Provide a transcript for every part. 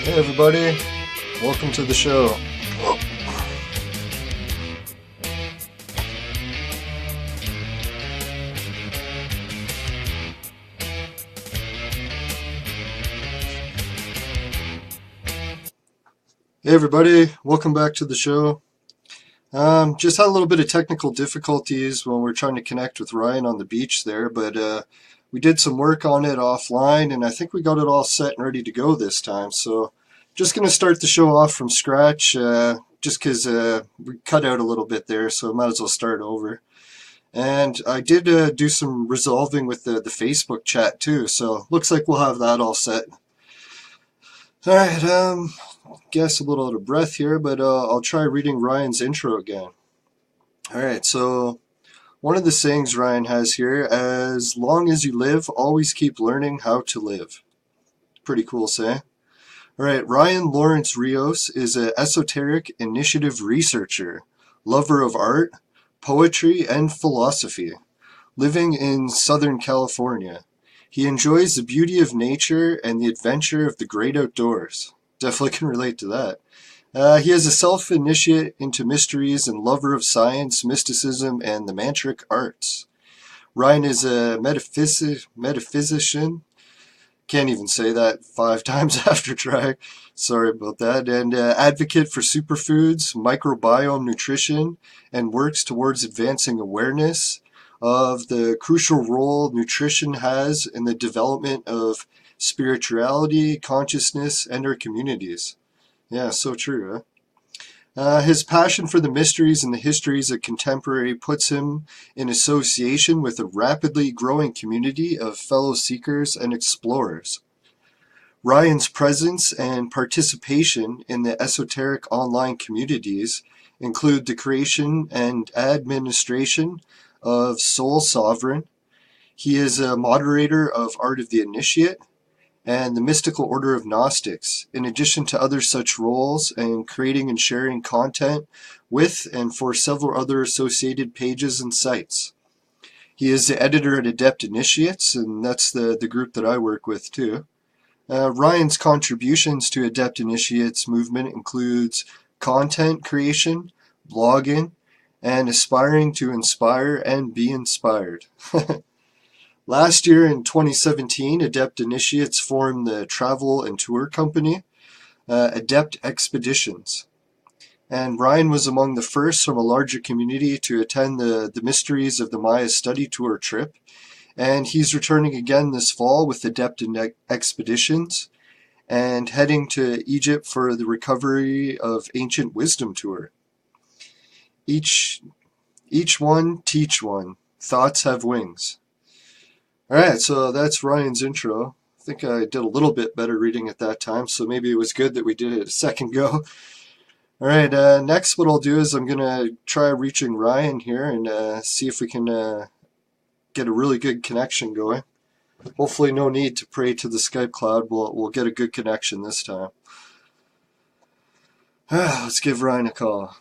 Hey everybody, welcome to the show. Hey everybody, welcome back to the show. Just had a little bit of technical difficulties when we're trying to connect with Ryan on the beach there, but we did some work on it offline and I think we got it all set and ready to go this time. So just going to start the show off from scratch just because we cut out a little bit there, so might as well start over. And I did do some resolving with the Facebook chat too, so looks like we'll have that all set. Alright, guess a little out of breath here, but I'll try reading Ryan's intro again. Alright, so one of the sayings Ryan has here, as long as you live, always keep learning how to live. Pretty cool saying. Alright, Ryan Lawrence Rios is an esoteric initiative researcher, lover of art, poetry, and philosophy, living in Southern California. He enjoys the beauty of nature and the adventure of the great outdoors. Definitely can relate to that. He is a self-initiate into mysteries and lover of science, mysticism, and the mantric arts. Ryan is a metaphysician. Can't even say that 5 times after trying. Sorry about that. And advocate for superfoods, microbiome nutrition, and works towards advancing awareness of the crucial role nutrition has in the development of spirituality, consciousness, and our communities. Yeah, so true, huh? His passion for the mysteries and the histories of contemporary puts him in association with a rapidly growing community of fellow seekers and explorers. Ryan's presence and participation in the esoteric online communities include the creation and administration of Soul Sovereign. He is a moderator of Art of the Initiate and the Mystical Order of Gnostics, in addition to other such roles and creating and sharing content with and for several other associated pages and sites. He is the editor at Adept Initiates, and that's the group that I work with too. Ryan's contributions to Adept Initiates movement includes content creation, blogging, and aspiring to inspire and be inspired. Last year in 2017, Adept Initiates formed the travel and tour company, Adept Expeditions. And Ryan was among the first from a larger community to attend the Mysteries of the Maya study tour trip. And he's returning again this fall with Adept Expeditions and heading to Egypt for the Recovery of Ancient Wisdom tour. Each one, teach one. Thoughts have wings. Alright, so that's Ryan's intro. I think I did a little bit better reading it that time, so maybe it was good that we did it a second go. Alright, next what I'll do is I'm going to try reaching Ryan here and see if we can get a really good connection going. Hopefully no need to pray to the Skype cloud. We'll get a good connection this time. Let's give Ryan a call.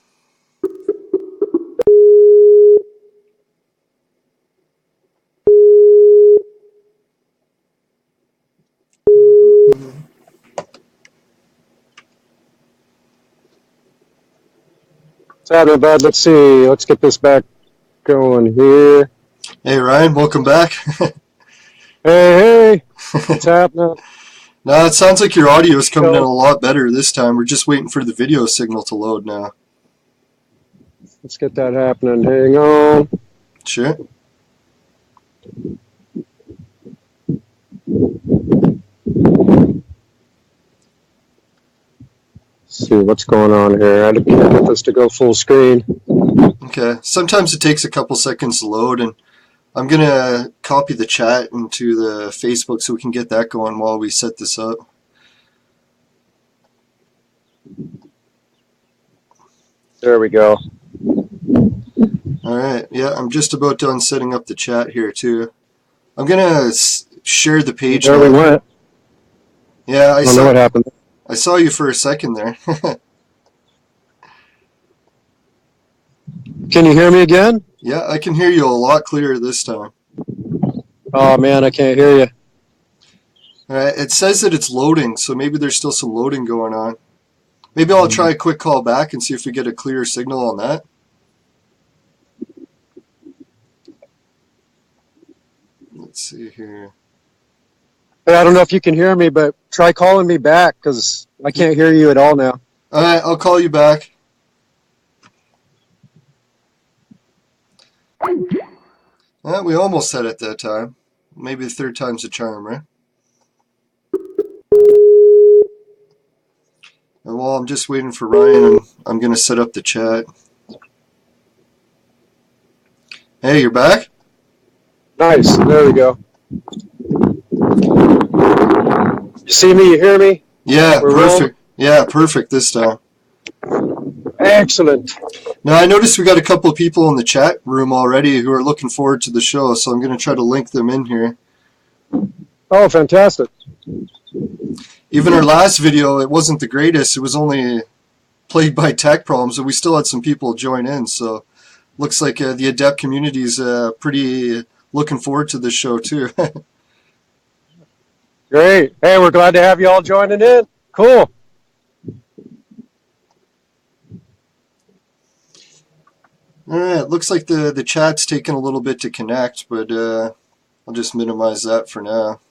What's happening, bud? Let's see. Let's get this back going here. Hey, Ryan, welcome back. Hey, what's happening? No, it sounds like your audio is coming in a lot better this time. We're just waiting for the video signal to load now. Let's get that happening. Hang on. Sure. See what's going on here. I can't get this to go full screen. Okay. Sometimes it takes a couple seconds to load, and I'm going to copy the chat into the Facebook so we can get that going while we set this up. There we go. Alright. Yeah, I'm just about done setting up the chat here, too. I'm going to share the page. There we went. Yeah, I don't know what happened. I saw you for a second there. Can you hear me again? Yeah, I can hear you a lot clearer this time. Oh, man, I can't hear you. Alright, it says that it's loading, so maybe there's still some loading going on. Maybe I'll try a quick call back and see if we get a clearer signal on that. Let's see here. Hey, I don't know if you can hear me, but try calling me back because I can't hear you at all now. Alright, I'll call you back. We almost said it that time. Maybe the third time's a charm, right? And while I'm just waiting for Ryan, I'm going to set up the chat. Hey, you're back? Nice. There we go. You see me? You hear me? Yeah, We're perfect. rolling? Yeah, perfect this time. Excellent. Now, I noticed we got a couple of people in the chat room already who are looking forward to the show, so I'm going to try to link them in here. Oh, fantastic. Even our last video, it wasn't the greatest. It was only plagued by tech problems, but we still had some people join in, so looks like the Adept community is pretty looking forward to this show, too. Great. Hey, we're glad to have you all joining in. Cool. Alright, looks like the chat's taking a little bit to connect, but I'll just minimize that for now.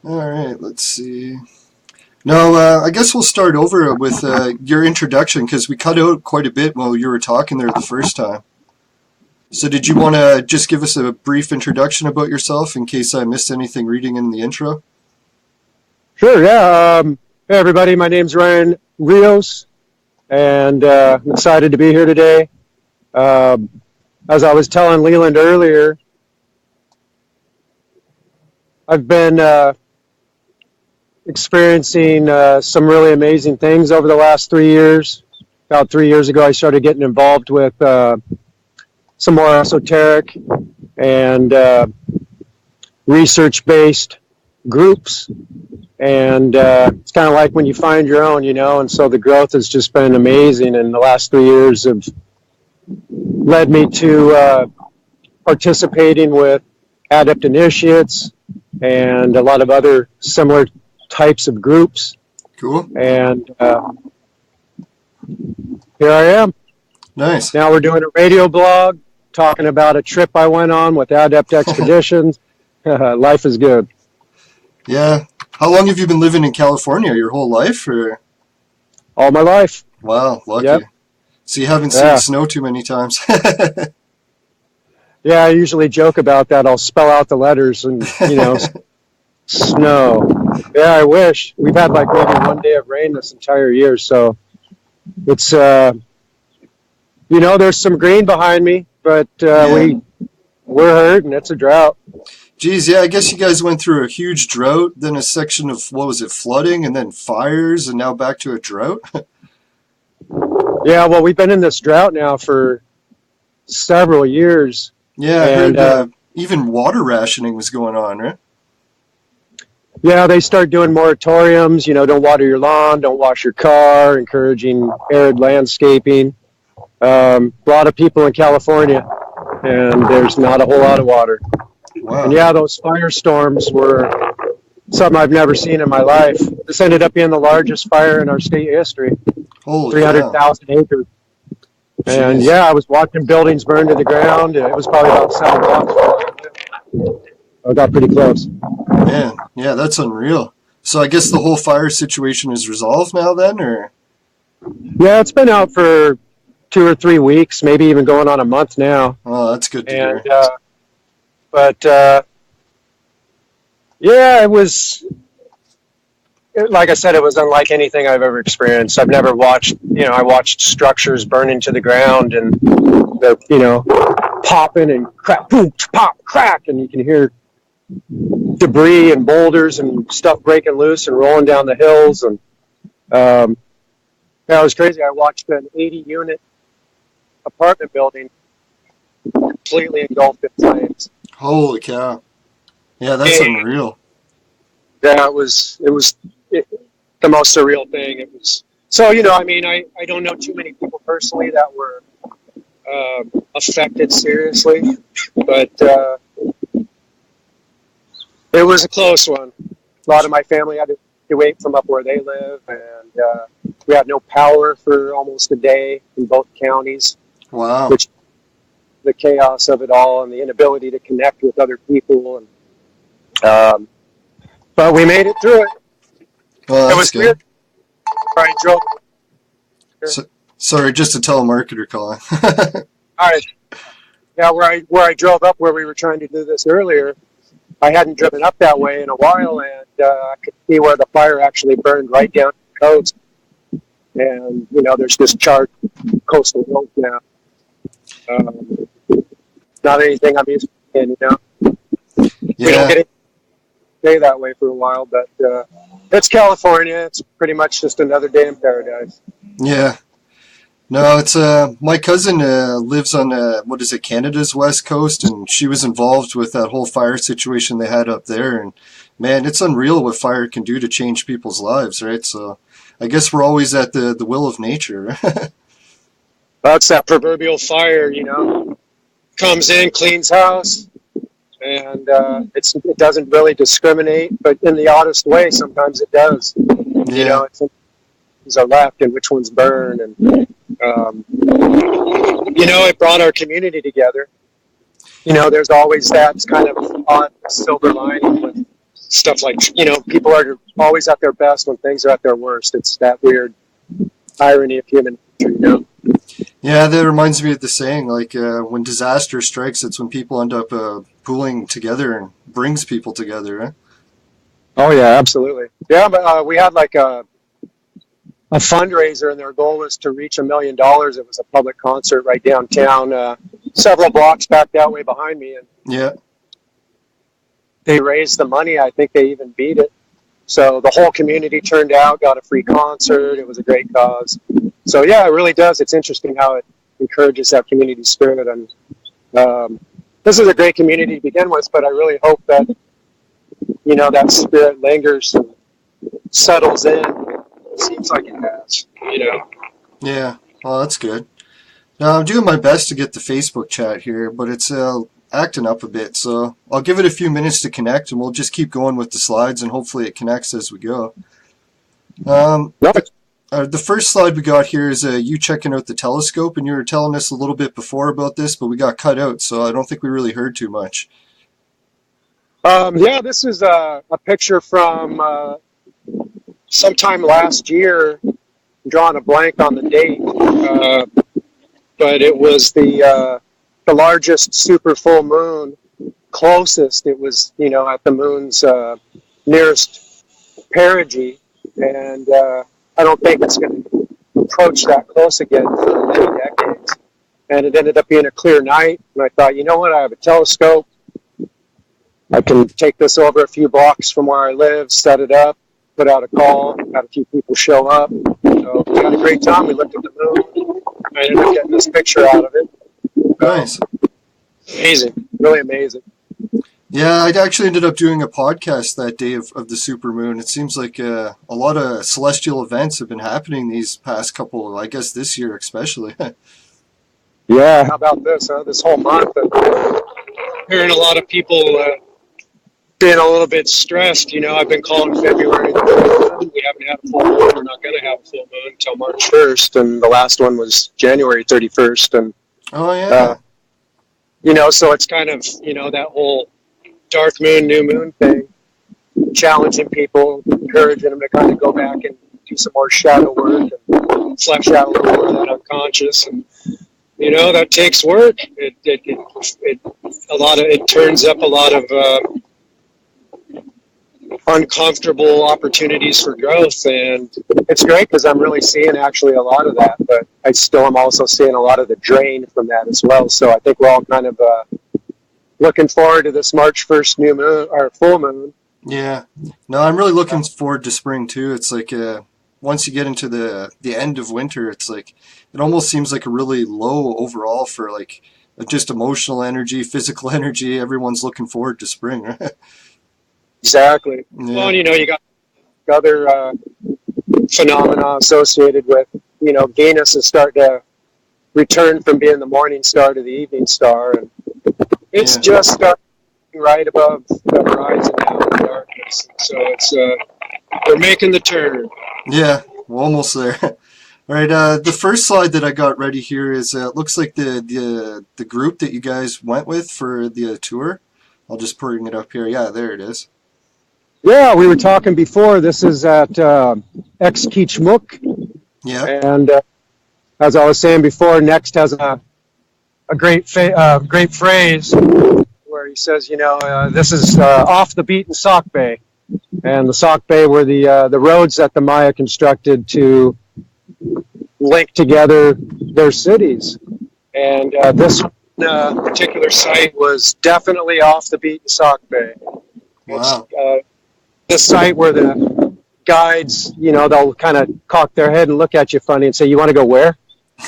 Alright, let's see. No, I guess we'll start over with your introduction, because we cut out quite a bit while you were talking there the first time. So did you want to just give us a brief introduction about yourself in case I missed anything reading in the intro? Sure, yeah. Hey, everybody. My name's Ryan Rios, and I'm excited to be here today. As I was telling Leland earlier, I've been experiencing some really amazing things over the last 3 years. About 3 years ago, I started getting involved with some more esoteric and research-based groups. And it's kind of like when you find your own, you know, and so the growth has just been amazing. And the last 3 years have led me to participating with Adept initiates and a lot of other similar types of groups. Cool. And here I am. Nice. Now we're doing a radio blog talking about a trip I went on with Adept Expeditions. Life is good. Yeah. How long have you been living in California? Your whole life? Or? All my life. Wow, lucky. Yep. So you haven't seen snow too many times. Yeah, I usually joke about that. I'll spell out the letters and, you know, snow. Yeah, I wish. We've had like maybe 1 day of rain this entire year, so it's, you know, there's some green behind me, but we're hurting. It's a drought. Geez, yeah, I guess you guys went through a huge drought, then a section of, what was it, flooding, and then fires, and now back to a drought? Yeah, well, we've been in this drought now for several years. Yeah, I heard even water rationing was going on, right? Yeah, they start doing moratoriums, you know, don't water your lawn, don't wash your car, encouraging arid landscaping. A lot of people in California, and there's not a whole lot of water. Wow. And yeah, those firestorms were something I've never seen in my life. This ended up being the largest fire in our state history. Holy 300,000 acres. And Jeez. yeah, I was watching buildings burn to the ground. It was probably about 7 blocks. I got pretty close. Man, yeah, that's unreal. So I guess the whole fire situation is resolved now then, or? Yeah, it's been out for 2 or 3 weeks, maybe even going on a month now. Oh, that's good to hear. But yeah, it was, like I said, it was unlike anything I've ever experienced. I've never watched, you know, I watched structures burning to the ground and they're, you know, popping and crack, boom, pop, crack, and you can hear debris and boulders and stuff breaking loose and rolling down the hills. And yeah, it was crazy. I watched an 80-unit apartment building completely engulfed in flames. Holy cow. Yeah, that's unreal. Yeah, it was the most surreal thing. It was, so, you know, I mean, I don't know too many people personally that were affected seriously, but It was a close one. A lot of my family had to evacuate from up where they live, and we had no power for almost a day in both counties, Wow. which the chaos of it all and the inability to connect with other people. And but we made it through it. Well, It that's was weird. good. I drove. So, sorry, just a telemarketer calling. All right. Yeah, where I drove up where we were trying to do this earlier, I hadn't driven up that way in a while, and I could see where the fire actually burned right down the coast. And, there's just charred coastal hills now. Not anything I'm used to seeing, We don't Yeah. get it stay that way for a while, but it's California. It's pretty much just another day in paradise. Yeah. No, it's my cousin lives on what is it, Canada's west coast, and she was involved with that whole fire situation they had up there. And man, it's unreal what fire can do to change people's lives, right? So I guess we're always at the will of nature. That's that proverbial fire, comes in, cleans house, and it doesn't really discriminate, but in the oddest way, sometimes it does. Yeah. Things are left and which ones burn, and it brought our community together. There's always that kind of odd silver lining with stuff like, people are always at their best when things are at their worst. It's that weird irony of human nature, Yeah, that reminds me of the saying, like when disaster strikes, it's when people end up pooling together and brings people together, right? Oh yeah, absolutely. Yeah, but we had like a fundraiser, and their goal was to reach $1 million. It was a public concert right downtown, several blocks back that way behind me, and Yeah. they raised the money. I think they even beat it. So the whole community turned out, got a free concert. It was a great cause. So yeah, it really does. It's interesting how it encourages that community spirit. And this is a great community to begin with, but I really hope that, that spirit lingers and settles in. It seems like it has, Yeah. Well, that's good. Now, I'm doing my best to get the Facebook chat here, but it's acting up a bit, so I'll give it a few minutes to connect, and we'll just keep going with the slides, and hopefully it connects as we go. The first slide we got here is you checking out the telescope, and you were telling us a little bit before about this, but we got cut out, so I don't think we really heard too much. Yeah, this is a picture from sometime last year. I'm drawing a blank on the date, but it was the largest super full moon closest. It was, at the moon's nearest perigee, and I don't think it's going to approach that close again for many decades. And it ended up being a clear night, and I thought, you know what, I have a telescope. I can take this over a few blocks from where I live, set it up, put out a call, had a few people show up. So we had a great time. We looked at the moon. I ended up getting this picture out of it. Nice. Amazing. Really amazing. Yeah, I actually ended up doing a podcast that day of the supermoon. It seems like a lot of celestial events have been happening these past couple, I guess this year especially. Yeah, how about this, this whole month? Hearing a lot of people being a little bit stressed. I've been calling February. We haven't had a full moon. We're not going to have a full moon until March 1st, and the last one was January 31st. And Oh, yeah. So it's kind of, that whole dark moon, new moon thing, challenging people, encouraging them to kind of go back and do some more shadow work and flesh out a little more of that unconscious. And, that takes work. It turns up a lot of uncomfortable opportunities for growth, and it's great because I'm really seeing actually a lot of that, but I still am also seeing a lot of the drain from that as well. So I think we're all kind of looking forward to this March 1st new moon or full moon. Yeah. No, I'm really looking forward to spring too. It's like once you get into the end of winter, it's like it almost seems like a really low overall for like just emotional energy, physical energy. Everyone's looking forward to spring, right? Exactly. Yeah. Well, you got other phenomena associated with, Venus is starting to return from being the morning star to the evening star, and it's just right above the horizon now in the darkness. So it's we're making the turn. Yeah, we're almost there. All right, the first slide that I got ready here is it looks like the group that you guys went with for the tour. I'll just bring it up here. Yeah, there it is. Yeah, we were talking before. This is at Xkichmuk, Yeah. and as I was saying before, Next has a great phrase where he says, this is off the beaten Sauk Bay, and the Sauk Bay were the roads that the Maya constructed to link together their cities, and this particular site was definitely off the beaten Sauk Bay. Wow. It's this site where the guides, they'll kind of cock their head and look at you funny and say, "You want to go where?"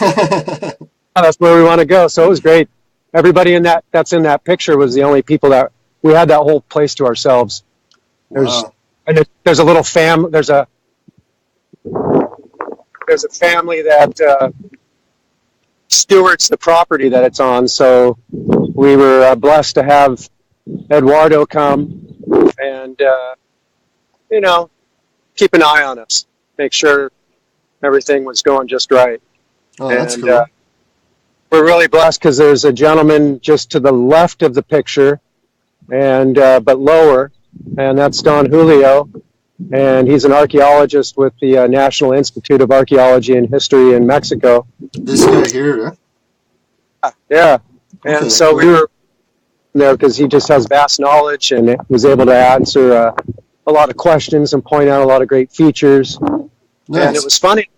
Oh, that's where we want to go. So it was great. Everybody that's in that picture was the only people that we had that whole place to ourselves. Wow. There's a little there's a family that stewards the property that it's on. So we were blessed to have Eduardo come and keep an eye on us, make sure everything was going just right. Oh, that's And cool. we're really blessed because there's a gentleman just to the left of the picture, and but lower, and that's Don Julio, and he's an archaeologist with the National Institute of Archaeology and History in Mexico. This guy here, huh? Yeah, Okay, and so cool. we were there because he just has vast knowledge and was able to answer a lot of questions and point out a lot of great features. Nice. And it was funny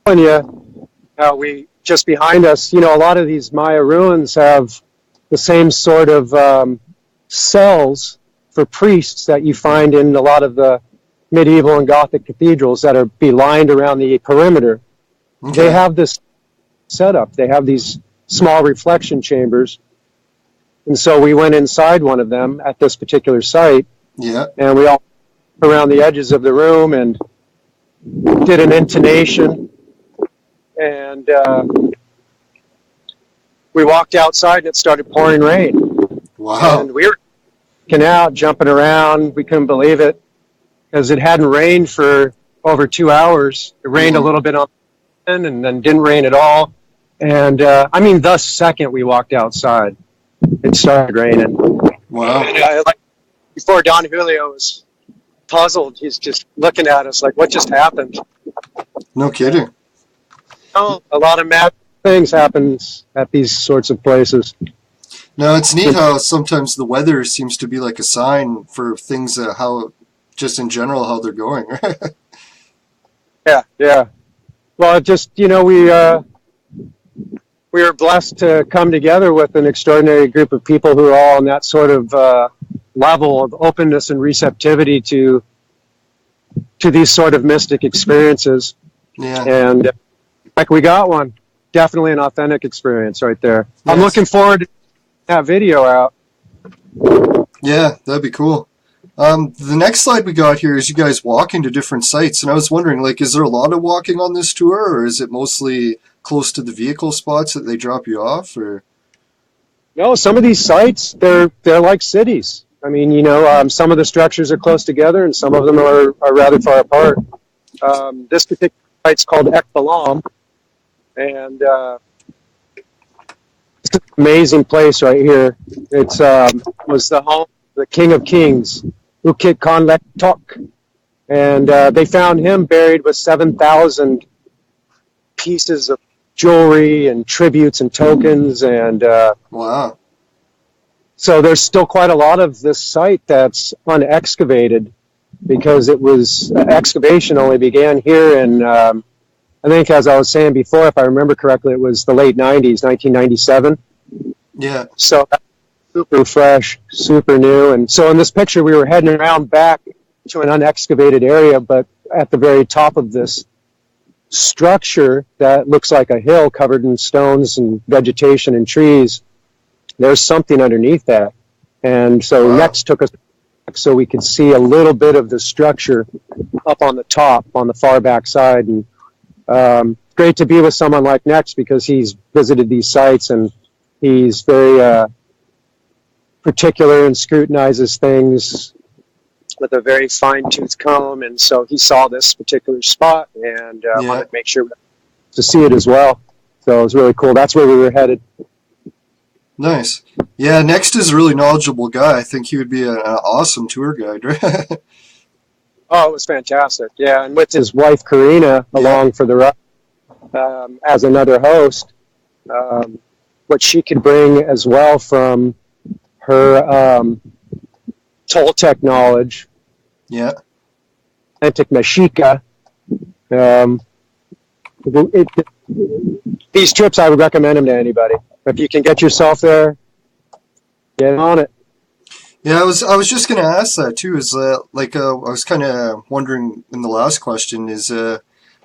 telling you how we just behind us, a lot of these Maya ruins have the same sort of cells for priests that you find in a lot of the medieval and Gothic cathedrals that are belined around the perimeter. Okay. They have this setup. They have these small reflection chambers. And so we went inside one of them at this particular site, Yeah. and we all around the edges of the room and did an intonation, and we walked outside and it started pouring rain. Wow. And we were looking out, jumping around. We couldn't believe it because it hadn't rained for over 2 hours. It rained a little bit on and then didn't rain at all. And the second we walked outside, it started raining. Wow. And before Don Julio was puzzled, he's just looking at us like, what just happened? No kidding. Oh, a lot of mad things happens at these sorts of places. No, it's neat how sometimes the weather seems to be like a sign for things how, just in general, how they're going. Yeah. Well, just, we were blessed to come together with an extraordinary group of people who are all on that sort of level of openness and receptivity to these sort of mystic experiences. Yeah. And we got one. Definitely an authentic experience right there. Yes. I'm looking forward to that video out. Yeah, that'd be cool. The next slide we got here is you guys walking to different sites, and I was wondering, is there a lot of walking on this tour, or is it mostly close to the vehicle spots that they drop you off, or? No, some of these sites, they're like cities. I mean, some of the structures are close together, and some of them are rather far apart. This particular site's called Ekbalam, and it's an amazing place right here. It's was the home of the King of Kings, Ukit Khan Tok, and they found him buried with 7,000 pieces of jewelry and tributes and tokens, and Wow. so there's still quite a lot of this site that's unexcavated because it was excavation only began here in I think, as I was saying before, if I remember correctly, it was the late 90s, 1997. Yeah. So super fresh, super new. And so in this picture, we were heading around back to an unexcavated area, but at the very top of this structure that looks like a hill covered in stones and vegetation and trees, there's something underneath that. And so Wow. Next took us so we could see a little bit of the structure up on the top, on the far back side. And great to be with someone like Next because he's visited these sites and he's very particular and scrutinizes things with a very fine-tooth comb, and so he saw this particular spot and wanted to make sure to see it as well. So it was really cool. That's where we were headed. Nice. Yeah, Next is a really knowledgeable guy. I think he would be an awesome tour guide, right? Oh, it was fantastic. Yeah, and with his wife Karina along for the ride as another host, what she could bring as well from her Toltec knowledge. Yeah. Authentic Mexica. These trips, I would recommend them to anybody. If you can get yourself there, get on it. Yeah, I was just going to ask that too. Is I was kind of wondering in the last question is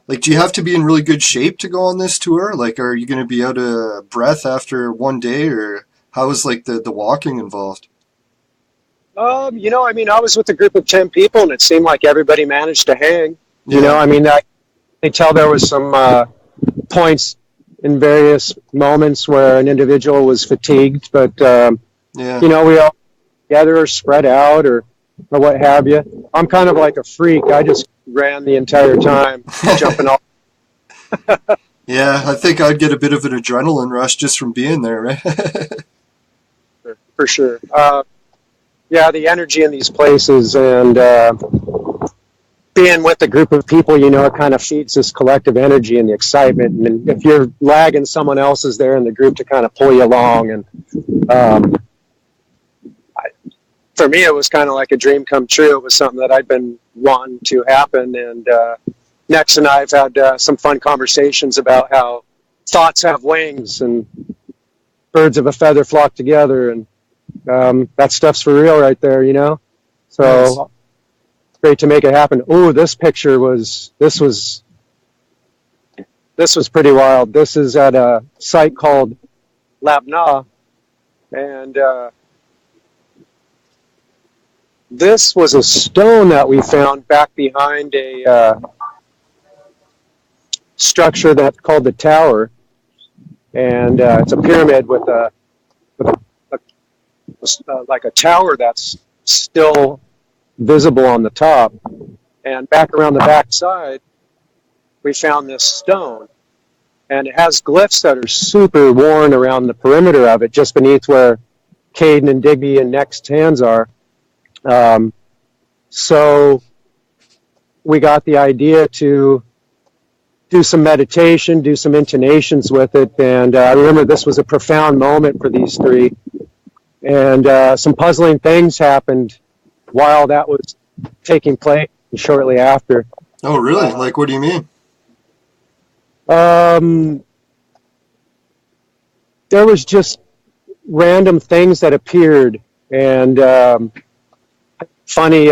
like, do you have to be in really good shape to go on this tour? Like, are you going to be out of breath after one day, or how is like the walking involved? You know, I mean, I was with a group of 10 people, and it seemed like everybody managed to hang. Yeah. You know, I mean, I can tell there was some points in various moments where an individual was fatigued, but you know, we all together or spread out or what have you. I'm kind of like a freak. I just ran the entire time, jumping off. Yeah, I think I'd get a bit of an adrenaline rush just from being there, right? For sure. Yeah, the energy in these places and being with a group of people, you know, it kind of feeds this collective energy and the excitement. And if you're lagging, someone else is there in the group to kind of pull you along. And for me, it was kind of like a dream come true. It was something that I'd been wanting to happen. And Nex and I have had some fun conversations about how thoughts have wings and birds of a feather flock together. And that stuff's for real right there, you know? So nice. Great to make it happen. Oh, this was pretty wild. This is at a site called Labna, and this was a stone that we found back behind a structure that's called the Tower, and it's a pyramid with like a tower that's still visible on the top. And back around the back side, we found this stone, and it has glyphs that are super worn around the perimeter of it, just beneath where Caden and Digby and Next's hands are. So we got the idea to do some meditation, do some intonations with it, and I remember this was a profound moment for these three, and some puzzling things happened while that was taking place shortly after. Oh, really? Like, what do you mean? There was just random things that appeared, and funny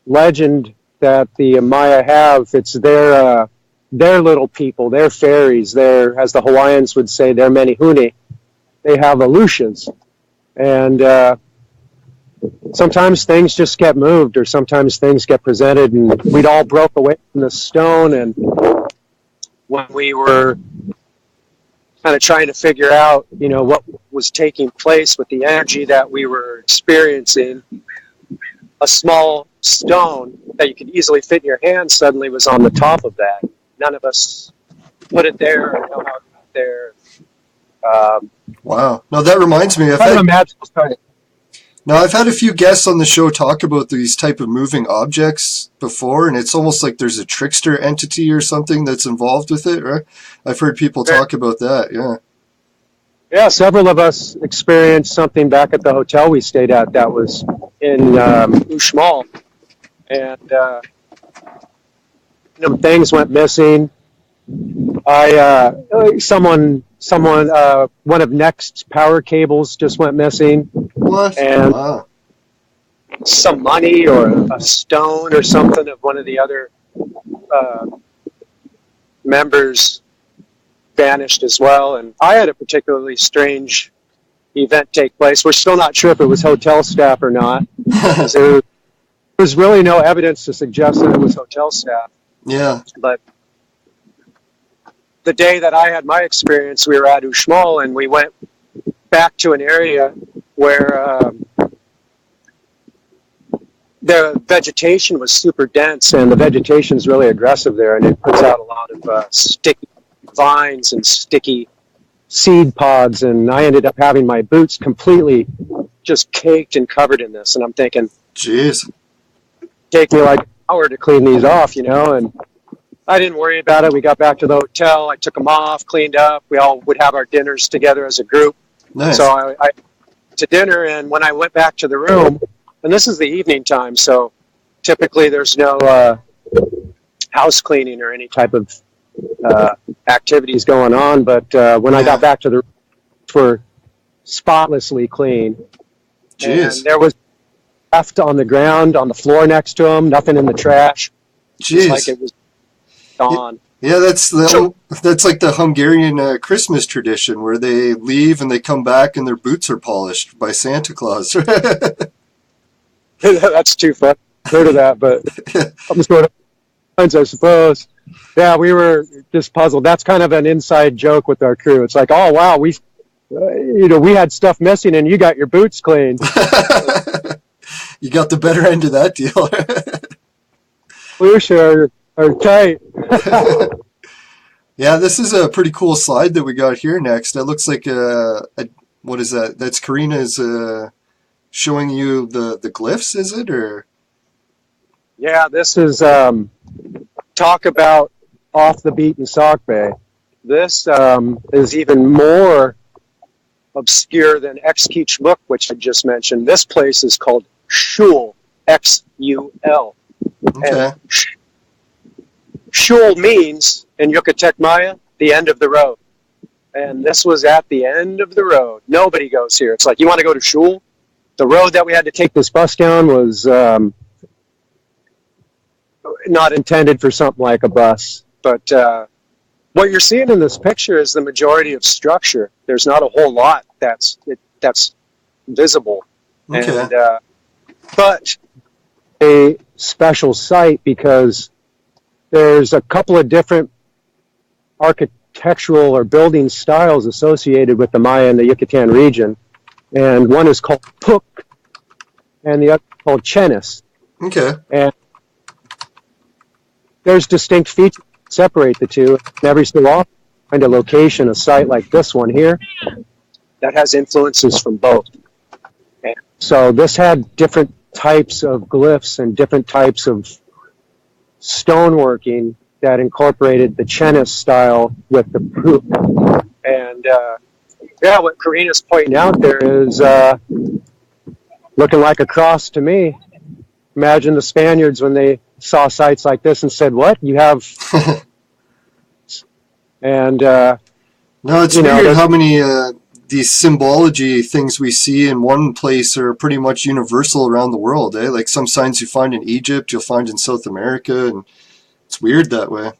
legend that the Maya have. It's their little people, their fairies, their, as the Hawaiians would say, their menehune. They have Aleutians, and sometimes things just get moved, or sometimes things get presented, and we'd all broke away from the stone. And when we were kind of trying to figure out, you know, what was taking place with the energy that we were experiencing, a small stone that you could easily fit in your hand suddenly was on the top of that. None of us put it there or know how it got there. Wow. No, that reminds me. I've had a few guests on the show talk about these type of moving objects before, and it's almost like there's a trickster entity or something that's involved with it, right? I've heard people talk about that, yeah. Yeah, several of us experienced something back at the hotel we stayed at that was in Uxmal, and things went missing. One of Next's power cables just went missing. What? And wow. Some money or a stone or something of one of the other members vanished as well. And I had a particularly strange event take place. We're still not sure if it was hotel staff or not. There was really no evidence to suggest that it was hotel staff. Yeah. But the day that I had my experience, we were at Uxmal, and we went back to an area where the vegetation was super dense, and the vegetation is really aggressive there, and it puts out a lot of sticky vines and sticky seed pods, and I ended up having my boots completely just caked and covered in this, and I'm thinking, jeez, take me like an hour to clean these off, and I didn't worry about it. We got back to the hotel, I took them off, cleaned up, we all would have our dinners together as a group. nice. So I to dinner, and when I went back to the room, and this is the evening time, so typically there's no house cleaning or any type of activities going on, but when I got back to the room, were spotlessly clean. Jeez. And there was left on the ground, on the floor next to them, nothing in the trash. Jeez. It's like it was gone. Yeah, that's like the Hungarian Christmas tradition where they leave and they come back and their boots are polished by Santa Claus. That's too fun. Heard of that, but I'm sort of, I suppose. Yeah, we were just puzzled. That's kind of an inside joke with our crew. It's like, oh wow, we had stuff missing and you got your boots cleaned. You got the better end of that deal. We sure are tight. Yeah, this is a pretty cool slide that we got here next. That looks like what is that? That's Karina's showing you the glyphs, is it? Or yeah, this is talk about off the beaten sock bay. This is even more obscure than Xkeechmuk, which I just mentioned. This place is called Shul, Xul. okay, And Shul means, in Yucatec Maya, the end of the road. And this was at the end of the road. Nobody goes here. It's like, you want to go to Shul? The road that we had to take this bus down was not intended for something like a bus. But what you're seeing in this picture is the majority of structure. There's not a whole lot that's visible. okay, And, but a special site because there's a couple of different architectural or building styles associated with the Maya and the Yucatan region. And one is called Puk, and the other called Chenis. okay. And there's distinct features that separate the two. And every so often, find a location, a site like this one here, that has influences from both. And so this had different types of glyphs and different types of stoneworking that incorporated the Chenis style with the Puk. And yeah, what Karina's pointing out there is looking like a cross to me. Imagine the Spaniards when they saw sites like this and said, "What you have?" And No, it's weird how many these symbology things we see in one place are pretty much universal around the world. Like some signs you find in Egypt, you'll find in South America, and it's weird that way.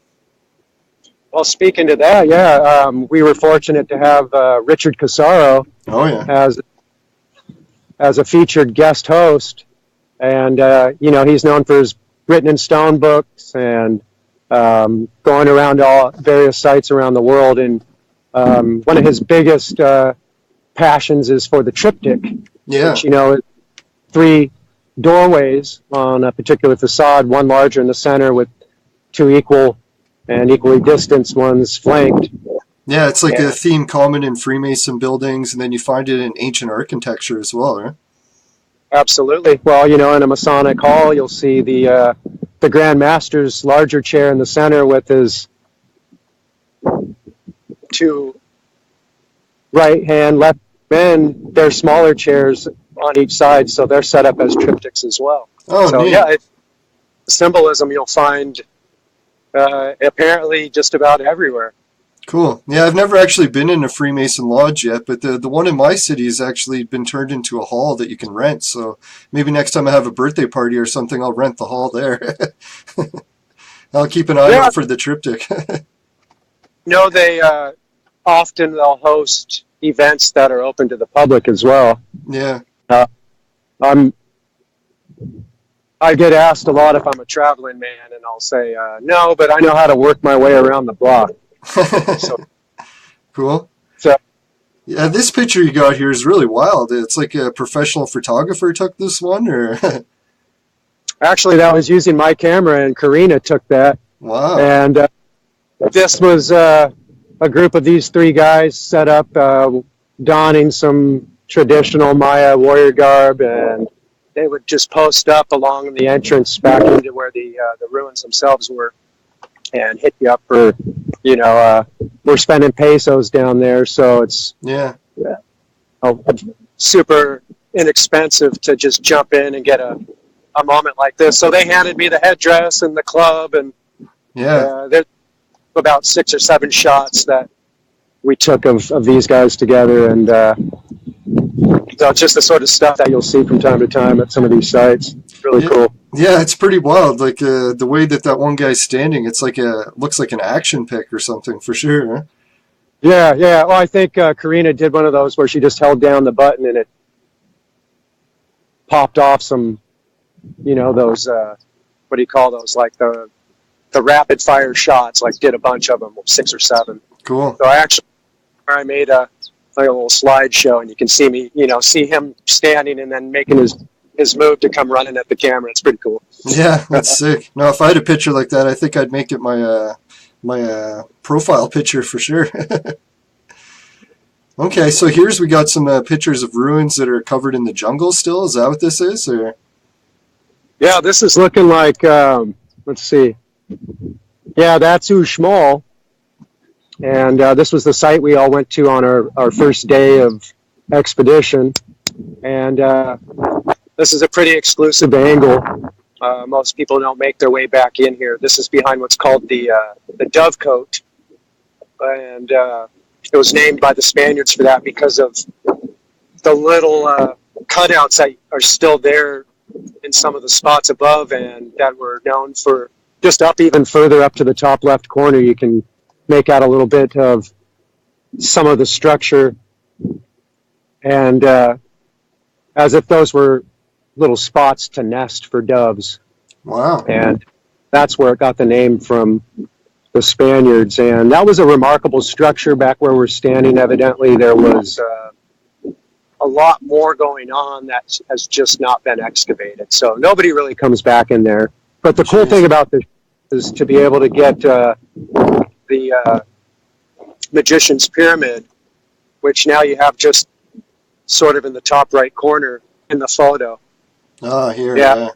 well, speaking to that, yeah, we were fortunate to have Richard Casaro Oh yeah, as a featured guest host, and he's known for his written in stone books and going around all various sites around the world. And one of his biggest passions is for the triptych, yeah, which is 3 doorways on a particular facade, one larger in the center with 2 equal and equally distanced ones flanked. yeah. It's like a theme common in Freemason buildings, and then you find it in ancient architecture as well, right? Absolutely. Well, in a Masonic hall, you'll see the Grand Master's larger chair in the center with his 2 right hand, left men. They're smaller chairs on each side, so they're set up as triptychs as well. Oh, so neat. yeah, symbolism you'll find apparently just about everywhere. Cool. Yeah, I've never actually been in a Freemason lodge yet, but the one in my city has actually been turned into a hall that you can rent. So maybe next time I have a birthday party or something, I'll rent the hall there. I'll keep an eye out for the triptych. They often they'll host events that are open to the public as well. Yeah. I get asked a lot if I'm a traveling man, and I'll say no, but I know how to work my way around the block. So, Cool. so Yeah, this picture you got here is really wild. It's like a professional photographer took this one, or Actually, that was using my camera, and Karina took that. wow. And this was a group of these three guys set up, donning some traditional Maya warrior garb, and they would just post up along the entrance back into where the ruins themselves were, and hit you up for, we're spending pesos down there, so it's Yeah. super inexpensive to just jump in and get a moment like this. So they handed me the headdress and the club, and Yeah. there's about 6 or 7 shots that we took of these guys together, and so it's just the sort of stuff that you'll see from time to time at some of these sites. Really Yeah. cool. Yeah, it's pretty wild. Like the way that one guy's standing, it's like looks like an action pic or something for sure. Huh? Yeah, yeah. Well, I think Karina did one of those where she just held down the button and it popped off some, those, what do you call those? Like the rapid fire shots, like did a bunch of them, 6 or 7. Cool. So I made a little slideshow, and you can see me, see him standing and then making his move to come running at the camera. It's pretty cool. Yeah, that's sick. No, if I had a picture like that, I think I'd make it my profile picture for sure. Okay, so we got some pictures of ruins that are covered in the jungle still. Is that what this is? Or Yeah, this is looking like, let's see. Yeah, that's Uxmal. And this was the site we all went to on our first day of expedition. And this is a pretty exclusive angle. Most people don't make their way back in here. This is behind what's called the Dovecote. And it was named by the Spaniards for that because of the little cutouts that are still there in some of the spots above, and that were known for just up even further up to the top left corner. You can make out a little bit of some of the structure, and as if those were little spots to nest for doves. wow. And that's where it got the name from the Spaniards. And that was a remarkable structure back where we're standing. Evidently, there was a lot more going on that has just not been excavated. So nobody really comes back in there. But the cool thing about this is to be able to get the Magician's Pyramid, which now you have just sort of in the top right corner in the photo. Ah, here. Yeah.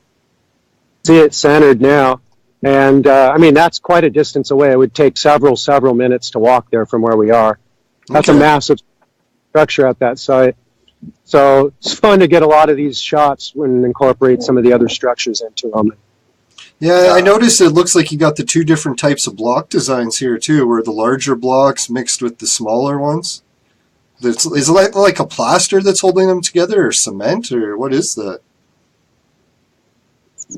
See it centered now. And that's quite a distance away. It would take several minutes to walk there from where we are. That's Okay. a massive structure at that site. So it's fun to get a lot of these shots and incorporate some of the other structures into them. Yeah, I noticed it looks like you got the two different types of block designs here too, where the larger blocks mixed with the smaller ones. Is it like a plaster that's holding them together, or cement, or what is that?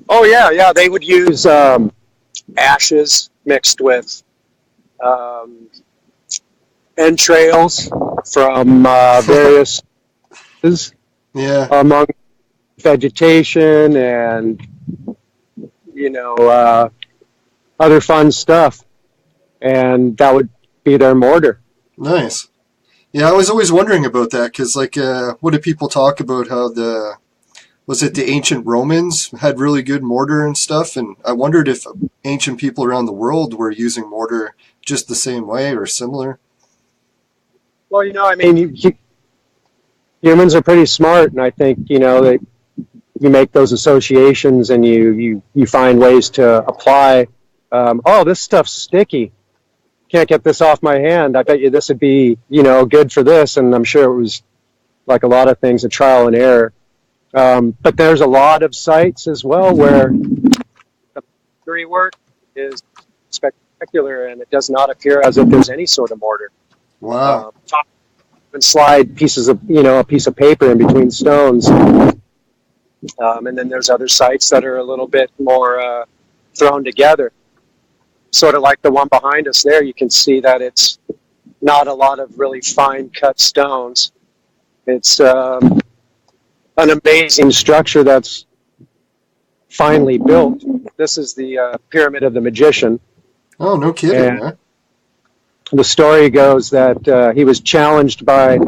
Oh, yeah. They would use ashes mixed with entrails from various Yeah. among vegetation and other fun stuff, and that would be their mortar. Nice. Yeah, I was always wondering about that because, like, what do people talk about? How the ancient Romans had really good mortar and stuff, and I wondered if ancient people around the world were using mortar just the same way or similar. Well, humans are pretty smart, and I think that you make those associations and you find ways to apply. This stuff's sticky. Can't get this off my hand. I bet you this would be good for this, and I'm sure it was, like a lot of things, a trial and error. But there's a lot of sites as well where the factory work is spectacular, and it does not appear as if there's any sort of mortar. Wow. And slide pieces of a piece of paper in between stones, and then there's other sites that are a little bit more thrown together. Sort of like the one behind us there, you can see that it's not a lot of really fine cut stones. It's an amazing structure that's finely built. This is the Pyramid of the Magician. Oh, no kidding. And Huh? the story goes that he was challenged by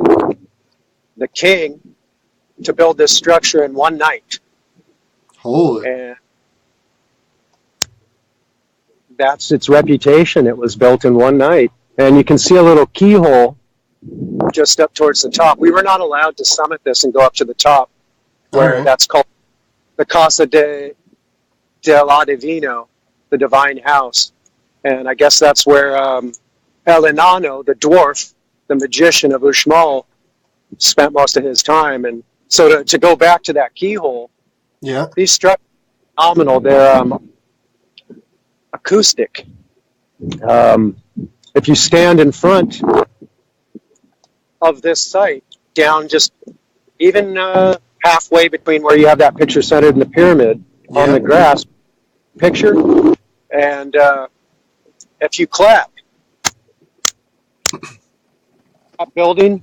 the king to build this structure in one night. Holy. And that's its reputation. It was built in one night. And you can see a little keyhole just up towards the top. We were not allowed to summit this and go up to the top, where that's called the Casa della Divino, the Divine House. And I guess that's where El Enano, the dwarf, the magician of Uxmal, spent most of his time. And so to go back to that keyhole, Yeah. these structures are phenomenal. They're acoustic. If you stand in front of this site, down just even halfway between where you have that picture centered in the pyramid on the grass picture, and if you clap, that building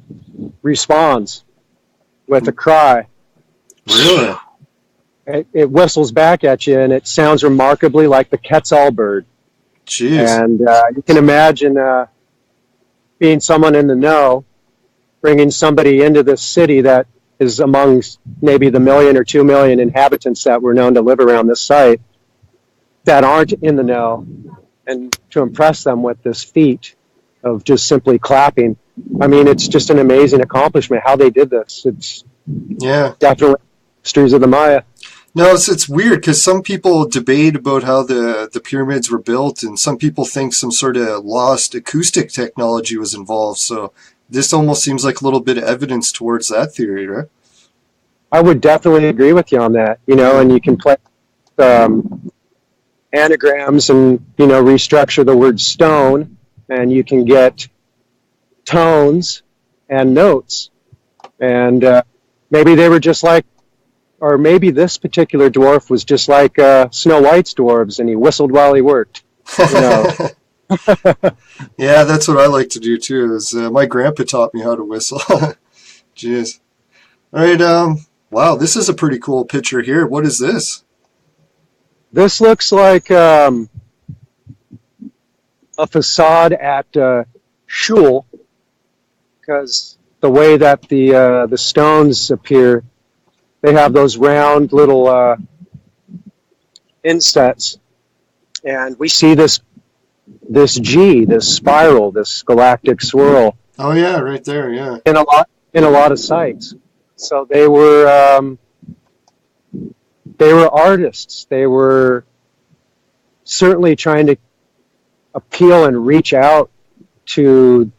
responds with a cry. Really? It whistles back at you, and it sounds remarkably like the Quetzal bird. Jeez. And you can imagine being someone in the know, bringing somebody into this city that is among maybe the 1 million or 2 million inhabitants that were known to live around this site that aren't in the know, and to impress them with this feat of just simply clapping. I mean, it's just an amazing accomplishment how they did this. It's definitely mysteries of the Maya. No, it's weird because some people debate about how the pyramids were built, and some people think some sort of lost acoustic technology was involved. So this almost seems like a little bit of evidence towards that theory, right? I would definitely agree with you on that. You know, and you can play anagrams and, you know, restructure the word stone, and you can get tones and notes. And maybe they were just like, or maybe this particular dwarf was just like Snow White's dwarves, and he whistled while he worked. You know. Yeah, that's what I like to do too. Is my grandpa taught me how to whistle. Jeez. All right. Wow, this is a pretty cool picture here. What is this? This looks like a facade at Shul, because the way that the stones appear, they have those round little insets, and we see this G, this spiral, this galactic swirl. Oh yeah, right there. Yeah. In a lot of sites. So they were artists. They were certainly trying to appeal and reach out to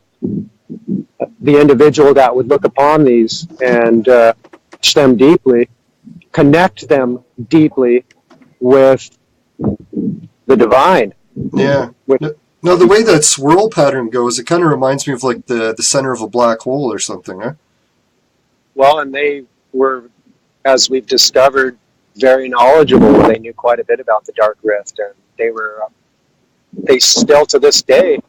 the individual that would look upon these and touch them deeply, connect them deeply with the divine. Yeah. No, the way that swirl pattern goes, it kind of reminds me of like the center of a black hole or something, right? Well, and they were, as we've discovered, very knowledgeable. They knew quite a bit about the Dark Rift, and they still to this day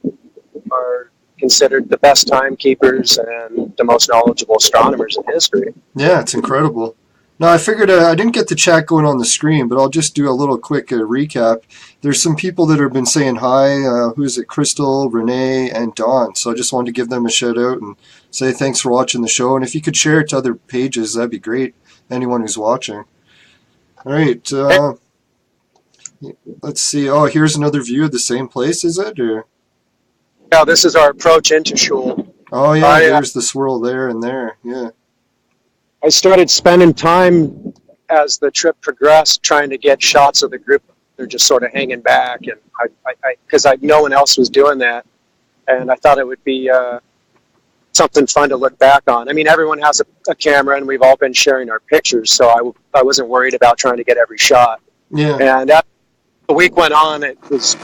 are considered the best timekeepers and the most knowledgeable astronomers in history. Yeah, it's incredible. No, I figured I didn't get the chat going on the screen, but I'll just do a little quick recap. There's some people that have been saying hi. Who's it? Crystal, Renee, and Dawn. So I just wanted to give them a shout out and say thanks for watching the show. And if you could share it to other pages, that'd be great. Anyone who's watching. All right. Let's see. Oh, here's another view of the same place, is it? Or? Yeah, this is our approach into Shul. Oh, yeah, there's the swirl there and there. Yeah. I started spending time as the trip progressed trying to get shots of the group. They're just sort of hanging back, and because no one else was doing that, and I thought it would be something fun to look back on. I mean, everyone has a camera, and we've all been sharing our pictures, so I wasn't worried about trying to get every shot. Yeah. And as the week went on, it was,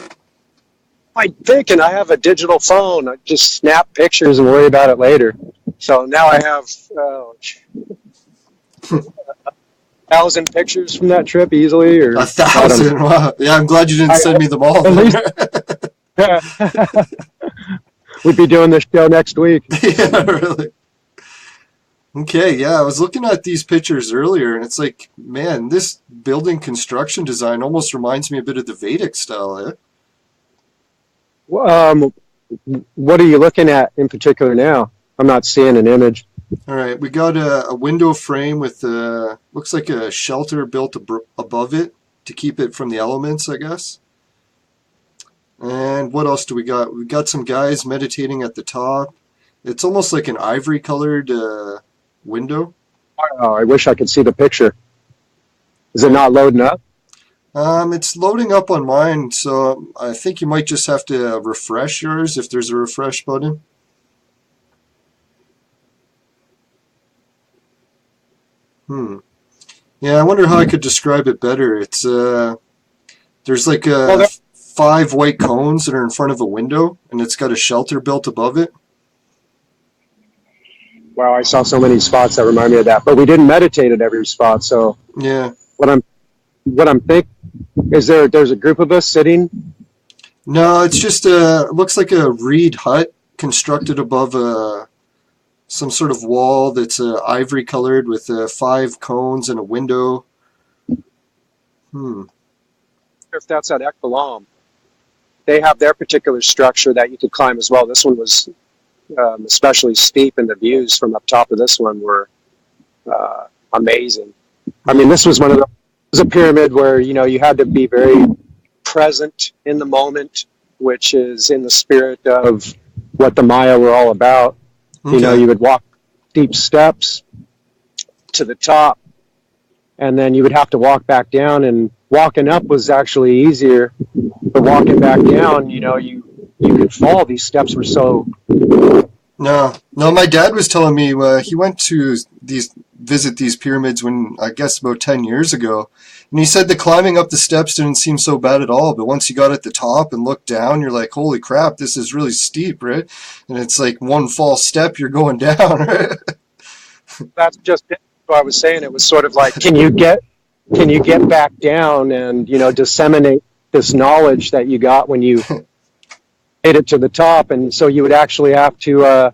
I think, and I have a digital phone. I just snap pictures and worry about it later. So now I have 1,000 pictures from that trip easily, or 1,000. Wow. Yeah, I'm glad you didn't send me them all. At least, we'd be doing this show next week. Yeah, really. Okay, yeah, I was looking at these pictures earlier, and it's like, man, this building construction design almost reminds me a bit of the Vedic style, eh? What are you looking at in particular now? I'm not seeing an image. All right, we got a window frame with looks like a shelter built above it to keep it from the elements, I guess. And what else do we got? We got some guys meditating at the top. It's almost like an ivory colored window. Oh, I wish I could see the picture. Is it not loading up? It's loading up on mine, so I think you might just have to refresh yours if there's a refresh button. Yeah, I wonder how I could describe it better. It's there's like Well, 5 white cones that are in front of a window, and it's got a shelter built above it. wow, I saw so many spots that remind me of that. But we didn't meditate at every spot. So Yeah. what I'm thinking is there's a group of us sitting. No, it's just it looks like a reed hut constructed above some sort of wall that's ivory colored with 5 cones and a window. If that's at Ekbalam, they have their particular structure that you could climb as well. This one was especially steep, and the views from up top of this one were amazing. I mean, this was it was a pyramid where, you know, you had to be very present in the moment, which is in the spirit of what the Maya were all about. Okay. You know, you would walk steep steps to the top, and then you would have to walk back down, and walking up was actually easier, but walking back down, you know, you could fall. These steps were so... No, my dad was telling me he went to visit these pyramids when, I guess, about 10 years ago. And he said the climbing up the steps didn't seem so bad at all. But once you got at the top and looked down, you're like, holy crap, this is really steep, right? And it's like one false step, you're going down, right? That's just what I was saying. It was sort of like, can you get back down and, you know, disseminate this knowledge that you got when you made it to the top? And so you would actually have to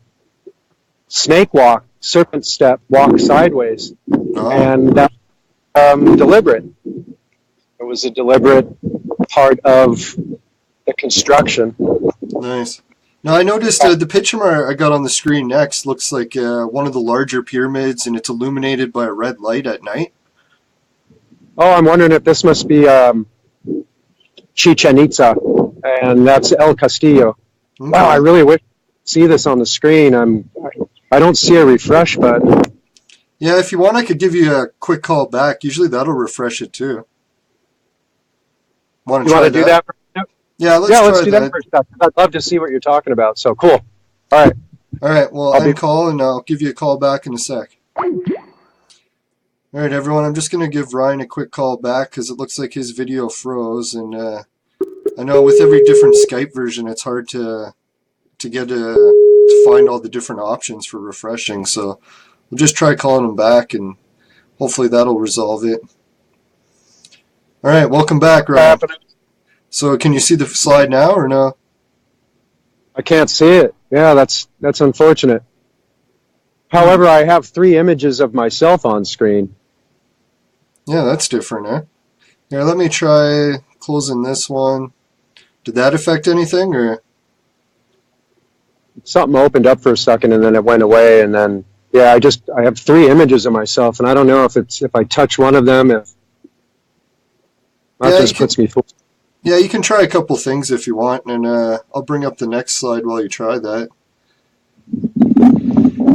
snake walk, serpent step, walk sideways. Oh. And that deliberate. It was a deliberate part of the construction. Nice. Now, I noticed the picture I got on the screen next looks like one of the larger pyramids, and it's illuminated by a red light at night. Oh, I'm wondering if this must be Chichen Itza, and that's El Castillo. Okay. Wow, I really wish to see this on the screen. I don't see a refresh button. Yeah, if you want, I could give you a quick call back. Usually that'll refresh it too. Want to You try want to do that? Yeah, let's do that for a second. I'd love to see what you're talking about. So cool. All right. All right, well, I'll call, and I'll give you a call back in a sec. All right, everyone, I'm just going to give Ryan a quick call back because it looks like his video froze, and I know with every different Skype version, it's hard to get to find all the different options for refreshing. So we'll just try calling him back, and hopefully that'll resolve it. All right, welcome back, Ryan. So can you see the slide now or no? I can't see it. Yeah, that's unfortunate. However, I have 3 images of myself on screen. Yeah, that's different, eh? Here, let me try closing this one. Did that affect anything, or? Something opened up for a second and then it went away, and then yeah, I have 3 images of myself, and I don't know if I touch one of them, if that just puts me full. Yeah, you can try a couple things if you want, and I'll bring up the next slide while you try that.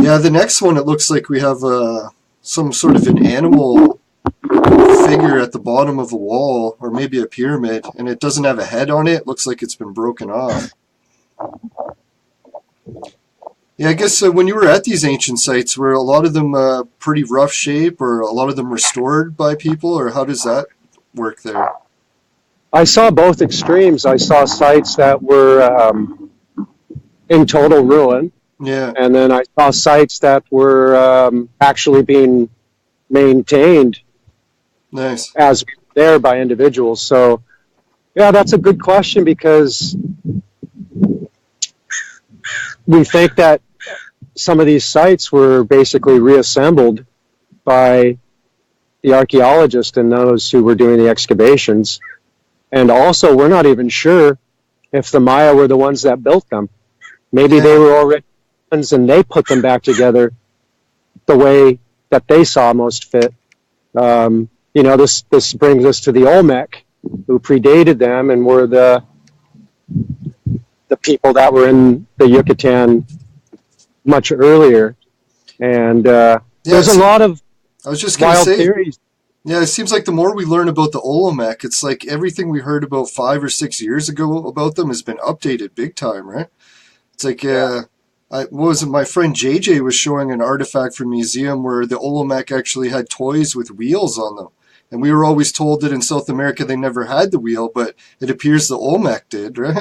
Yeah, the next one, it looks like we have some sort of an animal figure at the bottom of a wall, or maybe a pyramid, and it doesn't have a head on it. It looks like it's been broken off. Yeah, I guess when you were at these ancient sites, were a lot of them pretty rough shape, or a lot of them restored by people, or how does that work there? I saw both extremes. I saw sites that were in total ruin. Yeah. And then I saw sites that were actually being maintained. Nice. As there by individuals. So, yeah, that's a good question, because we think that some of these sites were basically reassembled by the archaeologists and those who were doing the excavations. And also, we're not even sure if the Maya were the ones that built them. Maybe they Yeah. were already friends and they put them back together the way that they saw most fit. This brings us to the Olmec, who predated them and were the people that were in the Yucatan much earlier. And Yeah, there's a lot of I was just gonna wild say. theories. Yeah, it seems like the more we learn about the Olmec, it's like everything we heard about 5 or 6 years ago about them has been updated big time, right? It's like, Yeah. what was it? My friend JJ was showing an artifact from a museum where the Olmec actually had toys with wheels on them. And we were always told that in South America they never had the wheel, but it appears the Olmec did, right?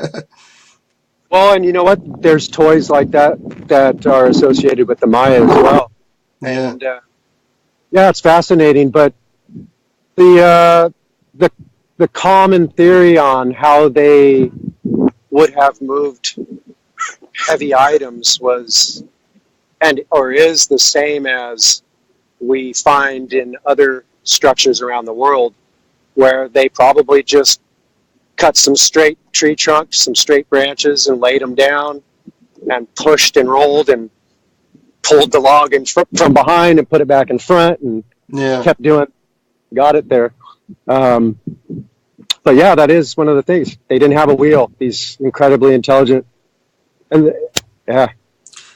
Well, and you know what? There's toys like that are associated with the Maya as well. Yeah. And yeah, it's fascinating. But the the the common theory on how they would have moved heavy items was or is the same as we find in other structures around the world, where they probably just cut some straight tree trunks, some straight branches, and laid them down, and pushed and rolled and pulled the log from behind and put it back in front, and Yeah. kept got it there. But yeah, that is one of the things. They didn't have a wheel. These incredibly intelligent, and yeah.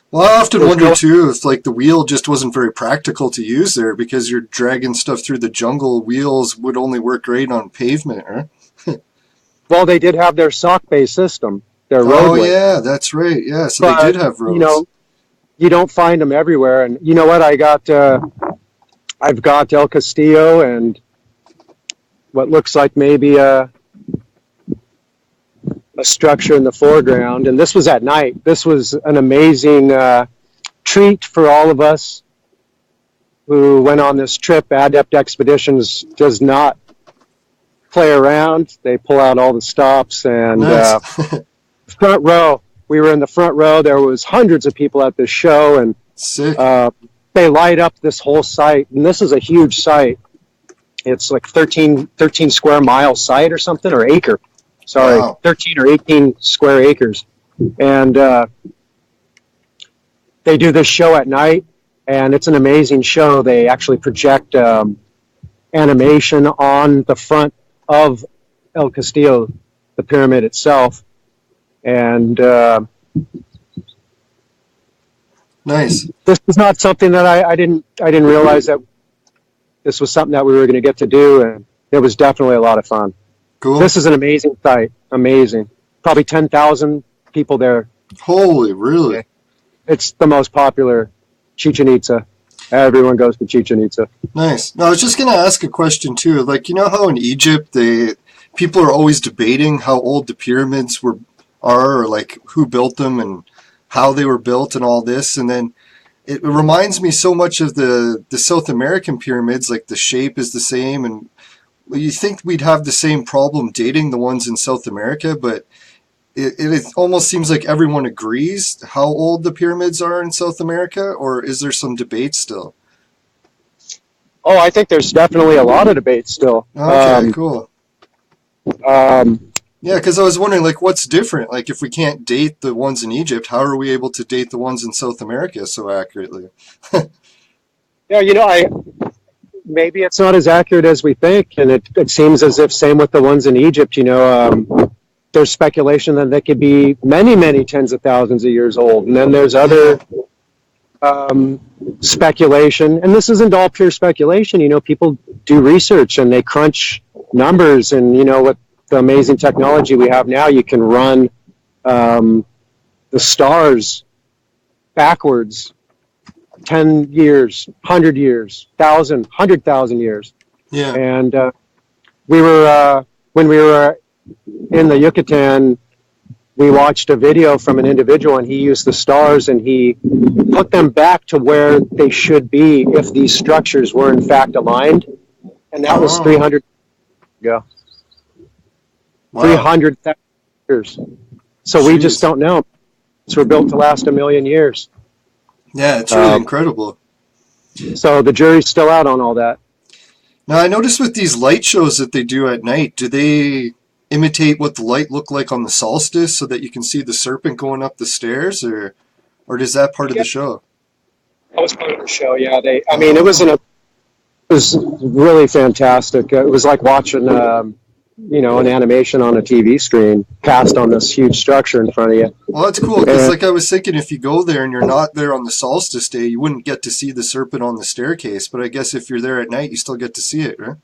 Well, I often wonder too if like the wheel just wasn't very practical to use there because you're dragging stuff through the jungle. Wheels would only work great on pavement, right? Well, they did have their sock-based system, their Oh roadway. yeah, that's right. Yeah, so But, they did have roads. You don't find them everywhere. And you know what? I've got El Castillo and what looks like maybe a structure in the foreground. And this was at night. This was an amazing treat for all of us who went on this trip. Adept Expeditions does not play around. They pull out all the stops. And Nice. front row. We were in the front row. There was hundreds of people at this show, and Sick. they light up this whole site. And this is a huge site. It's like 13 square mile site or something, or acre. Sorry, Wow. 13 or 18 square acres. And they do this show at night, and it's an amazing show. They actually project animation on the front of El Castillo, the pyramid itself. And Nice. this is not something that I didn't realize that this was something that we were going to get to do, and it was definitely a lot of fun. Cool. This is an amazing site. Amazing. Probably 10,000 people there. Holy, really? It's the most popular Chichen Itza. Everyone goes to Chichen Itza. Nice. Now, I was just going to ask a question too. Like, you know how in Egypt people are always debating how old the pyramids are, or like who built them and how they were built and all this, and then it reminds me so much of the South American pyramids. Like the shape is the same, and you think we'd have the same problem dating the ones in South America, but it almost seems like everyone agrees how old the pyramids are in South America, or is there some debate still? Oh, I think there's definitely a lot of debate still. Okay, cool. Yeah, because I was wondering, like, what's different? Like, if we can't date the ones in Egypt, how are we able to date the ones in South America so accurately? Yeah, maybe it's not as accurate as we think, and it seems as if same with the ones in Egypt. There's speculation that they could be many, many tens of thousands of years old, and then there's other speculation, and this isn't all pure speculation. People do research and they crunch numbers, and what the amazing technology we have now, you can run the stars backwards 10 years, 100 years, 1,000, 100,000 years. Yeah. And when we were in the Yucatan, we watched a video from an individual, and he used the stars and he put them back to where they should be if these structures were in fact aligned. And that was 300 ago. Wow. 300,000 years. So we just don't know. So we're built to last 1,000,000 years. Yeah, it's really incredible. So the jury's still out on all that. Now, I noticed with these light shows that they do at night, do they imitate what the light looked like on the solstice so that you can see the serpent going up the stairs, or is that part of the show? That was part of the show. Yeah, I mean, it was really fantastic. It was like watching, an animation on a TV screen cast on this huge structure in front of you. Well, that's cool, because like I was thinking, if you go there and you're not there on the solstice day, you wouldn't get to see the serpent on the staircase. But I guess if you're there at night, you still get to see it, right?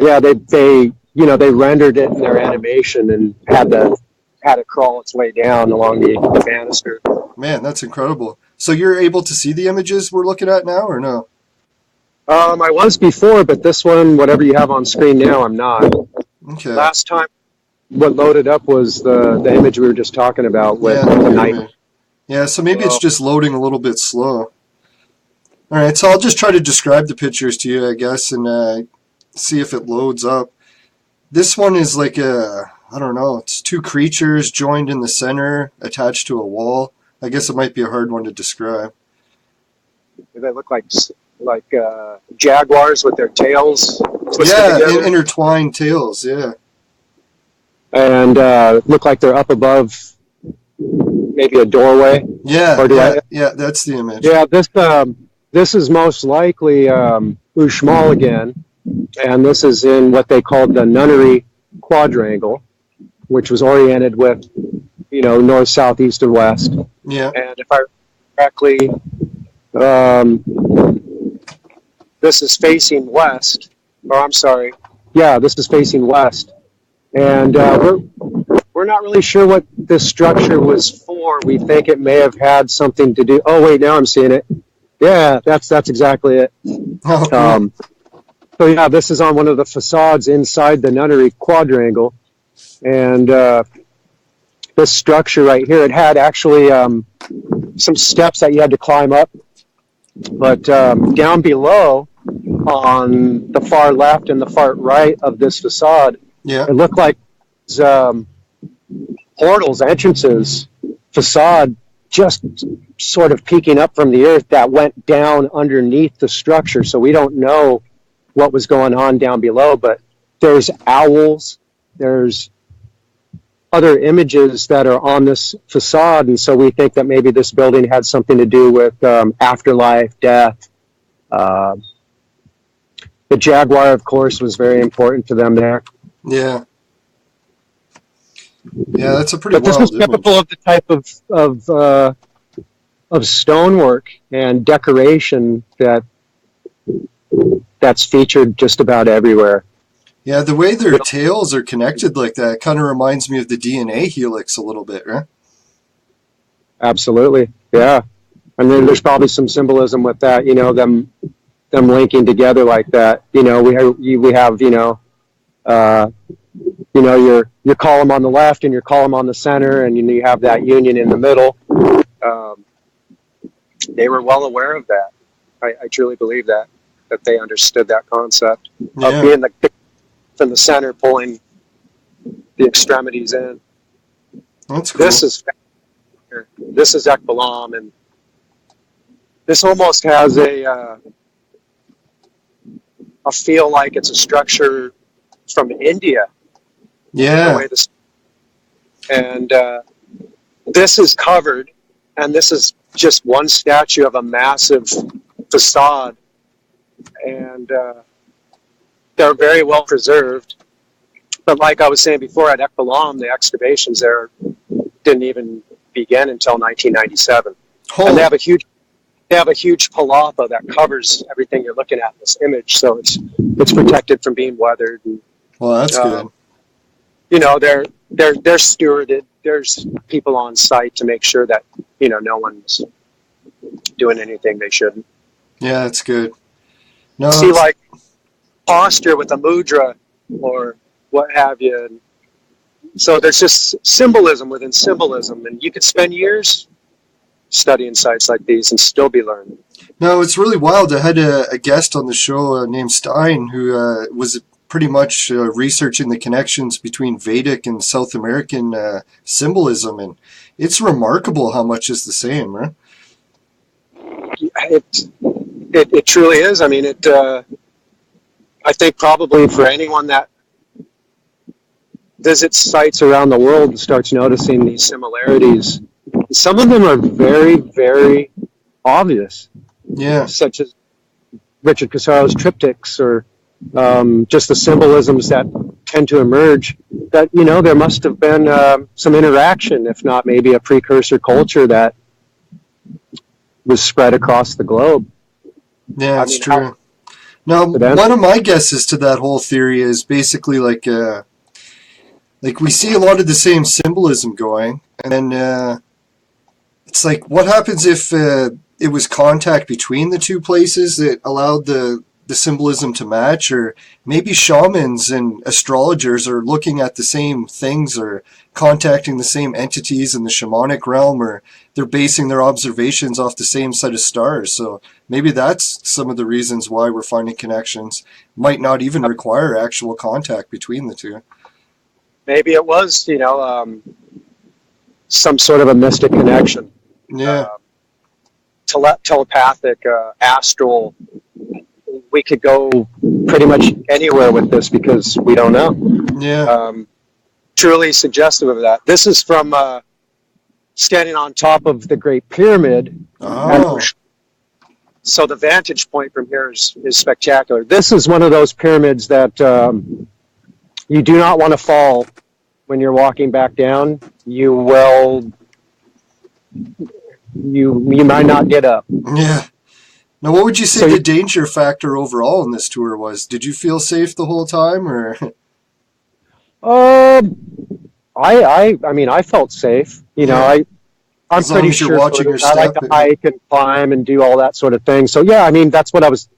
Yeah. They rendered it in their animation and had it crawl its way down along the banister. Man, that's incredible. So you're able to see the images we're looking at now, or no? I was before, but this one, whatever you have on screen now, I'm not. Okay. Last time, what loaded up was the image we were just talking about with the night. Yeah, so maybe it's just loading a little bit slow. All right, so I'll just try to describe the pictures to you, I guess, and see if it loads up. This one is like I don't know, it's two creatures joined in the center, attached to a wall. I guess it might be a hard one to describe. They look like jaguars with their tails twisted together. Intertwined tails, yeah. And look like they're up above maybe a doorway. Yeah, that's the image. Yeah, this is most likely Uxmal again, and this is in what they called the nunnery quadrangle, which was oriented with, north, south, east, and west. Yeah. And if I correctly, this is facing west. Or I'm sorry. Yeah, this is facing west. And we're not really sure what this structure was for. We think it may have had something to do. Oh wait, now I'm seeing it. Yeah, that's exactly it. Oh, so yeah, this is on one of the facades inside the nunnery quadrangle, and this structure right here, it had actually some steps that you had to climb up, but down below on the far left and the far right of this facade, it looked like portals, entrances, facade just sort of peeking up from the earth that went down underneath the structure. So we don't know what was going on down below, but there's owls, there's other images that are on this facade, and so we think that maybe this building had something to do with afterlife, death. The jaguar, of course, was very important to them there. Yeah. Yeah, that's a pretty wild But this was image. typical of the type of stonework and decoration that's featured just about everywhere. Yeah, the way their tails are connected like that kind of reminds me of the DNA helix a little bit, right? Absolutely, yeah. And then there's probably some symbolism with that, them linking together like that. We have your column on the left and your column on the center, and you have that union in the middle. They were well aware of that. I truly believe that they understood that concept of being in the center, pulling the extremities in. That's cool. This is Ekbalam, and this almost has a feel like it's a structure from India. Yeah. And this is covered, and this is just one statue of a massive facade, and they're very well preserved. But like I was saying before, at Ekbalam, the excavations there didn't even begin until 1997. And they have a huge palapa that covers everything you're looking at in this image, so it's protected from being weathered. And, well, that's good. They're stewarded. There's people on site to make sure that no one's doing anything they shouldn't. Yeah, that's good. No, see, like posture with a mudra or what have you. And so there's just symbolism within symbolism, and you could spend years studying sites like these and still be learning. No, it's really wild. I had a guest on the show named Stein who was pretty much researching the connections between Vedic and South American symbolism, and it's remarkable how much is the same, right? It truly is. I mean, I think probably for anyone that visits sites around the world and starts noticing these similarities. Some of them are very, very obvious, Yeah. such as Richard Casaro's triptychs, or just the symbolisms that tend to emerge. That, you know, there must have been some interaction, if not maybe a precursor culture that was spread across the globe. Yeah, it's true. Now, one of my guesses to that whole theory is basically like we see a lot of the same symbolism going, and then it's like, what happens if it was contact between the two places that allowed the symbolism to match? Or maybe shamans and astrologers are looking at the same things, or contacting the same entities in the shamanic realm, or they're basing their observations off the same set of stars. So maybe that's some of the reasons why we're finding connections. Might not even require actual contact between the two. Maybe it was, you know, some sort of a mystic connection. Yeah. Telepathic, astral. We could go pretty much anywhere with this because we don't know. Yeah. Truly suggestive of that. This is from standing on top of the Great Pyramid. Oh. So the vantage point from here is spectacular. This is one of those pyramids that you do not want to fall when you're walking back down. You will. You might not get up. Yeah. Now, what would you say the danger factor overall in this tour was? Did you feel safe the whole time, or? I mean, I felt safe. You know, I'm pretty sure. I like to hike and climb and do all that sort of thing. So yeah, I mean, that's what I was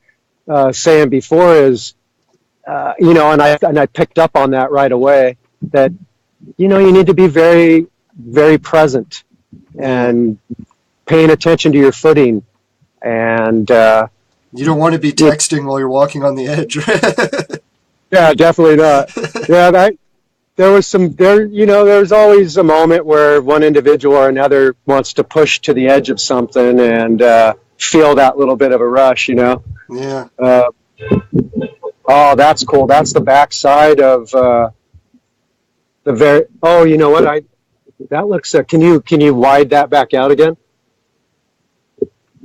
saying before. Is you know, and I picked up on that right away. That, you know, you need to be very, very present and paying attention to your footing. And you don't want to be texting while you're walking on the edge. Yeah, definitely not. Yeah, you know, there's always a moment where one individual or another wants to push to the edge of something and feel that little bit of a rush, you know. Yeah. Oh, that's cool. That's the backside of the very. Oh, you know what? That looks. Can you wide that back out again?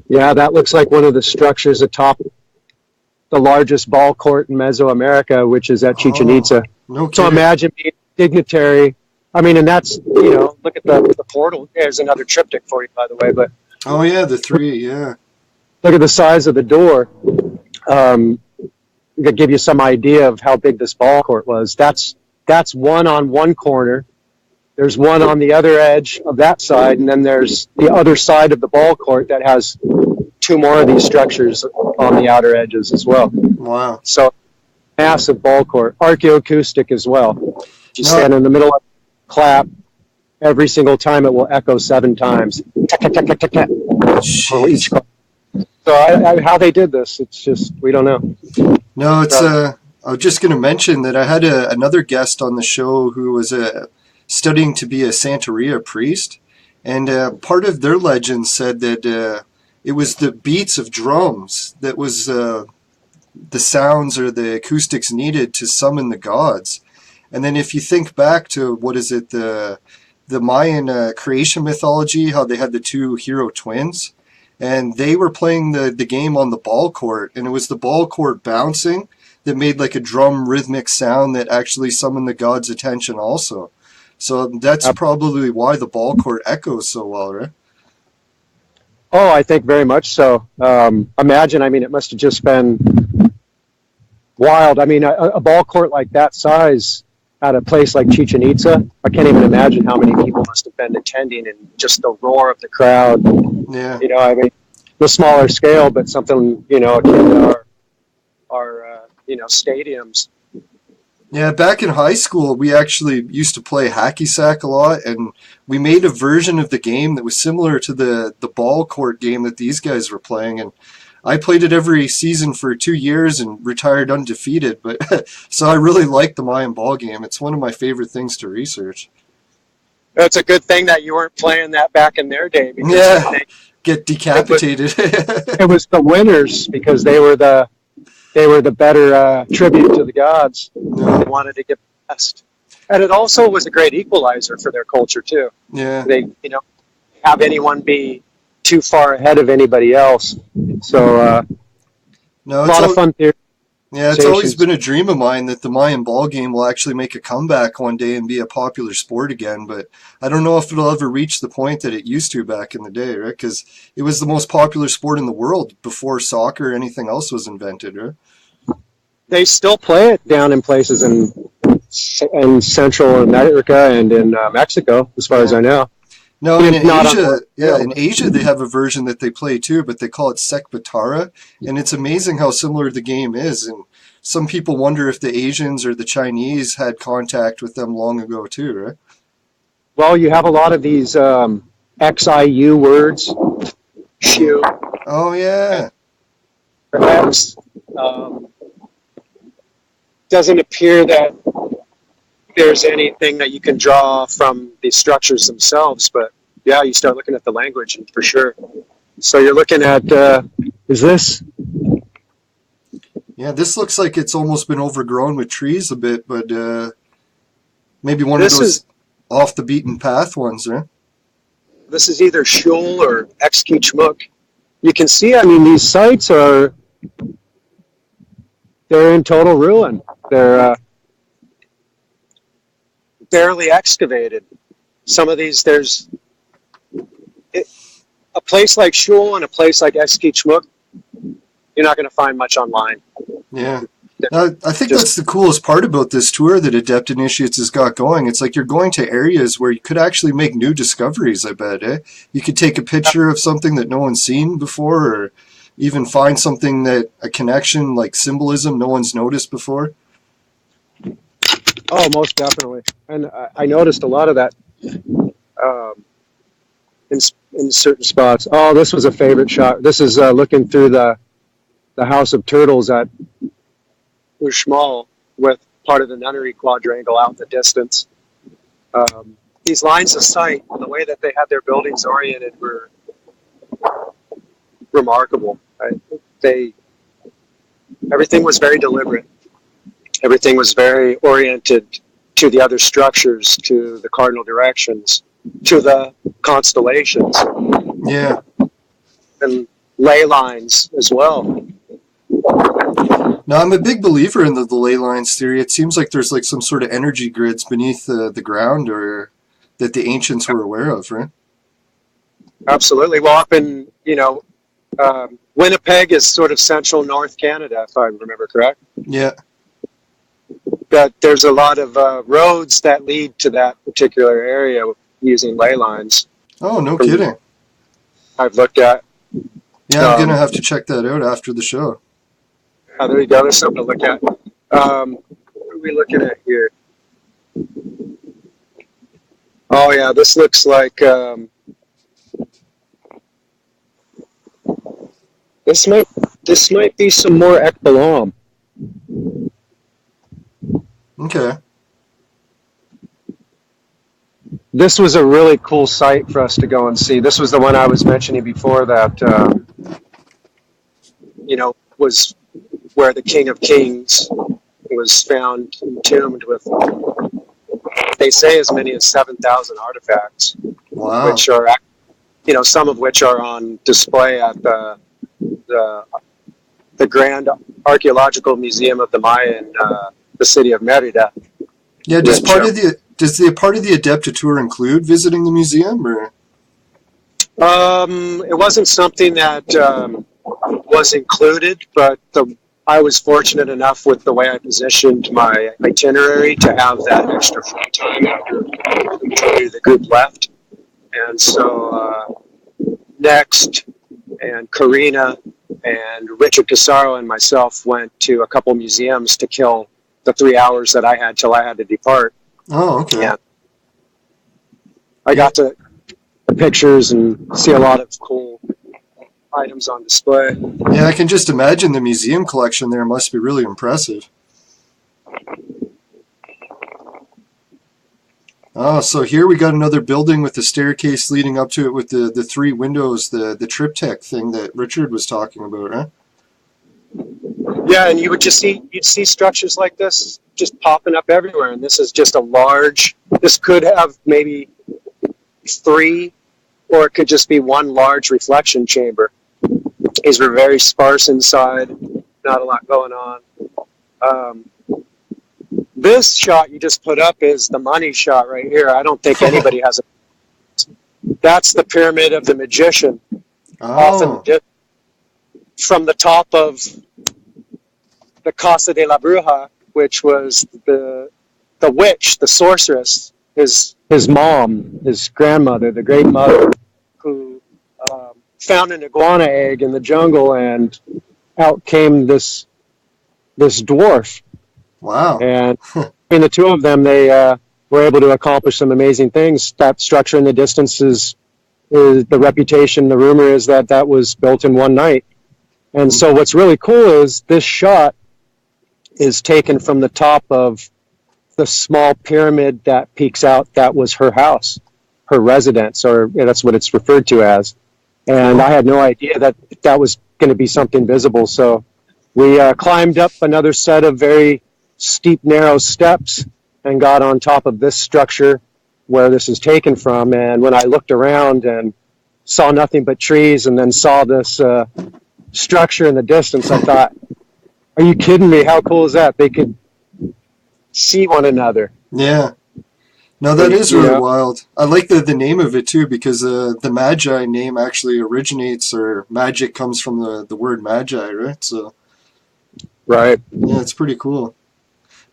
Yeah, that looks like one of the structures atop the largest ball court in Mesoamerica, which is at Chichen Itza. No kidding. So imagine being a dignitary. I mean, and that's, you know, look at the portal. There's another triptych for you, by the way. But oh yeah, the three. Yeah. Look at the size of the door. To give you some idea of how big this ball court was. That's one on one corner. There's one on the other edge of that side, and then there's the other side of the ball court that has two more of these structures on the outer edges as well. Wow. So, massive ball court. Archaeoacoustic as well. You stand in the middle of a clap, every single time it will echo 7 times. For each clap. So how they did this, it's just, we don't know. No, it's I was just going to mention that I had another guest on the show who was studying to be a Santeria priest, and part of their legend said that it was the beats of drums that was the sounds or the acoustics needed to summon the gods. And then if you think back to, what is it, the Mayan creation mythology, how they had the 2 hero twins, and they were playing the game on the ball court, and it was the ball court bouncing that made like a drum rhythmic sound that actually summoned the gods' attention also. So that's probably why the ball court echoes so well, right? Oh, I think very much so. Imagine, I mean, it must have just been wild. I mean, a ball court like that size at a place like Chichen Itza, I can't even imagine how many people must have been attending, and just the roar of the crowd. Yeah. You know, I mean, the smaller scale, but something, you know, akin to our you know, stadiums. Yeah, back in high school, we actually used to play hacky sack a lot, and we made a version of the game that was similar to the ball court game that these guys were playing, and I played it every season for 2 years and retired undefeated. But so I really like the Mayan ball game. It's one of my favorite things to research. It's a good thing that you weren't playing that back in their day. Because yeah, get decapitated. It was the winners, because they were the better tribute to the gods. No. They wanted to get best. And it also was a great equalizer for their culture too. Yeah. They, have anyone be too far ahead of anybody else. So a No, lot of fun theories. yeah, it's always been a dream of mine that the Mayan ball game will actually make a comeback one day and be a popular sport again. But I don't know if it'll ever reach the point that it used to back in the day, right? Because it was the most popular sport in the world before soccer or anything else was invented, right? They still play it down in places in Central America and in Mexico, as far as I know. No, in Asia, in Asia they have a version that they play too, but they call it Sekbatara, and it's amazing how similar the game is. And some people wonder if the Asians or the Chinese had contact with them long ago too, right? Well, you have a lot of these XIU words, Shu, Oh yeah. X. Doesn't appear that there's anything that you can draw from the structures themselves, but yeah, you start looking at the language for sure. So you're looking at, is this? Yeah, this looks like it's almost been overgrown with trees a bit, but maybe one of those off the beaten path ones, right? This is either Shul or Xkichmuk. You can see, I mean, these sites they're in total ruin. They're barely excavated. Some of these, there's a place like Shul and a place like Xkichmuk, you're not going to find much online. Yeah. I think that's the coolest part about this tour that Adept Initiates has got going. It's like you're going to areas where you could actually make new discoveries, I bet. You could take a picture of something that no one's seen before, or even find something that a connection, like symbolism, no one's noticed before. Oh, most definitely. And I noticed a lot of that in certain spots. Oh, this was a favorite shot. This is looking through the House of Turtles at Uxmal with part of the nunnery quadrangle out in the distance. These lines of sight and the way that they had their buildings oriented were remarkable. Everything was very deliberate. Everything was very oriented to the other structures, to the cardinal directions, to the constellations. Yeah. And ley lines as well. Now, I'm a big believer in the ley lines theory. It seems like there's like some sort of energy grids beneath the ground, or that the ancients were aware of, right? Absolutely. Well, up in, Winnipeg is sort of central North Canada, if I remember correct. Yeah. That there's a lot of roads that lead to that particular area using ley lines. Oh, no kidding. I've looked at. Yeah, I'm going to have to check that out after the show. Oh, there you go. There's something to look at. What are we looking at here? Oh, yeah. This looks like... This might be some more Ekbalam. Okay. This was a really cool site for us to go and see. This was the one I was mentioning before that, was where the King of Kings was found entombed with, they say, as many as 7,000 artifacts. Wow. Which are, some of which are on display at the Grand Archaeological Museum of the Maya in the city of Merida. Yeah, does the part of the Adepta tour include visiting the museum, or? It wasn't something that was included, but I was fortunate enough with the way I positioned my itinerary to have that extra free time after the group left. And so Next and Karina and Richard Casaro and myself went to a couple museums to kill the 3 hours that I had till I had to depart. Oh, okay. Yeah. I got to the pictures and see a lot of cool items on display. Yeah, I can just imagine the museum collection there must be really impressive. Oh, so here we got another building with a staircase leading up to it with the three windows, the triptych thing that Richard was talking about, huh? Yeah, and you'd see structures like this just popping up everywhere, and this is just a large. This could have maybe 3, or it could just be one large reflection chamber. These were very sparse inside, not a lot going on. This shot you just put up is the money shot right here. I don't think anybody has it. That's the Pyramid of the Magician. Oh. Often from the top of the Casa de la Bruja, which was the witch, the sorceress, his mom, his grandmother, the great mother, who found an iguana egg in the jungle, and out came this dwarf. Wow. And between the two of them, they were able to accomplish some amazing things. That structure in the distance is the reputation, the rumor is that was built in one night. And so what's really cool is this shot is taken from the top of the small pyramid that peeks out. That was her house, her residence, or that's what it's referred to as. And I had no idea that was going to be something visible. So we climbed up another set of very steep, narrow steps and got on top of this structure where this is taken from. And when I looked around and saw nothing but trees and then saw this structure in the distance, I thought, are you kidding me? How cool is that? They could see one another. Yeah. No, that is really wild. I like the name of it too, because the Magi name actually originates, or magic comes from the word magi, right? So, right. Yeah, it's pretty cool.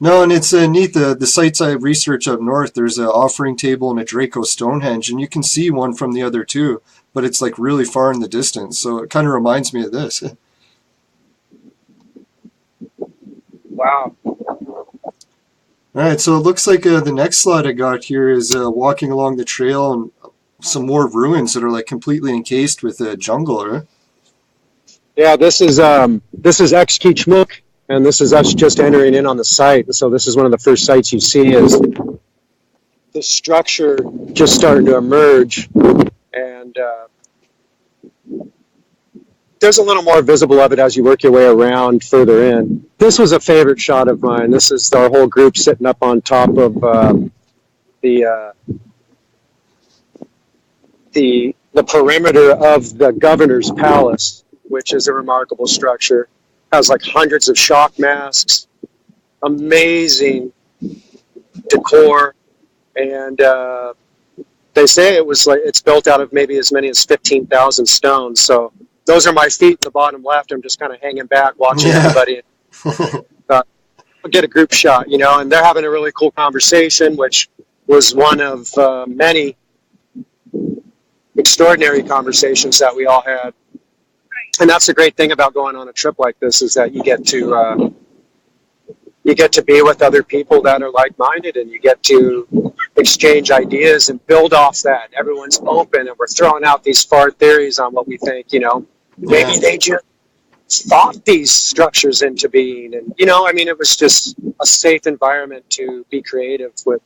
No, and it's neat. The sites I research up north, there's an offering table and a Draco Stonehenge, and you can see one from the other two, but it's like really far in the distance. So it kind of reminds me of this. Wow. All right, so it looks like the next slide I got here is walking along the trail and some more ruins that are like completely encased with jungle, right? Yeah, this is Xkichmuk, and this is us just entering in on the site. So this is one of the first sites you see is the structure just starting to emerge, and there's a little more visible of it as you work your way around further in. This was a favorite shot of mine. This is our whole group sitting up on top of the perimeter of the governor's palace, which is a remarkable structure. Has like hundreds of shock masks, amazing decor, and they say it's built out of maybe as many as 15,000 stones. So those are my feet in the bottom left. I'm just kind of hanging back, watching everybody. We'll get a group shot, and they're having a really cool conversation, which was one of many extraordinary conversations that we all had. And that's the great thing about going on a trip like this, is that you get to be with other people that are like-minded, and you get to exchange ideas and build off that. Everyone's open, and we're throwing out these far theories on what we think, maybe they just thought these structures into being. And, it was just a safe environment to be creative with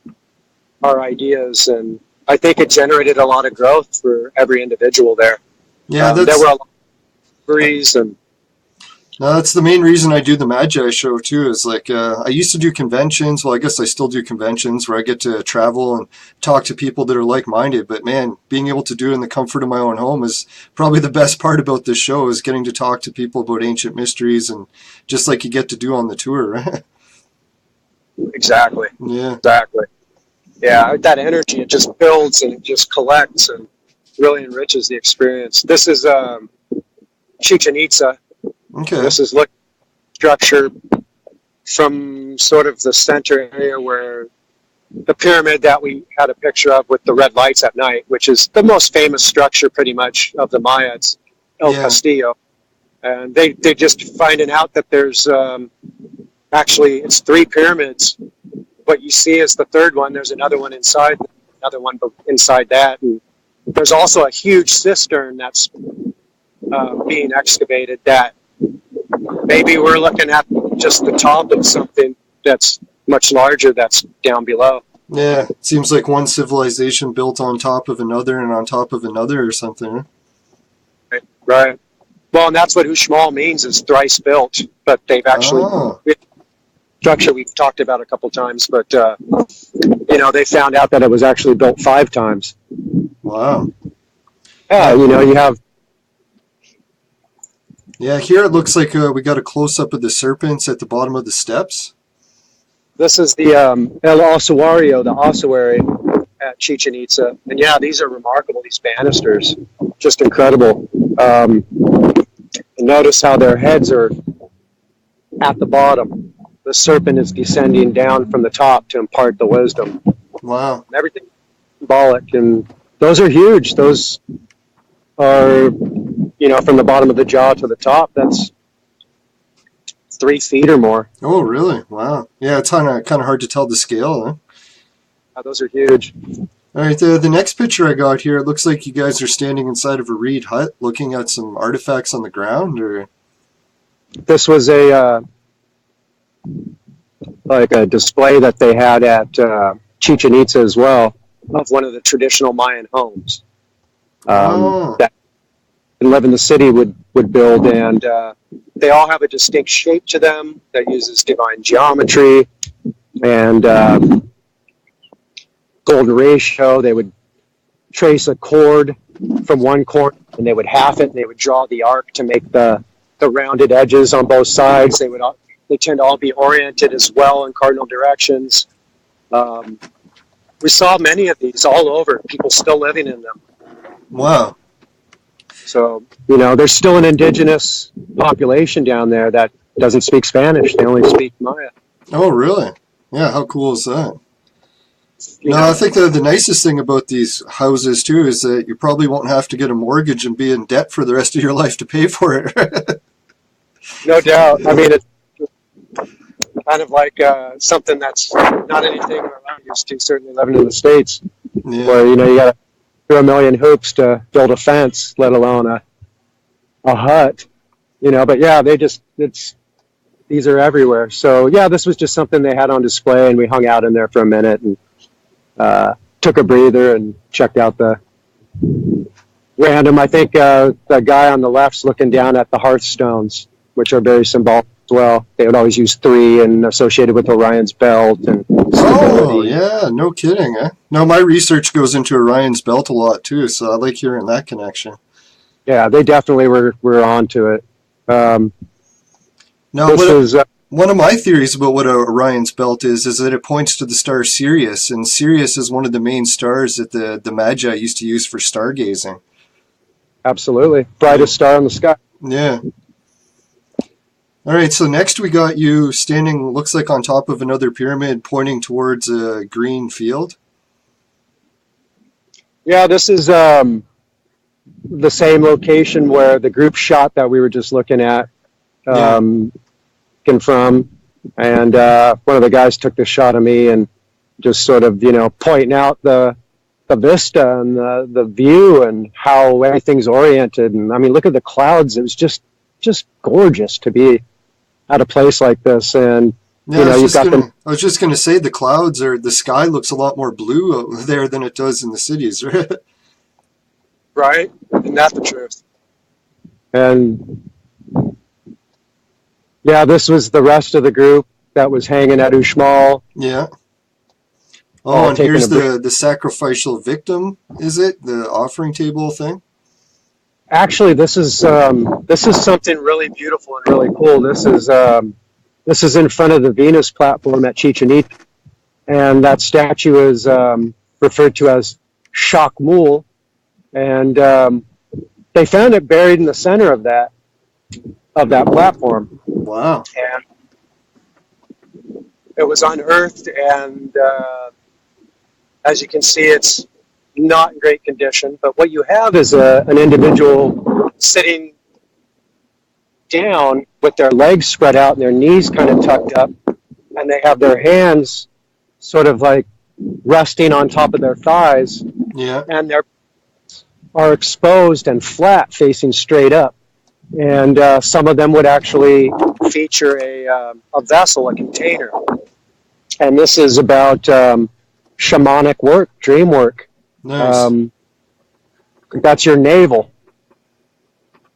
our ideas. And I think it generated a lot of growth for every individual there. Yeah, there were a lot of stories, and no, that's the main reason I do the Magi show too, is like I used to do conventions. Well, I guess I still do conventions where I get to travel and talk to people that are like-minded. But man, being able to do it in the comfort of my own home is probably the best part about this show, is getting to talk to people about ancient mysteries, and just like you get to do on the tour, right? Exactly. Yeah. Exactly. Yeah, that energy, it just builds and it just collects and really enriches the experience. This is Chichen Itza. Okay. This is structure from sort of the center area where the pyramid that we had a picture of with the red lights at night, which is the most famous structure pretty much of the Mayans, El Castillo. And they just finding out that there's actually, it's 3 pyramids. What you see is the third one. There's another one inside that. And there's also a huge cistern that's being excavated that maybe we're looking at just the top of something that's much larger that's down below. Yeah, it seems like one civilization built on top of another and on top of another or something. Right. Well, and that's what Uxmal means, is thrice built. But they've actually Oh, structure we've talked about a couple times, but they found out that it was actually built 5 times. wow. Yeah, Yeah, you have. yeah. Here it looks like we got a close up of the serpents at the bottom of the steps. This is the El Ossuario, the ossuary at Chichen Itza, and yeah, these are remarkable. These banisters, just incredible. Notice how their heads are at the bottom. The serpent is descending down from the top to impart the wisdom. Wow. Everything symbolic, and those are huge. Those are, from the bottom of the jaw to the top. That's 3 feet or more. Oh, really? Wow. Yeah, it's kind of hard to tell the scale, huh? Those are huge. All right, the next picture I got here, it looks like you guys are standing inside of a reed hut looking at some artifacts on the ground, or? This was a display that they had at Chichen Itza as well, of one of the traditional Mayan homes Oh, that live in the city would build, and they all have a distinct shape to them that uses divine geometry and golden ratio. They would trace a chord from one corner, and they would half it, and they would draw the arc to make the rounded edges on both sides. They tend to all be oriented as well in cardinal directions. We saw many of these all over, people still living in them. wow. So, there's still an indigenous population down there that doesn't speak Spanish. They only speak Maya. Oh, really? Yeah, how cool is that? I think the nicest thing about these houses, too, is that you probably won't have to get a mortgage and be in debt for the rest of your life to pay for it. No doubt. I mean, it's kind of like something that's not anything I'm used to, certainly living in the States, Yeah. where, you got to do a million hoops to build a fence, let alone a hut, but yeah, these are everywhere. So yeah, this was just something they had on display, and we hung out in there for a minute and took a breather and checked out the random. I think the guy on the left's looking down at the hearthstones, which are very symbolic as well. They would always use 3 and associated with Orion's belt and Oh, stability. yeah, no kidding, eh? No, my research goes into Orion's belt a lot, too, so I like hearing that connection. Yeah, they definitely were onto it. Now, This is one of my theories about what Orion's belt is that it points to the star Sirius, and Sirius is one of the main stars that the Magi used to use for stargazing. absolutely brightest star in the sky. Yeah. All right, so next we got you standing, looks like on top of another pyramid, pointing towards a green field. Yeah, this is the same location where the group shot that we were just looking at came from, and one of the guys took the shot of me and just sort of pointing out the vista and the view and how everything's oriented. And I mean, look at the clouds. It was just gorgeous to be at a place like this. And Yeah, I was just gonna say the sky looks a lot more blue out there than it does in the cities, right? right, and that's the truth. And yeah, this was the rest of the group that was hanging at Uxmal. Yeah. Oh, All and taking here's a the sacrificial victim, is it? The offering table thing? Actually, this is something really beautiful and really cool. This is in front of the Venus platform at Chichen Itza, and that statue is referred to as Shakmul, and they found it buried in the center of that platform. Wow. And it was unearthed, and as you can see, it's not in great condition. But what you have is an individual sitting down with their legs spread out and their knees kind of tucked up, and they have their hands sort of like resting on top of their thighs, Yeah. and they are exposed and flat, facing straight up. And some of them would actually feature a vessel, a container. And this is about shamanic work, dream work. Nice. That's your navel.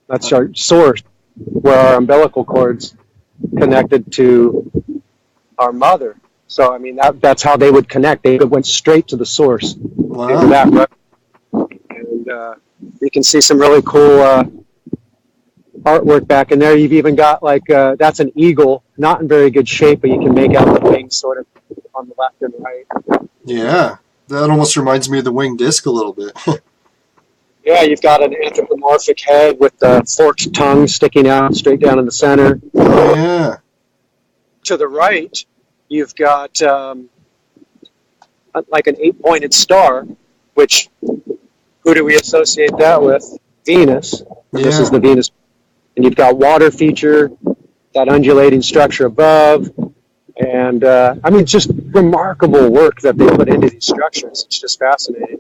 That's our source, where our umbilical cord's connected to our mother. So, I mean, that's how they would connect. They went straight to the source. Wow. That, and you can see some really cool artwork back in there. You've even got like, that's an eagle, not in very good shape, but you can make out the wings sort of on the left and right. Yeah, that almost reminds me of the winged disc a little bit. Yeah, you've got an anthropomorphic head with the forked tongue sticking out straight down in the center. Oh, yeah. To the right, you've got like an 8-pointed star, which, who do we associate that with? Venus. Yeah. This is the Venus. And you've got water feature, that undulating structure above. And, I mean, just remarkable work that they put into these structures. It's just fascinating.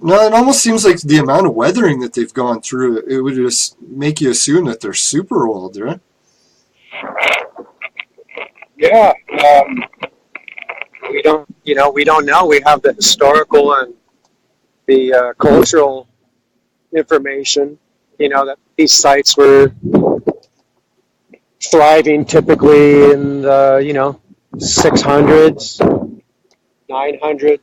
No, it almost seems like the amount of weathering that they've gone through, it would just make you assume that they're super old, right? Yeah. We don't know. We have the historical and the cultural information, that these sites were thriving typically in the, 600s, 900.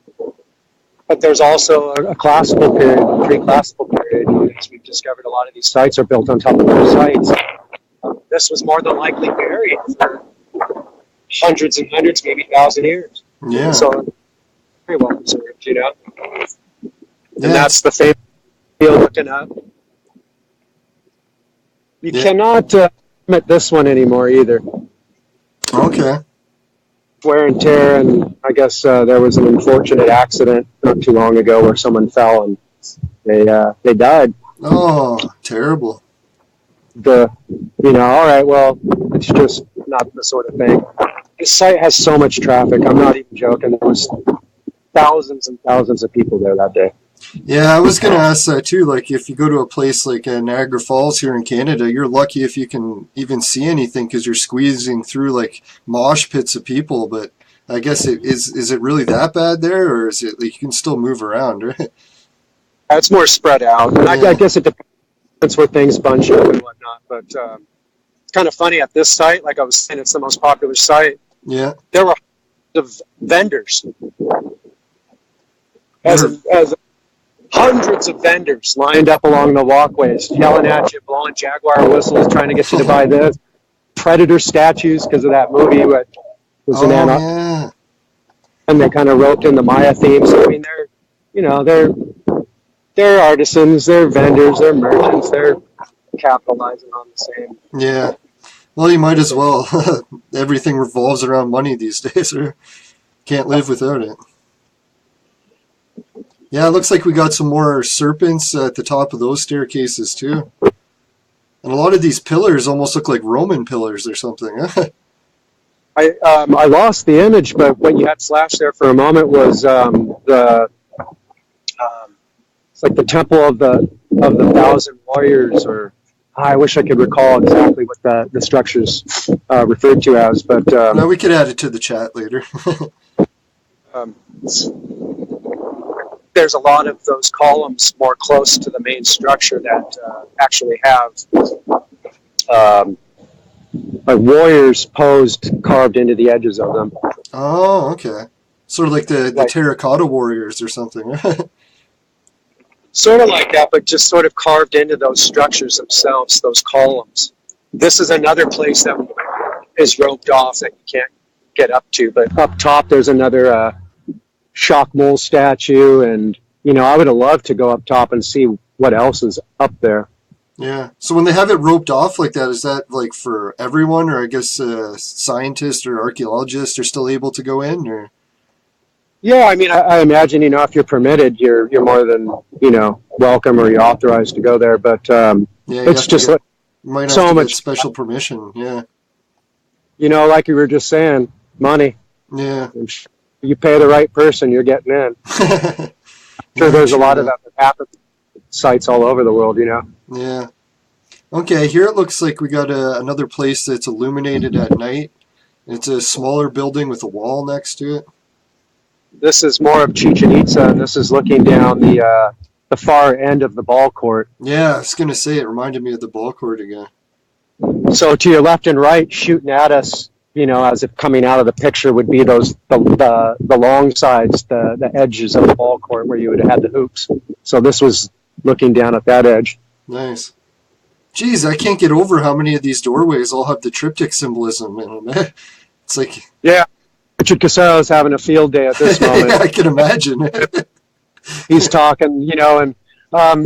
But there's also a classical period, a pre-classical period, as we've discovered a lot of these sites are built on top of other sites. This was more than likely buried for hundreds and hundreds, maybe 1,000 years. Yeah. So very well preserved, Yeah. And that's the famous field looking up. You cannot limit this one anymore either. Okay. Wear and tear, and I guess there was an unfortunate accident not too long ago where someone fell and they died. Oh, terrible. All right, well, it's just not the sort of thing. This site has so much traffic. I'm not even joking. There was thousands and thousands of people there that day. Yeah, I was going to ask that too. Like, if you go to a place like Niagara Falls here in Canada, you're lucky if you can even see anything because you're squeezing through like mosh pits of people. But I guess is it really that bad there, or is it like you can still move around, right? It's more spread out. And I guess it depends where things bunch up and whatnot. But it's kind of funny at this site. Like I was saying, it's the most popular site. Yeah. There were vendors. Hundreds of vendors lined up along the walkways, yelling at you, blowing jaguar whistles, trying to get you to buy this. Predator statues because of that movie that was in Antarctica. Yeah. And they kind of roped in the Maya theme. So I mean, they're artisans, they're vendors, they're merchants, they're capitalizing on the same. Yeah. Well, you might as well. Everything revolves around money these days, or can't live without it. Yeah, it looks like we got some more serpents at the top of those staircases too. And a lot of these pillars almost look like Roman pillars or something. I lost the image, but what you had flashed there for a moment was it's like the Temple of the 1,000 Warriors, or I wish I could recall exactly what the structure's referred to as. But no, we could add it to the chat later. There's a lot of those columns more close to the main structure that actually have like warriors posed carved into the edges of them. Oh, okay. Sort of like the terracotta warriors or something. Sort of like that, but just sort of carved into those structures themselves, those columns. This is another place that is roped off that you can't get up to, but up top there's another shock mole statue, and I would have loved to go up top and see what else is up there. Yeah. So when they have it roped off like that, is that like for everyone, or I guess scientists or archaeologists are still able to go in, or? Yeah, I mean, I imagine if you're permitted, you're more than welcome, or you're authorized to go there. But it's just you might have so to much get special permission. Yeah. Like you were just saying, money. Yeah. You pay the right person, you're getting in. Sure, there's a lot of that happens at sites all over the world, Yeah. Okay, here it looks like we got another place that's illuminated at night. It's a smaller building with a wall next to it. This is more of Chichen Itza, and this is looking down the the far end of the ball court. Yeah, I was gonna say it reminded me of the ball court again. So to your left and right, shooting at us, as if coming out of the picture would be the long sides, the edges of the ball court where you would have had the hoops. So this was looking down at that edge. Nice. Geez, I can't get over how many of these doorways all have the triptych symbolism in them. It's like... Yeah. Richard Casaro's having a field day at this moment. I can imagine. He's talking, and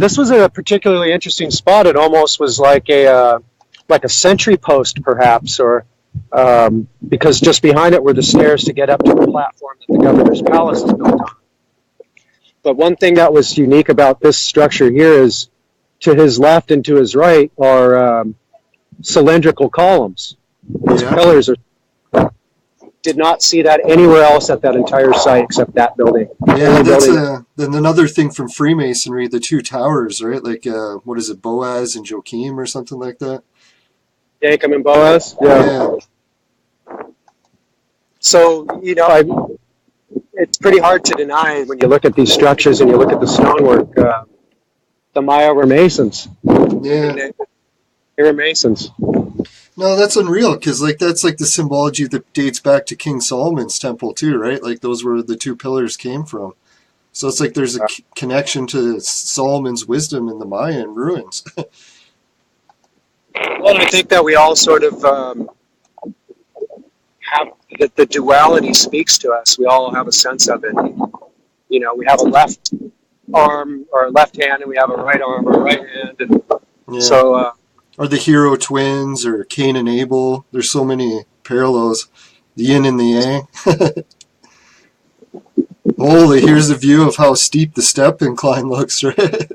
this was a particularly interesting spot. It almost was like a sentry post, perhaps, or because just behind it were the stairs to get up to the platform that the governor's palace is built on. But one thing that was unique about this structure here is to his left and to his right are cylindrical columns. Those pillars are. Did not see that anywhere else at that entire site except that building. Yeah, that's then another thing from Freemasonry, the two towers, right? Like, what is it, Boaz and Joachim or something like that? Jacob and Boaz? Yeah. So, it's pretty hard to deny when you look at these structures and you look at the stonework. The Maya were Masons. Yeah. They were Masons. No, that's unreal, because that's the symbology that dates back to King Solomon's temple too, right? Like those were the two pillars came from. So it's like there's a connection to Solomon's wisdom in the Mayan ruins. Well, I think that we all sort of have that the duality speaks to us. We all have a sense of it. We have a left arm or a left hand, and we have a right arm or a right hand, and so. Or the hero twins, or Cain and Abel. There's so many parallels. The yin and the yang. Holy, here's a view of how steep the step incline looks, right?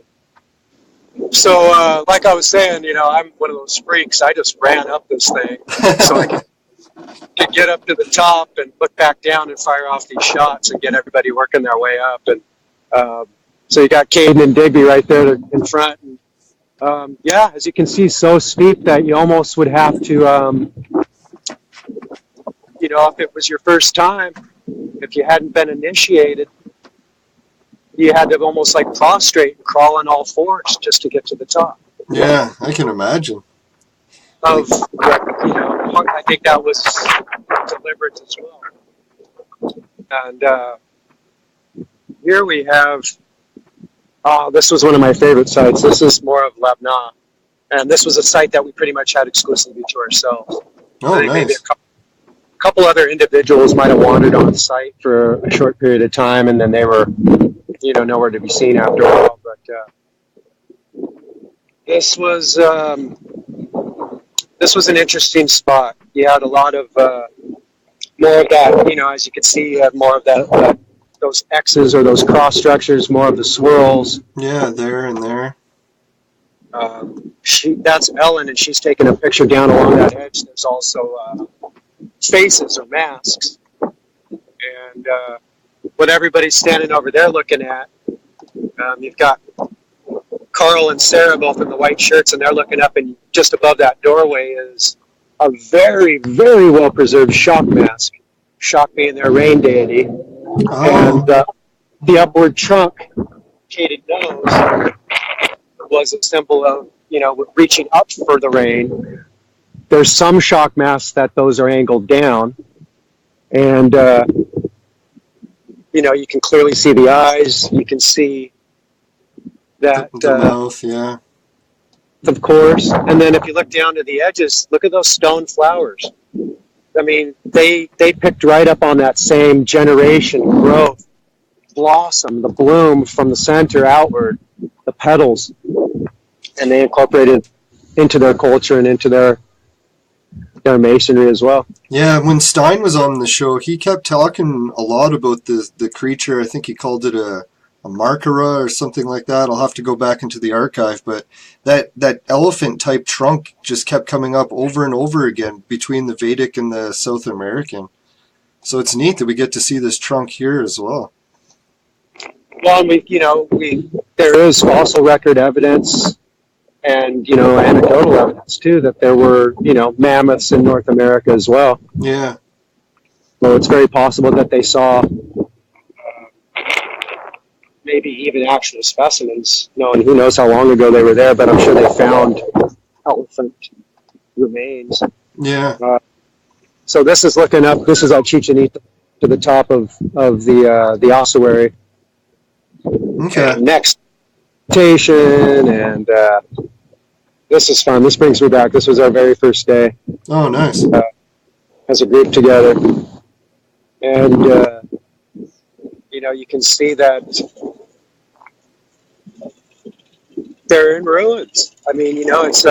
So, like I was saying, I'm one of those freaks. I just ran up this thing so I could get up to the top and look back down and fire off these shots and get everybody working their way up. And so you got Caden and Digby right there in front. And, as you can see, so steep that you almost would have to, if it was your first time, if you hadn't been initiated, you had to almost like prostrate and crawl on all fours just to get to the top. Yeah, I can imagine. I think that was deliberate as well. And here we have. This was one of my favorite sites. This is more of Labna. And this was a site that we pretty much had exclusively to ourselves. Oh, nice. Maybe a couple other individuals might have wandered on site for a short period of time, and then they were, nowhere to be seen after a while. But this was an interesting spot. You had a lot of more of that, as you can see, you had more of that those X's or those cross structures, more of the swirls. Yeah, there and there. That's Ellen, and she's taking a picture down along that edge. There's also faces or masks. And what everybody's standing over there looking at, you've got Carl and Sarah both in the white shirts, and they're looking up, and just above that doorway is a very, very well-preserved shock mask. Shock being their rain deity. Oh. And the upward trunk, shaded nose, was a symbol of, reaching up for the rain. There's some shock masks that those are angled down. And, you can clearly see the eyes. You can see that. The mouth, yeah. Of course. And then if you look down to the edges, look at those stone flowers. I mean, they picked right up on that same generation growth, blossom, the bloom from the center outward, the petals, and they incorporated into their culture and into their masonry as well. Yeah, when Stein was on the show, he kept talking a lot about the creature. I think he called it a Markara or something like that. I'll have to go back into the archive, but that elephant type trunk just kept coming up over and over again between the Vedic and the South American. So it's neat that we get to see this trunk here as well. Well, there is fossil record evidence and, anecdotal evidence too that there were, mammoths in North America as well. Yeah. So it's very possible that they saw maybe maybe even actual specimens. No, and who knows how long ago they were there, but I'm sure they found elephant remains. Yeah. So this is looking up. This is at Chichen Itza to the top of the ossuary. Okay. And next station, and this is fun. This brings me back. This was our very first day. Oh, nice. As a group together, and you know, you can see that they're in ruins. I mean, you know, it's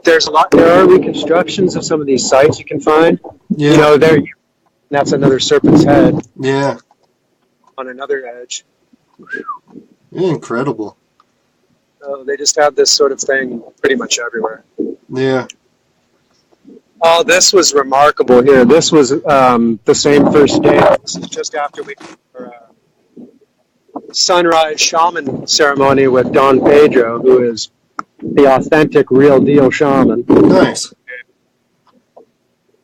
there's a lot. There are reconstructions of some of these sites you can find. Yeah. You know, that's another serpent's head. Yeah. On another edge. Yeah, incredible. They just have this sort of thing pretty much everywhere. Yeah. Oh, this was remarkable here. This was the same first day. This is just after we sunrise shaman ceremony with Don Pedro, who is the authentic, real deal shaman. Nice.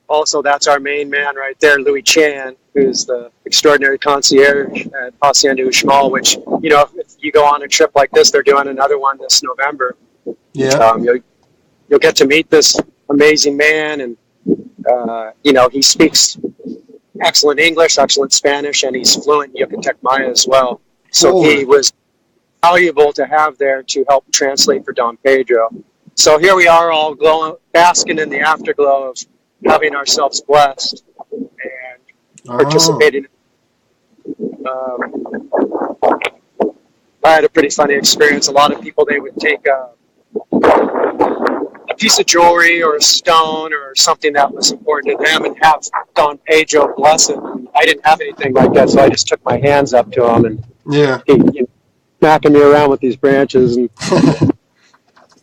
Also, that's our main man right there, Louis Chan, who's the extraordinary concierge at Hacienda Uxmal, which, you know, if you go on a trip like this, they're doing another one this November. Yeah. You'll get to meet this amazing man, and, you know, he speaks excellent English, excellent Spanish, and he's fluent in Yucatec Maya as well. So he was valuable to have there to help translate for Don Pedro. So here we are all basking in the afterglow of having ourselves blessed and participating. I had a pretty funny experience. A lot of people, they would take a piece of jewelry or a stone or something that was important to them and have Don Pedro bless it. And I didn't have anything like that, so I just took my hands up to him and he smacking me around with these branches, and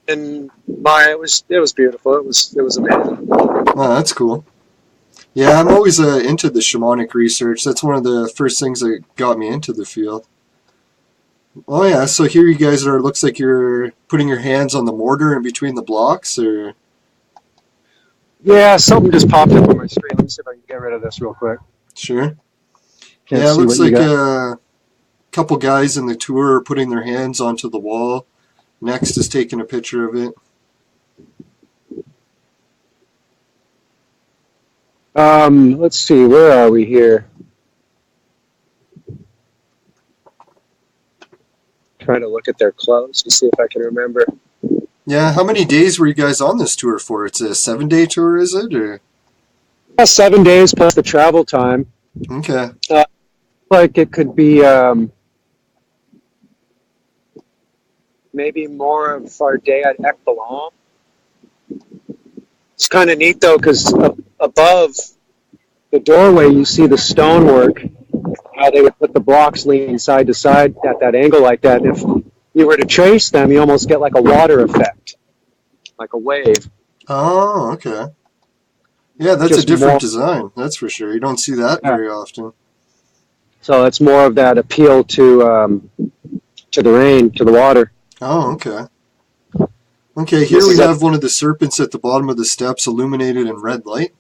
and it was beautiful. It was amazing. Oh, that's cool. Yeah, I'm always into the shamanic research. That's one of the first things that got me into the field. Oh yeah, so here you guys are. Looks like you're putting your hands on the mortar in between the blocks, or? Yeah, something just popped up on my screen. Let me see if I can get rid of this real quick. Sure. Yeah, it looks like a couple guys in the tour are putting their hands onto the wall. Next is taking a picture of it. Let's see, where are we here? Trying to look at their clothes to see if I can remember. Yeah, how many days were you guys on this tour for? It's a 7-day tour, is it? Or? 7 days plus the travel time. Okay. Like it could be maybe more of our day at Ekbalam. It's kind of neat though, because above the doorway you see the stonework, how they would put the blocks leaning side to side at that angle like that. If you were to trace them, you almost get like a water effect, like a wave. Oh, okay. Yeah, that's just a different design, that's for sure. You don't see that very often. So it's more of that appeal to the rain, to the water. Oh, okay. Okay, here we have one of the serpents at the bottom of the steps illuminated in red light.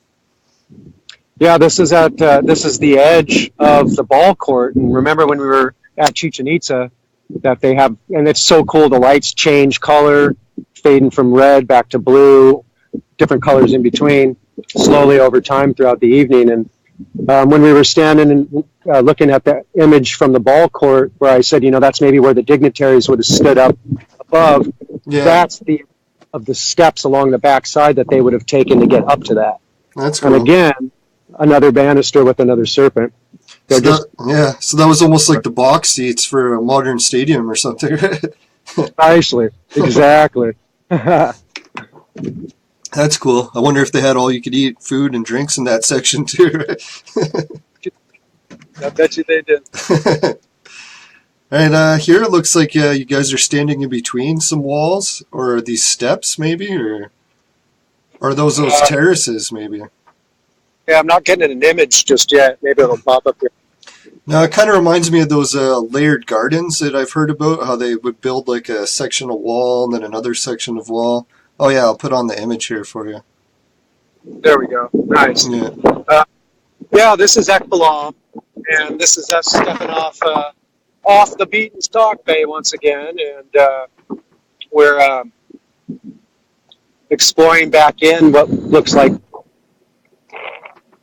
Yeah, this is the edge of the ball court. And remember when we were at Chichen Itza, that they have, and it's so cool, the lights change color, fading from red back to blue, different colors in between, slowly over time throughout the evening. And when we were standing and looking at the image from the ball court, where I said, you know, that's maybe where the dignitaries would have stood up above, that's of the steps along the back side that they would have taken to get up to that. That's cool. And again, another banister with another serpent. So that was almost like the box seats for a modern stadium or something, right? Precisely. Exactly. That's cool. I wonder if they had all you could eat food and drinks in that section too. I bet you they did. And here it looks like you guys are standing in between some walls, or these steps maybe, or are those terraces maybe? Yeah, I'm not getting an image just yet. Maybe it'll pop up here. Now, it kind of reminds me of those layered gardens that I've heard about, how they would build like a section of wall and then another section of wall. Oh, yeah, I'll put on the image here for you. There we go. Nice. Yeah, yeah, this is Ekbalam, and this is us stepping off off the beaten stock bay once again, and we're exploring back in what looks like,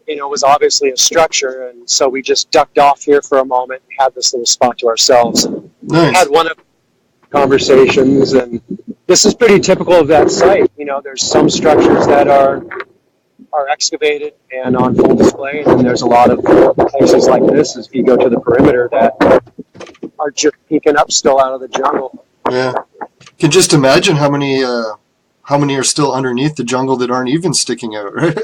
was obviously a structure, and so we just ducked off here for a moment and had this little spot to ourselves. Nice. Had one of the conversations, and this is pretty typical of that site. There's some structures that are excavated and on full display, and there's a lot of places like this, as you go to the perimeter, that are just peeking up still out of the jungle. Yeah, can just imagine how many are still underneath the jungle that aren't even sticking out, right?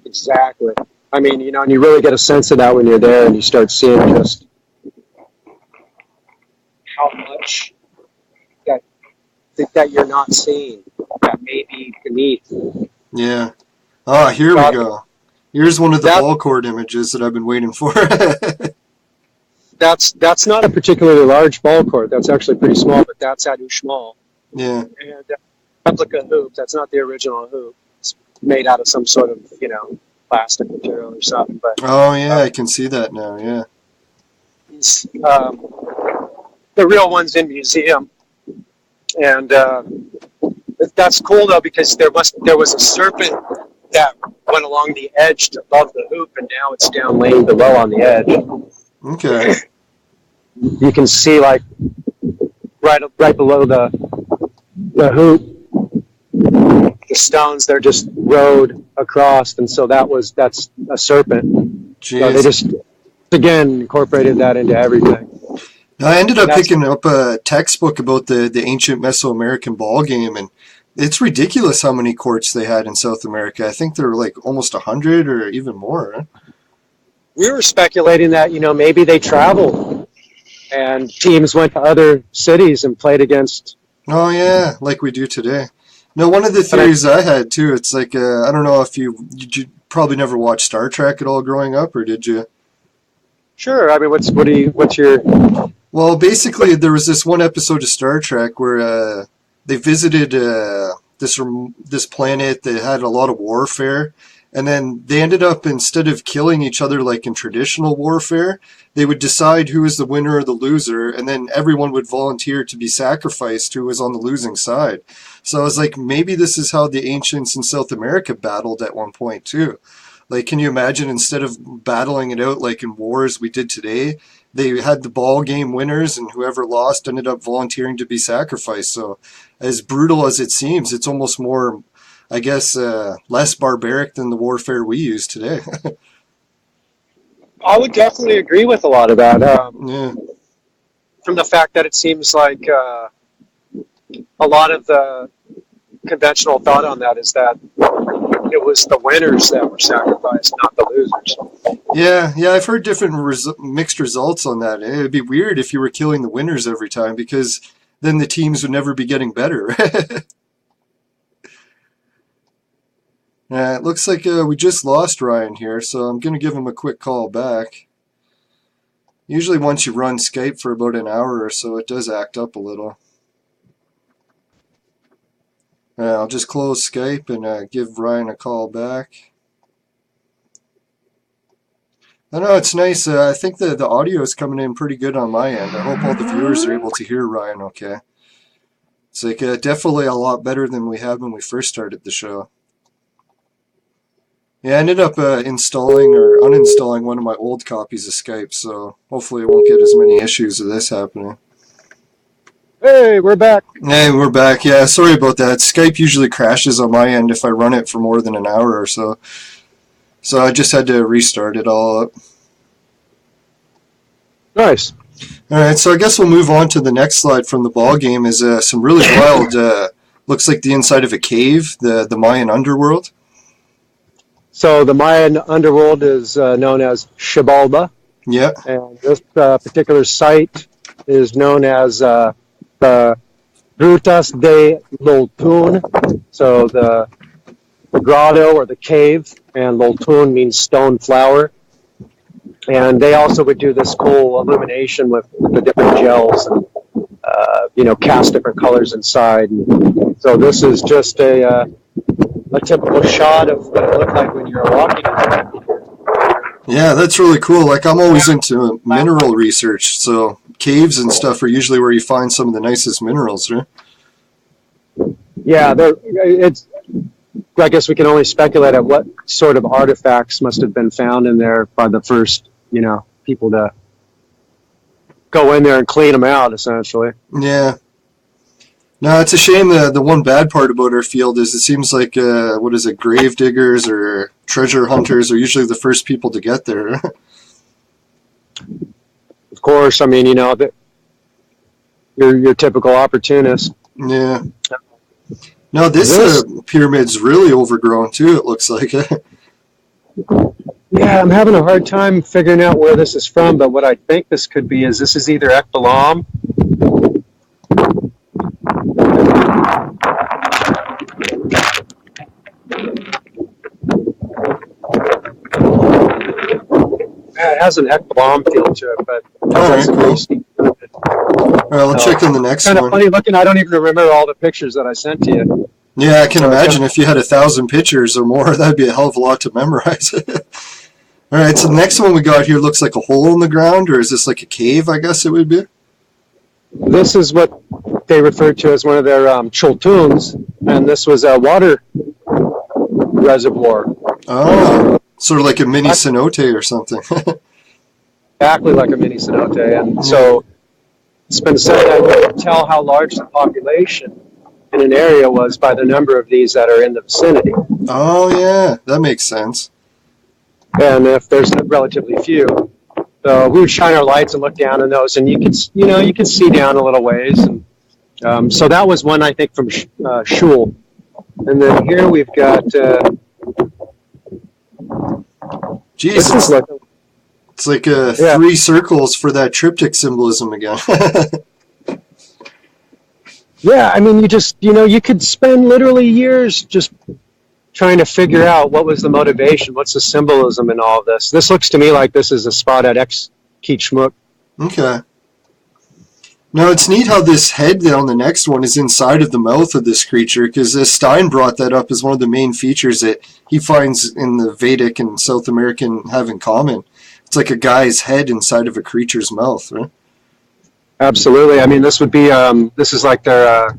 Exactly. I mean, and you really get a sense of that when you're there and you start seeing just how much that you're not seeing that may be beneath. Yeah. Ah, here we go. Here's one of the ball cord images that I've been waiting for. That's not a particularly large ball cord. That's actually pretty small, but that's at Uxmal. Yeah. And replica hoop. That's not the original hoop. It's made out of some sort of, plastic material or something. But oh yeah, I can see that now. Yeah. The real one's in museum, and that's cool though, because there was a serpent that went along the edge above the hoop, and now it's down laying below on the edge. Okay. You can see like right below the hoop, the stones, they're just rode across, and so that's a serpent. Jeez. So they just again incorporated that into everything. I ended up picking up a textbook about the ancient Mesoamerican ball game, and it's ridiculous how many courts they had in South America. I think there were like almost 100 or even more. Huh? We were speculating that, maybe they traveled and teams went to other cities and played against. Oh yeah, like we do today. No, one of the theories I had too, it's like, I don't know if you probably never watched Star Trek at all growing up, or did you? Sure. I mean, what's your... Well, basically, there was this one episode of Star Trek where they visited this planet that had a lot of warfare, and then they ended up, instead of killing each other like in traditional warfare, they would decide who was the winner or the loser, and then everyone would volunteer to be sacrificed who was on the losing side. So I was like, maybe this is how the ancients in South America battled at one point too. Like, can you imagine, instead of battling it out like in wars we did today, they had the ball game winners, and whoever lost ended up volunteering to be sacrificed. So as brutal as it seems, it's almost more, I guess, less barbaric than the warfare we use today. I would definitely agree with a lot of that. Yeah. From the fact that it seems like a lot of the conventional thought on that is that it was the winners that were sacrificed, not the losers. Yeah, I've heard different mixed results on that. It'd be weird if you were killing the winners every time, because then the teams would never be getting better. It looks like we just lost Ryan here, so I'm going to give him a quick call back. Usually once you run Skype for about an hour or so, it does act up a little. I'll just close Skype and give Ryan a call back. I know, it's nice. I think the audio is coming in pretty good on my end. I hope all the viewers are able to hear Ryan okay. It's like definitely a lot better than we had when we first started the show. Yeah, I ended up installing or uninstalling one of my old copies of Skype, so hopefully I won't get as many issues of this happening. Hey, we're back. Hey, we're back. Yeah, sorry about that. Skype usually crashes on my end if I run it for more than an hour or so. So I just had to restart it all up. Nice. All right, so I guess we'll move on to the next slide from the ball game. Is some really wild, looks like the inside of a cave, the Mayan underworld. So the Mayan underworld is known as Xibalba. Yeah. And this particular site is known as the Grutas de Loltun. So the grotto or the cave, and Loltun means stone flower. And they also would do this cool illumination with the different gels and, cast different colors inside. And so this is just a typical shot of what it looked like when you were walking. Yeah, that's really cool. Like, I'm always into mineral research, so caves and stuff are usually where you find some of the nicest minerals, right? Yeah, it's. I guess we can only speculate at what sort of artifacts must have been found in there by the first, people to go in there and clean them out, essentially. Yeah. No, it's a shame. The one bad part about our field is it seems like, what is it, grave diggers or treasure hunters are usually the first people to get there. Of course, I mean, your typical opportunist. Yeah. No, this pyramid's really overgrown too, it looks like. Yeah, I'm having a hard time figuring out where this is from, but what I think this could be is this is either Ekbalam. Yeah, it has an Ekbalam feel to it, but Alright, cool. Alright, I'll check on the next one. Kind of funny looking. I don't even remember all the pictures that I sent to you. Yeah, I can imagine if you had 1,000 pictures or more, that'd be a hell of a lot to memorize. Alright, so the next one we got here looks like a hole in the ground, or is this like a cave, I guess it would be? This is what they referred to as one of their choltuns, and this was a water reservoir. Oh, sort of like a mini cenote or something. Exactly like a mini cenote, and so it's been said that you can tell how large the population in an area was by the number of these that are in the vicinity. Oh yeah, that makes sense. And if there's relatively few, so we would shine our lights and look down on those, and you could see down a little ways. And so that was one I think from Shul, and then here we've got. Jesus, it's like 3 circles for that triptych symbolism again. Yeah, I mean, you could spend literally years just trying to figure out what was the motivation, what's the symbolism in all of this. This looks to me like this is a spot at Xkitschmuk. Okay. Now, it's neat how this head on the next one is inside of the mouth of this creature, because Stein brought that up as one of the main features that he finds in the Vedic and South American have in common. It's like a guy's head inside of a creature's mouth, right? Absolutely. I mean, this would be, this is like their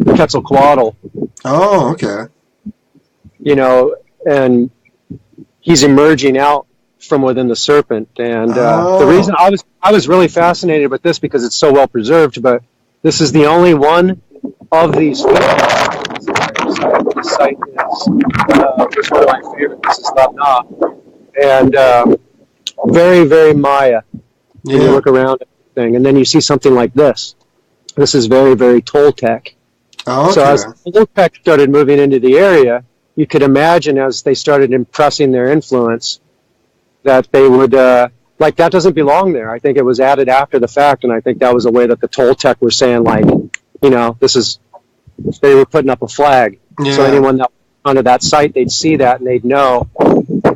Quetzalcoatl. Oh, okay. And he's emerging out from within the serpent. And the reason I was really fascinated with this because it's so well preserved, but this is the only one of these features. This site is one of my favorites. This is Labna. And very, very Maya. Yeah. You look around at the thing, and then you see something like this. This is very, very Toltec. Oh, okay. So as Toltec started moving into the area, you could imagine as they started impressing their influence that they would, like, that doesn't belong there. I think it was added after the fact, and I think that was a way that the Toltec were saying, like, they were putting up a flag. Yeah. So anyone that onto that site, they'd see that and they'd know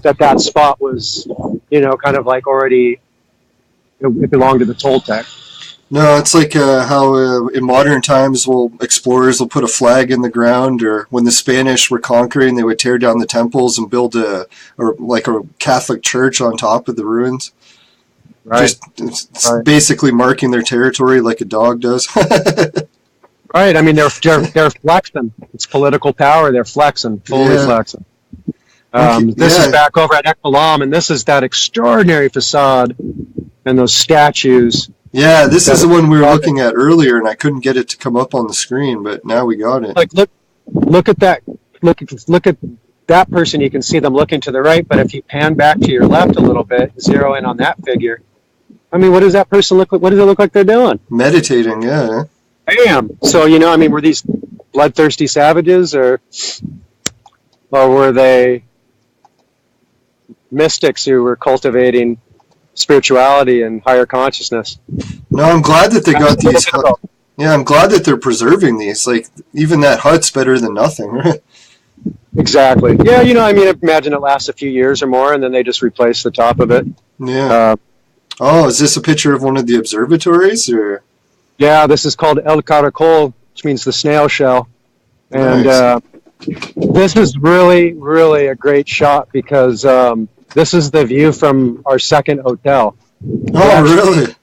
that spot was, kind of like already, it belonged to the Toltec. No, it's like how in modern times explorers will put a flag in the ground, or when the Spanish were conquering, they would tear down the temples and build a Catholic church on top of the ruins. Right. It's basically marking their territory like a dog does. Right. I mean, they're flexing. It's political power. They're flexing, fully flexing. This is back over at Ekbalam, and this is that extraordinary facade and those statues. Yeah, this is the one we were looking at earlier, and I couldn't get it to come up on the screen, but now we got it. Like, look at that. Look at that person. You can see them looking to the right, but if you pan back to your left a little bit, zero in on that figure. I mean, what does that person look like? What does it look like they're doing? Meditating, yeah. Bam. So, were these bloodthirsty savages, or were they mystics who were cultivating spirituality and higher consciousness? No, I'm glad that they got these. Yeah, I'm glad that they're preserving these. Like, even that hut's better than nothing, right? Exactly. Yeah, imagine it lasts a few years or more, and then they just replace the top of it. Yeah. Is this a picture of one of the observatories, or? Yeah, this is called El Caracol, which means the snail shell. And nice. This is really, really a great shot because This is the view from our second hotel. Oh, really?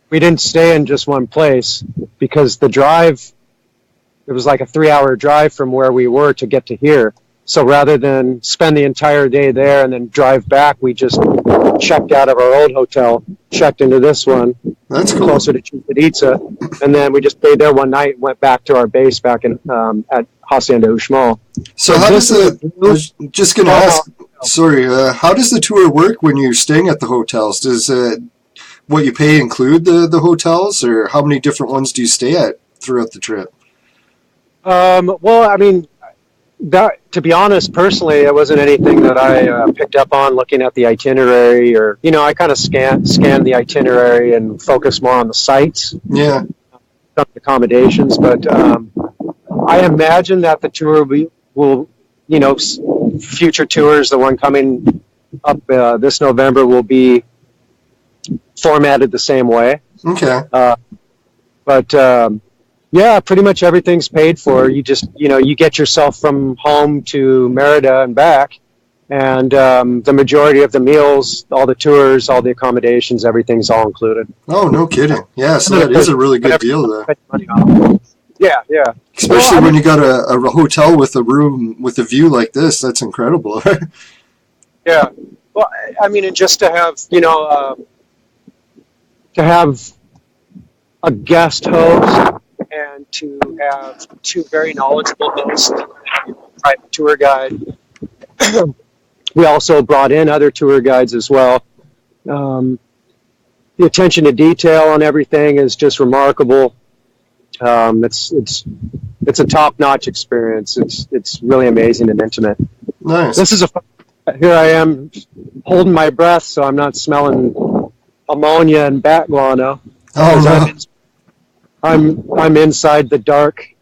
We didn't stay in just one place because the drive, it was like a 3-hour drive from where we were to get to here. So rather than spend the entire day there and then drive back, we just checked out of our old hotel, checked into this one. That's cool. Closer to Chichen, and then we just stayed there one night and went back to our base back in at Hacienda Uxmal. So how does I was just going to ask, sorry, how does the tour work when you're staying at the hotels? Does what you pay include the hotels, or how many different ones do you stay at throughout the trip? Well, I mean, that, to be honest, personally, it wasn't anything that I picked up on looking at the itinerary, or, you know, I kind of scanned the itinerary and focused more on the sites. Yeah. Accommodations, but I imagine that the tour will, you know, future tours, the one coming up this November, will be formatted the same way. Okay. But yeah, pretty much everything's paid for. You just, you know, you get yourself from home to Merida and back, and the majority of the meals, all the tours, all the accommodations, everything's all included. Oh, no kidding. Yeah, so that is a really good deal there. Yeah, yeah. Especially when you got a hotel with a room with a view like this. That's incredible. Yeah. Well, I mean, and just to have, you know, to have a guest host and to have two very knowledgeable hosts, and a private tour guide. We also brought in other tour guides as well. The attention to detail on everything is just remarkable. It's a top-notch experience. It's really amazing and intimate. Nice. This is here I am holding my breath so I'm not smelling ammonia and bat guano. Oh, no. I'm inside the dark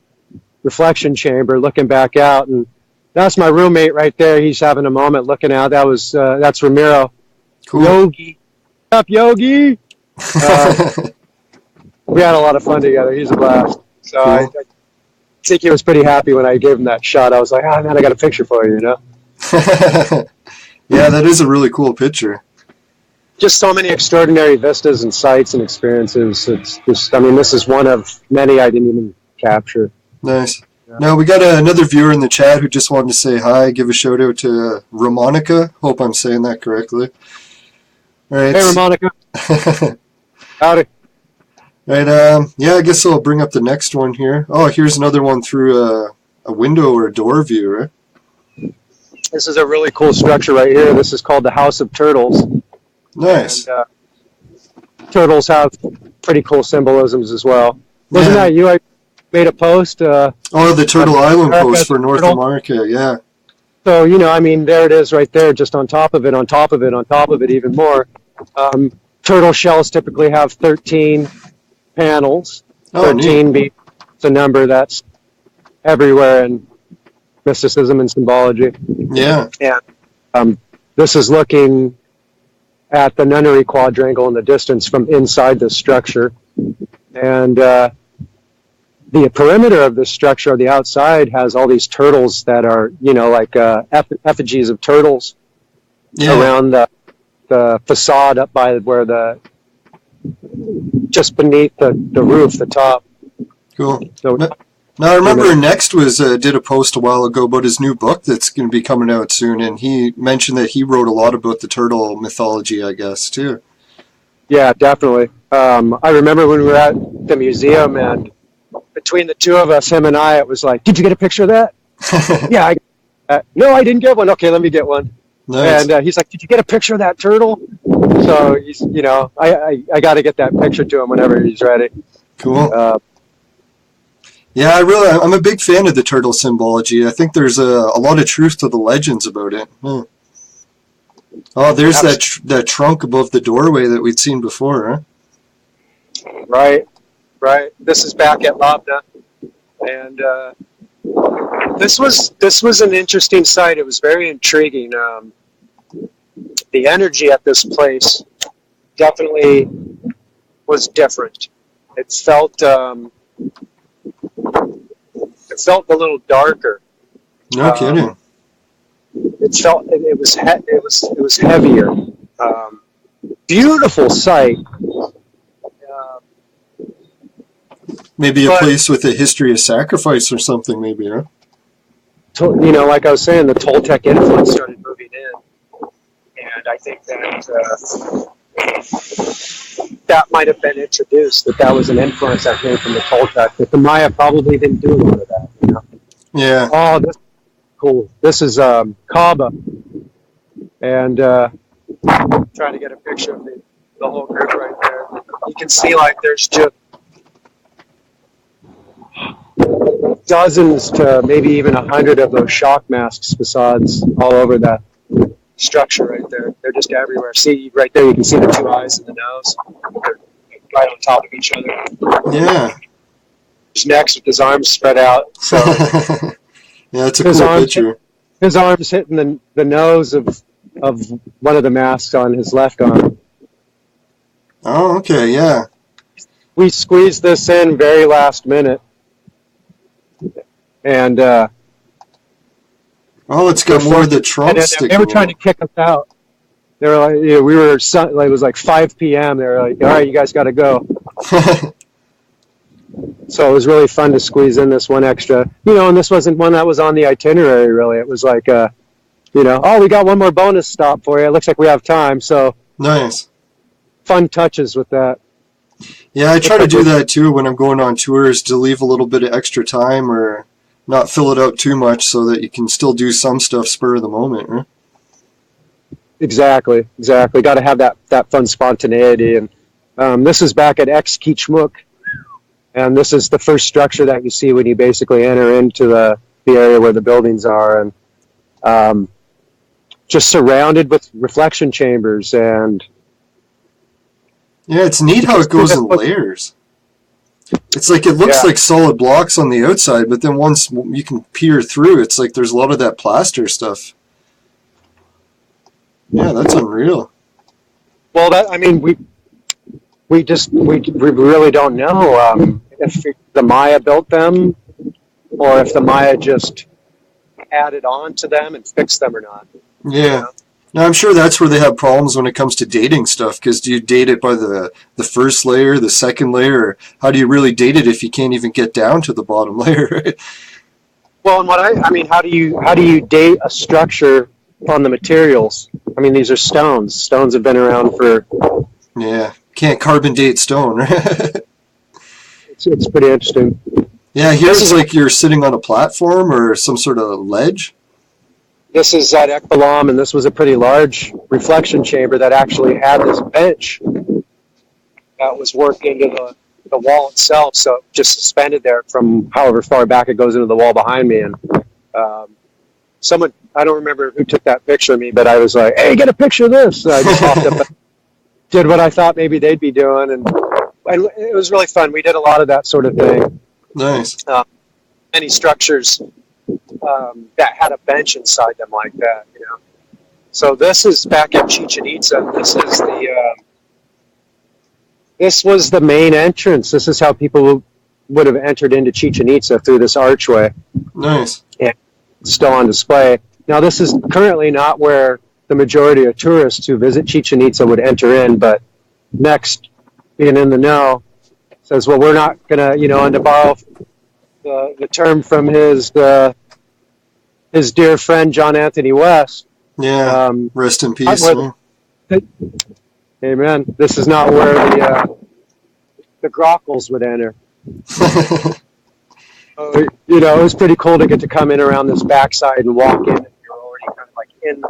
reflection chamber looking back out, and that's my roommate right there. He's having a moment looking out. That's Ramiro. Cool. Yogi. What's up, Yogi? We had a lot of fun together. He's a blast. So cool. I think he was pretty happy when I gave him that shot. I was like, oh, man, I got a picture for you, you know? Yeah, that is a really cool picture. Just so many extraordinary vistas and sights and experiences. It's just, I mean, this is one of many I didn't even capture. Nice. Yeah. Now, we got another viewer in the chat who just wanted to say hi, give a shout out to Ramonica. Hope I'm saying that correctly. All right. Hey, Ramonica. Howdy. Right, yeah, I guess I'll bring up the next one here. Oh, here's another one through a window or a door view, right? This is a really cool structure right here. This is called the House of Turtles. Nice. And, turtles have pretty cool symbolisms as well. Wasn't that you? I made a post. The Turtle Island post for North America, yeah. So, you know, I mean, there it is right there, just on top of it, on top of it, on top of it, even more. Turtle shells typically have 13 panels. 13 being the number that's everywhere in mysticism and symbology. Yeah. And this is looking at the nunnery quadrangle in the distance from inside the structure. And the perimeter of the structure, the outside, has all these turtles that are, you know, like effigies of turtles around the facade up by where just beneath the roof, the top. Cool. So, now, I remember Next did a post a while ago about his new book that's going to be coming out soon, and he mentioned that he wrote a lot about the turtle mythology, I guess, too. Yeah, definitely. I remember when we were at the museum, and between the two of us, him and I, it was like, did you get a picture of that? Yeah. No, I didn't get one. Okay, let me get one. Nice. And he's like, did you get a picture of that turtle? So, you know, I got to get that picture to him whenever he's ready. Cool. Yeah, I'm a big fan of the turtle symbology. I think there's a lot of truth to the legends about it. Oh, there's that trunk above the doorway that we'd seen before, huh? Right. This is back at Labna, and this was an interesting site. It was very intriguing. The energy at this place definitely was different. It felt a little darker. No kidding. it was heavier. Beautiful sight. Maybe a place with a history of sacrifice or something, maybe, huh? You know, like I was saying, the Toltec influence started moving in, and I think that that might have been introduced. That was an influence that came from the Toltec. But the Maya probably didn't do a lot of that. You know? Yeah. Oh, this is cool. This is Kaba, and trying to get a picture of the whole group right there. You can see like there's just dozens to maybe even 100 of those shock masks facades all over that structure right there. They're just everywhere. See right there, you can see the two eyes and the nose. They're right on top of each other. Yeah. His neck's with his arms spread out. So yeah, it's a cool picture. His arms hitting the nose of one of the masks on his left arm. Oh, okay, yeah. We squeezed this in very last minute. And oh, it's got more of the trunk sticking. They were trying to kick us out. They were like, you know, it was like 5 p.m. They were like, all right, you guys got to go. So it was really fun to squeeze in this one extra. You know, and this wasn't one that was on the itinerary, really. It was like, you know, oh, we got one more bonus stop for you. It looks like we have time. So nice. Fun touches with that. Yeah, I try to do that too when I'm going on tours, to leave a little bit of extra time or not fill it up too much so that you can still do some stuff spur of the moment, right? Exactly. Got to have that fun spontaneity. And this is back at X Kichmuk, and this is the first structure that you see when you basically enter into the area where the buildings are, and just surrounded with reflection chambers. And yeah, it's neat how it goes in layers. It's like it looks like solid blocks on the outside, but then once you can peer through, it's like there's a lot of that plaster stuff. Yeah, that's unreal. Well, I mean, we really don't know if the Maya built them or if the Maya just added on to them and fixed them or not. Yeah. You know? Now, I'm sure that's where they have problems when it comes to dating stuff, because do you date it by the first layer, the second layer, or how do you really date it if you can't even get down to the bottom layer, right? Well, and I mean, how do you date a structure on the materials? I mean, these are stones. Stones have been around for... Yeah, can't carbon date stone, right? It's pretty interesting. Yeah, here's like you're sitting on a platform or some sort of ledge. This is at Ekbalam, and this was a pretty large reflection chamber that actually had this bench that was worked into the wall itself, so it just suspended there from however far back it goes into the wall behind me. And someone, I don't remember who took that picture of me, but I was like, hey, get a picture of this. So I just hopped up and did what I thought maybe they'd be doing, and it was really fun. We did a lot of that sort of thing. Nice. Any structures that had a bench inside them like that, you know. So this is back at Chichen Itza. This was the main entrance. This is how people would have entered into Chichen Itza, through this archway. Nice. And it's still on display. Now, this is currently not where the majority of tourists who visit Chichen Itza would enter in, but Next, being in the know, says, well, we're not going to, you know, and to borrow the term from his dear friend John Anthony West. Yeah, rest in peace. Amen. This is not where the Grockles would enter. You know, it was pretty cool to get to come in around this backside and walk in. And you're already kind of like in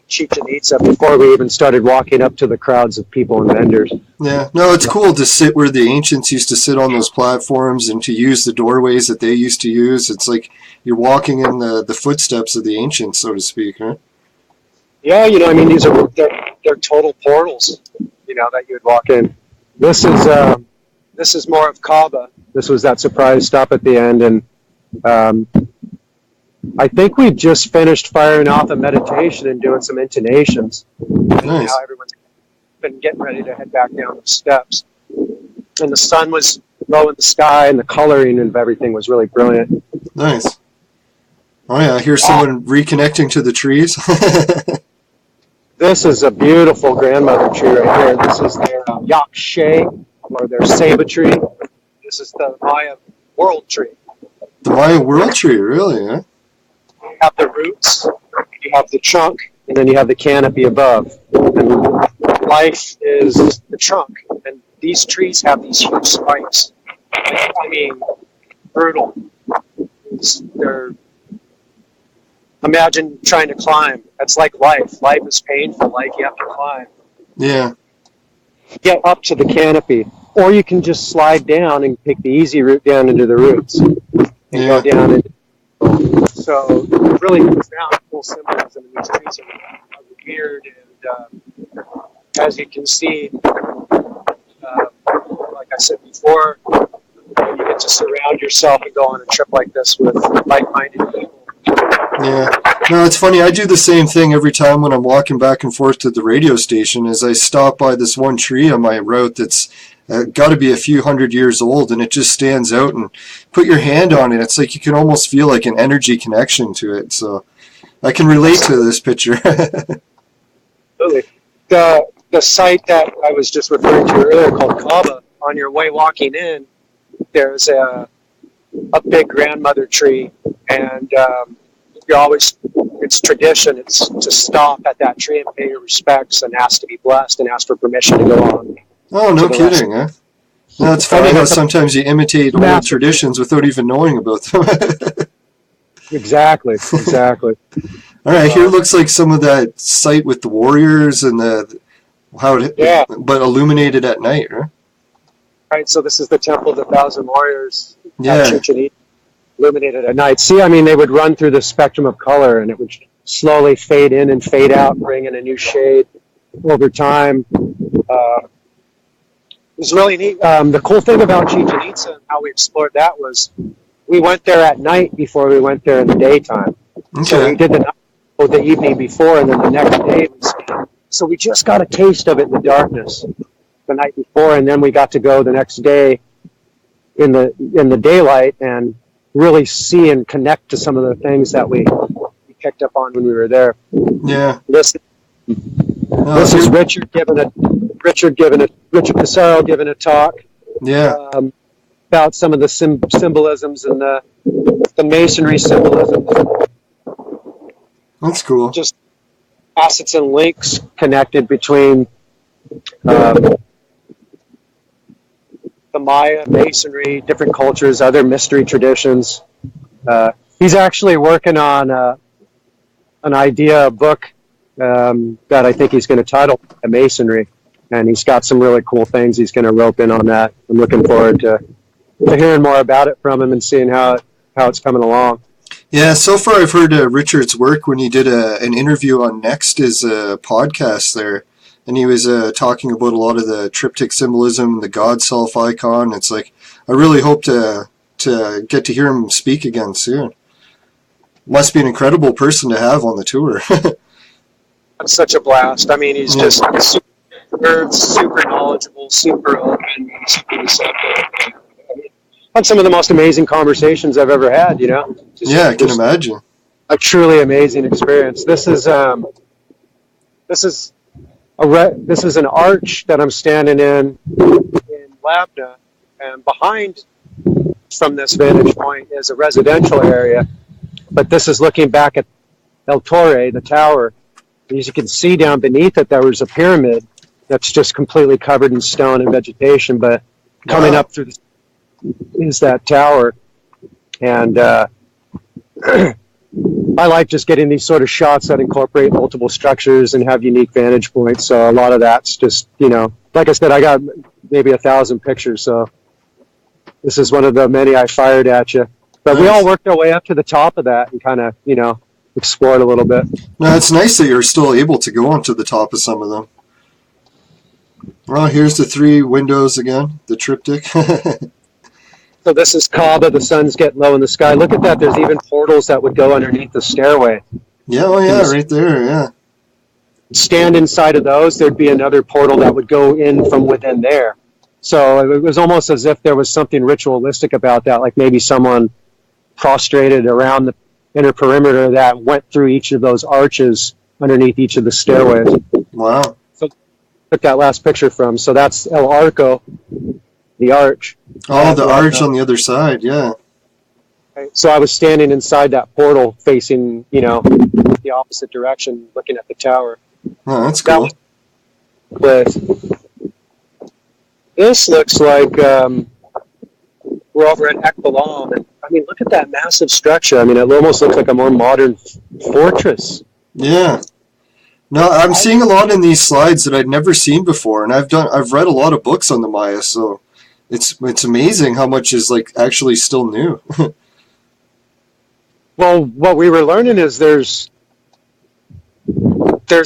Chichen Itza before we even started walking up to the crowds of people and vendors. Yeah, no, it's cool to sit where the ancients used to sit on those platforms and to use the doorways that they used to use. It's like you're walking in the footsteps of the ancients, so to speak, huh? Yeah, you know, I mean, they're total portals, you know, that you would walk in. This is more of Kaaba. This was that surprise stop at the end, and I think we just finished firing off a meditation and doing some intonations. Nice. Now everyone's been getting ready to head back down the steps, and the sun was low in the sky, and the coloring of everything was really brilliant. Nice. Oh yeah, I hear someone reconnecting to the trees. This is a beautiful grandmother tree right here. This is their Yakshay, or their Saba tree. This is the Maya world tree. The Mayan world tree, really, huh? You have the roots, you have the trunk, and then you have the canopy above. And life is the trunk, and these trees have these huge spikes. I mean, brutal. They're Imagine trying to climb. That's like life. Life is painful. Life you have to climb. Yeah. Get up to the canopy, or you can just slide down and take the easy route down into the roots and Yeah. go down. So really profound, cool symbolism in these trees are weird, and as you can see, like I said before, you get to surround yourself and go on a trip like this with like-minded people. Yeah. No, it's funny. I do the same thing every time when I'm walking back and forth to the radio station. Is I stop by this one tree on my route that's got to be a few hundred years old, and it just stands out. And put your hand on it, it's like you can almost feel like an energy connection to it. So I can relate to this picture. Really, the site that I was just referring to earlier, called Kaba, on your way walking in, there's a big grandmother tree, and it's tradition, it's to stop at that tree and pay your respects and ask to be blessed and ask for permission to go on. Oh, no kidding, huh? No, it's funny how sometimes you imitate old traditions without even knowing about them. Exactly. All right, here looks like some of that site with the warriors and but illuminated at night, right? Right, so this is the Temple of the Thousand Warriors. Yeah. Illuminated at night. See, I mean, they would run through the spectrum of color, and it would slowly fade in and fade out, bring in a new shade over time. It was really neat. The cool thing about Chichen Itza and how we explored that was we went there at night before we went there in the daytime. Okay. So we did the evening before, and then the next day. So we just got a taste of it in the darkness the night before, and then we got to go the next day in the daylight and really see and connect to some of the things that we picked up on when we were there. Yeah. This is Richard Pissarro giving a talk. Yeah. About some of the symbolisms and the masonry symbolisms. That's cool. Just facets and links connected between the Maya, masonry, different cultures, other mystery traditions. He's actually working on an idea, a book that I think he's going to title Masonry, and he's got some really cool things he's going to rope in on that. I'm looking forward to hearing more about it from him and seeing how it's coming along. Yeah, so far I've heard Richard's work when he did an interview on Next, his podcast there. And he was talking about a lot of the triptych symbolism, the God Self icon. It's like, I really hope to get to hear him speak again soon. Must be an incredible person to have on the tour. It's such a blast. I mean, he's just super knowledgeable, super open, super receptive. Had some of the most amazing conversations I've ever had, you know? Yeah, I can imagine. A truly amazing experience. This is an arch that I'm standing in Labna, and behind from this vantage point is a residential area, but this is looking back at El Torre, the tower. As you can see down beneath it, there was a pyramid that's just completely covered in stone and vegetation, but coming up through is that tower. And I like just getting these sort of shots that incorporate multiple structures and have unique vantage points. So a lot of that's just, you know, like I said, I got maybe 1,000 pictures. So this is one of the many I fired at you. But we all worked our way up to the top of that and kind of, you know, explored a little bit. No, it's nice that you're still able to go onto the top of some of them. Well, here's the 3 windows again, the triptych. So this is Kaaba, the sun's getting low in the sky. Look at that, there's even portals that would go underneath the stairway. Yeah, oh yeah, right there, yeah. Stand inside of those, there'd be another portal that would go in from within there. So it was almost as if there was something ritualistic about that, like maybe someone prostrated around inner perimeter that went through each of those arches underneath each of the stairways. Wow. So took that last picture from. So that's El Arco, the arch. Oh, the arch on the other side, yeah. So I was standing inside that portal facing, the opposite direction, looking at the tower. Oh, that's cool. This looks like we're over at Ekbalam, and I mean, look at that massive structure. I mean, it almost looks like a more modern fortress. Yeah. No, I'm seeing a lot in these slides that I'd never seen before, and I've read a lot of books on the Maya, so it's amazing how much is like actually still new. Well, what we were learning is there's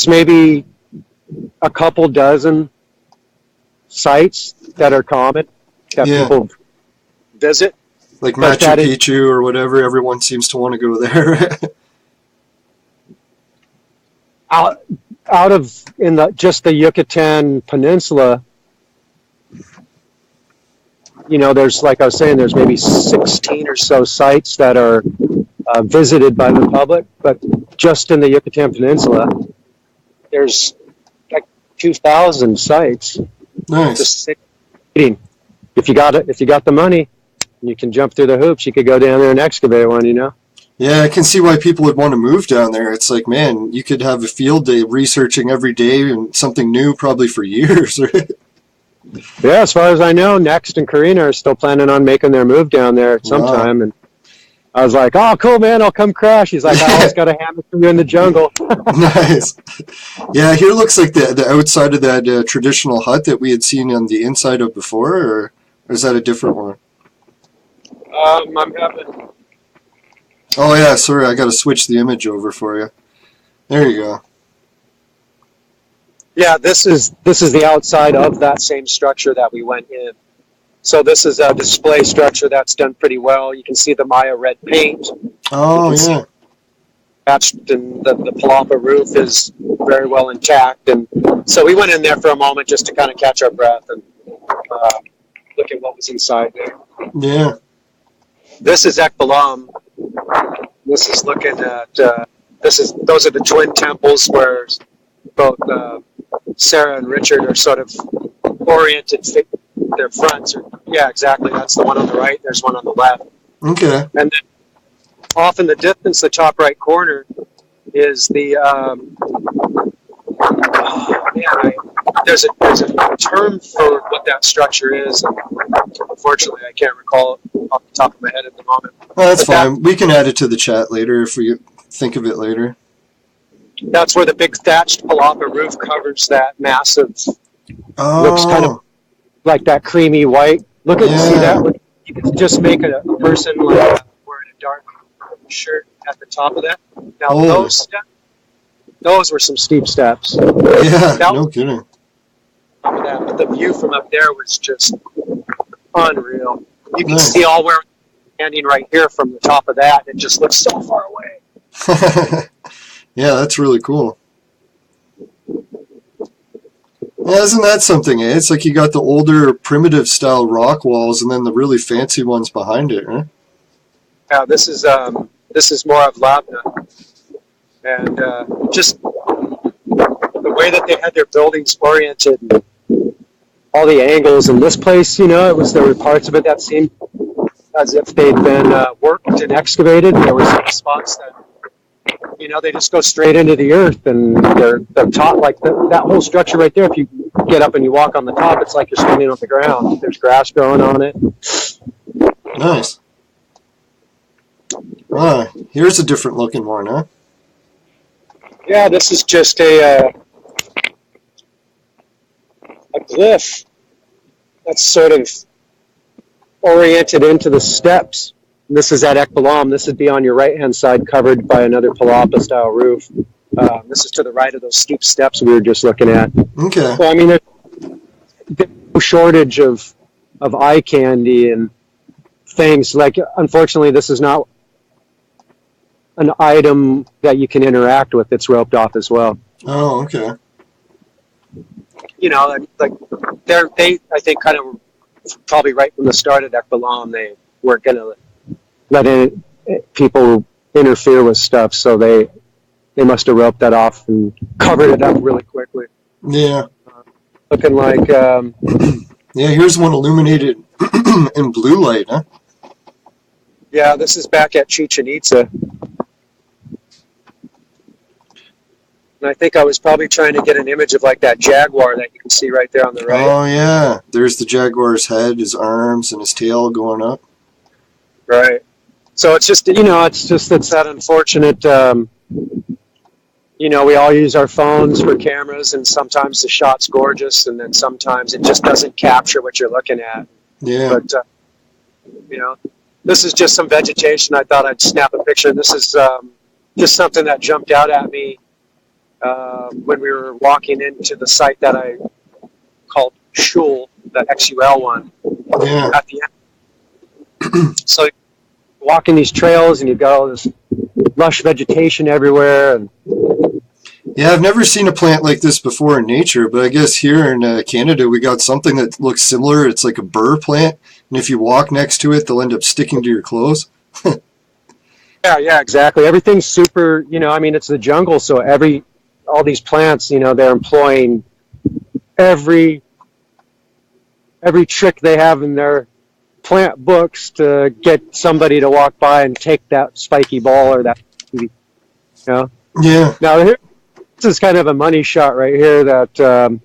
maybe a couple dozen sites that are common that people visit. Like Machu Picchu or whatever, everyone seems to want to go there. Out of just the Yucatan Peninsula, there's, like I was saying, there's maybe 16 or so sites that are visited by the public, but just in the Yucatan Peninsula, there's like 2,000 sites. Nice. If you got the money, you can jump through the hoops. You could go down there and excavate one. Yeah, I can see why people would want to move down there. It's like, man, you could have a field day researching every day and something new probably for years. Right? Yeah, as far as I know, Next and Karina are still planning on making their move down there at some time. And I was like, oh, cool, man, I'll come crash. He's like, I always got a hammer for you in the jungle. Nice. Yeah, here looks like the outside of that traditional hut that we had seen on the inside of before, or is that a different one? I'm having... Oh, yeah, sorry, I got to switch the image over for you. There you go. Yeah, this is the outside of that same structure that we went in. So this is a display structure that's done pretty well. You can see the Maya red paint. Oh, yeah. Patched, and the palapa roof is very well intact. And so we went in there for a moment just to kind of catch our breath and look at what was inside there. Yeah. This is Ekbalam. This is looking at those are the twin temples where both Sarah and Richard are sort of oriented. Their fronts are, yeah, exactly. That's the one on the right. There's one on the left. Okay. And then off in the distance, the top right corner is the there's a term for what that structure is. And unfortunately, I can't recall it off the top of my head at the moment. Well, that's fine. We can add it to the chat later if we think of it later. That's where the big thatched palapa roof covers that massive. Oh. Looks kind of like that creamy white. Look at see that. You can just make a person like wearing a dark shirt at the top of that. Now those were some steep steps. Yeah, no kidding. But the view from up there was just unreal. You can see all where we're standing right here from the top of that. It just looks so far away. Yeah, that's really cool. Yeah, isn't that something, eh? It's like you got the older primitive style rock walls and then the really fancy ones behind it, right? Yeah, this is more of Labna. And just the way that they had their buildings oriented, all the angles in this place, there were parts of it that seemed as if they'd been worked and excavated. There were some spots that, they just go straight into the earth, and they're top, like that whole structure right there. If you get up and you walk on the top, it's like you're standing on the ground. There's grass growing on it. Nice. Here's a different looking one, huh? Yeah, this is just a glyph that's sort of oriented into the steps. This is at Ekbalam. This would be on your right-hand side, covered by another palapa-style roof. This is to the right of those steep steps we were just looking at. Okay. So, I mean, there's no shortage of eye candy and things. Like, unfortunately, this is not an item that you can interact with. It's roped off as well. Oh, okay. Like they I think kind of probably right from the start at Ekbalam, they weren't going to let people interfere with stuff. So they must have roped that off and covered it up really quickly. Yeah. Looking like... yeah, here's one illuminated in blue light, huh? Yeah, this is back at Chichen Itza. And I think I was probably trying to get an image of like that jaguar that you can see right there on the right. Oh, yeah. There's the jaguar's head, his arms, and his tail going up. Right. So it's just, it's that unfortunate, we all use our phones for cameras, and sometimes the shot's gorgeous, and then sometimes it just doesn't capture what you're looking at. Yeah. But, this is just some vegetation. I thought I'd snap a picture. This is just something that jumped out at me when we were walking into the site that I called Shul, the XUL one, Yeah. at the end. So walking these trails, and you've got all this lush vegetation everywhere. And Yeah, I've never seen a plant like this before in nature, but I guess here in Canada we got something that looks similar. It's like a burr plant, and if you walk next to it, they'll end up sticking to your clothes. Yeah, exactly. Everything's super, it's the jungle, so all these plants, they're employing every trick they have in their plant books to get somebody to walk by and take that spiky ball or that, Yeah. Now, this is kind of a money shot right here that,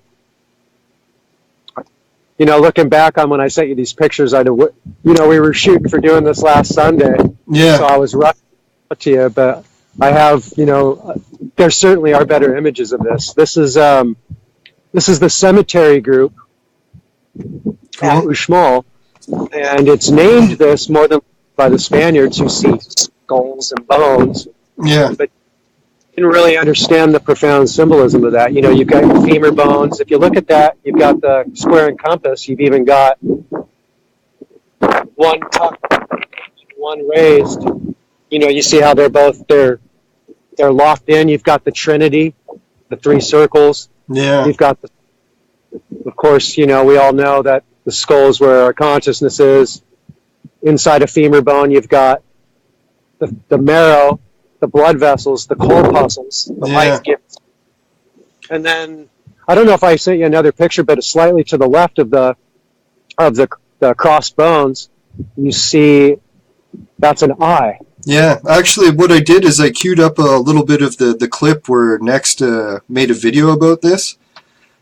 looking back on when I sent you these pictures, we were shooting for doing this last Sunday. Yeah. So I was rushing to you, but I have, there certainly are better images of this. This is the cemetery group at Uxmal, and it's named this more than by the Spaniards who see skulls and bones. Yeah. But didn't really understand the profound symbolism of that. You've got your femur bones. If you look at that, you've got the square and compass. You've even got one tucked, one raised. You see how they're locked in. You've got the Trinity, the three circles. Yeah. You've got of course, we all know that the skull is where our consciousness is. Inside a femur bone, you've got the marrow, the blood vessels, the corpuscles, the life givers. And then, I don't know if I sent you another picture, but it's slightly to the left of the crossed bones, you see that's an eye. Yeah, actually what I did is I queued up a little bit of the clip where Next made a video about this.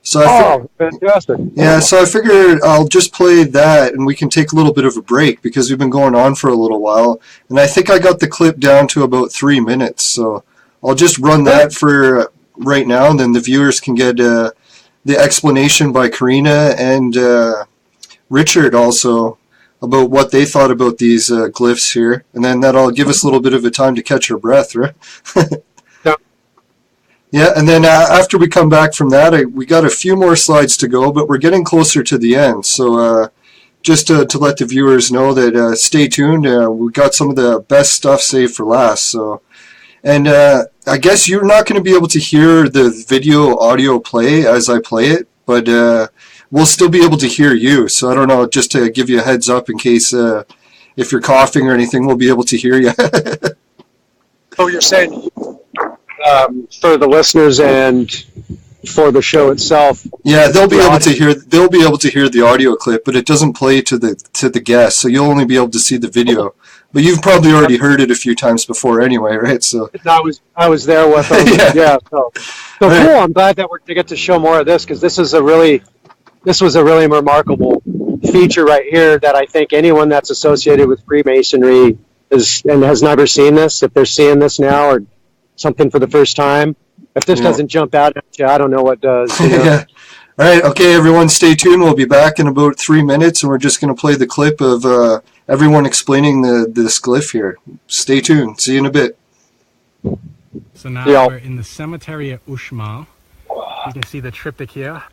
So fantastic. Yeah, so I figured I'll just play that and we can take a little bit of a break because we've been going on for a little while. And I think I got the clip down to about 3 minutes. So I'll just run that for right now, and then the viewers can get the explanation by Karina and Richard also about what they thought about these glyphs here. And then that'll give us a little bit of a time to catch our breath, right? Yeah, and then after we come back from that, we got a few more slides to go, but we're getting closer to the end. So just to let the viewers know that stay tuned. We got some of the best stuff saved for last. So, and I guess you're not going to be able to hear the video audio play as I play it, but we'll still be able to hear you. So I don't know, just to give you a heads up in case if you're coughing or anything, we'll be able to hear you. Oh, you're saying... for the listeners and for the show itself. Yeah, they'll be able to hear the audio clip, but it doesn't play to the guest, so you'll only be able to see the video. But you've probably already heard it a few times before anyway, right? So I was there with them. Yeah. So cool. I'm glad that we get to show more of this, because this was a really remarkable feature right here that I think anyone that's associated with Freemasonry has never seen this. If they're seeing this now or something for the first time, if this doesn't jump out at you, I don't know what does. Yeah. All right, okay, everyone, stay tuned. We'll be back in about 3 minutes, and we're just going to play the clip of everyone explaining this glyph here. Stay tuned. See you in a bit. So now we're in the cemetery at Uxmal. You can see the triptych here.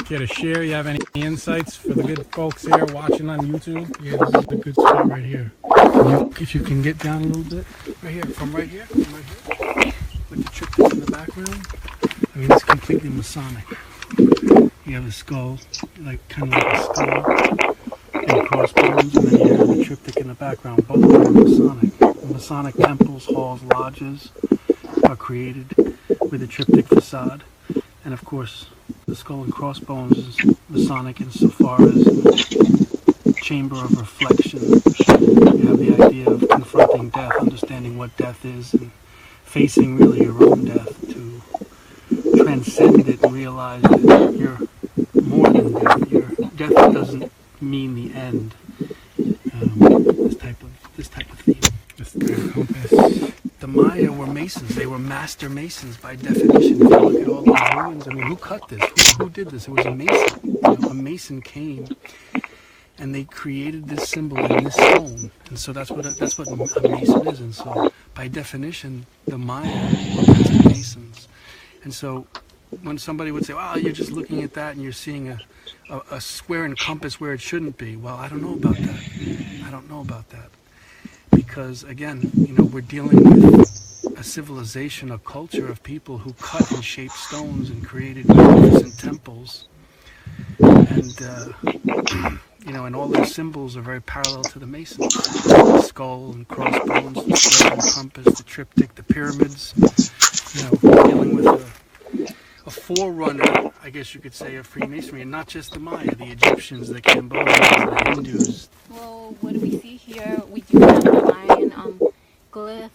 care to share? You have any insights for the good folks here watching on YouTube? Yeah, this is a good spot right here. If you can get down a little bit, right here, from right here, with the triptych in the background. I mean, it's completely Masonic. You have a skull, kind of like a skull, and crossbones, and then you have the triptych in the background. Both are Masonic. Masonic temples, halls, lodges are created with a triptych facade. And of course, the skull and crossbones is Masonic insofar as chamber of reflection. You have the idea of confronting death, understanding what death is, and facing really your own death to transcend it and realize that you're more than death. Your death doesn't mean the end. This type of theme. This compass. The Maya were masons. They were master masons by definition. If you look at all these ruins, I mean, who cut this? Who did this? It was a mason. A mason came and they created this symbol in this stone. And so that's what a mason is. And so by definition, the Maya were master masons. And so when somebody would say, "Well, you're just looking at that and you're seeing a square and compass where it shouldn't be," well, I don't know about that. I don't know about that. Because again, we're dealing with a civilization, a culture of people who cut and shaped stones and created magnificent temples. And, and all those symbols are very parallel to the Masons. The skull and crossbones, the square and compass, the triptych, the pyramids. We're dealing with a forerunner, I guess you could say, of Freemasonry, and not just the Maya, the Egyptians, the Cambodians, the Hindus. Well, what do we see here? We do have the Mayan glyph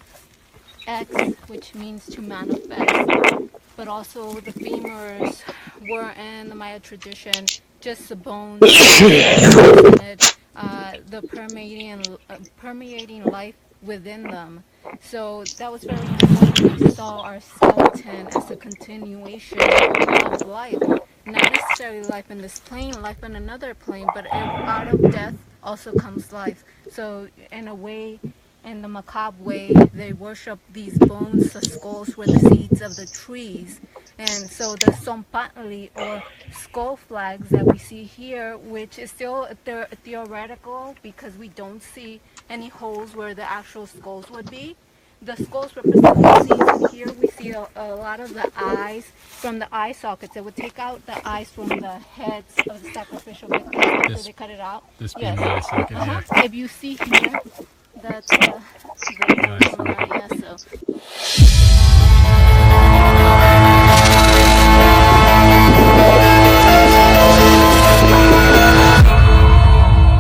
X, which means to manifest, but also the femurs were in the Maya tradition just the bones, the permeating life within them. So that was very important. We saw our skeleton as a continuation of life. Not necessarily life in this plane, life in another plane, but out of death also comes life. So in a way, in the macabre way, they worship these bones, the skulls were the seeds of the trees. And so the Zompantli, or skull flags that we see here, which is still theoretical because we don't see any holes where the actual skulls would be. The skulls represent the seeds, and here we see a lot of the eyes from the eye sockets. They would take out the eyes from the heads of the sacrificial victims after they cut it out. This being the eye socket, yeah. If you see here, that's the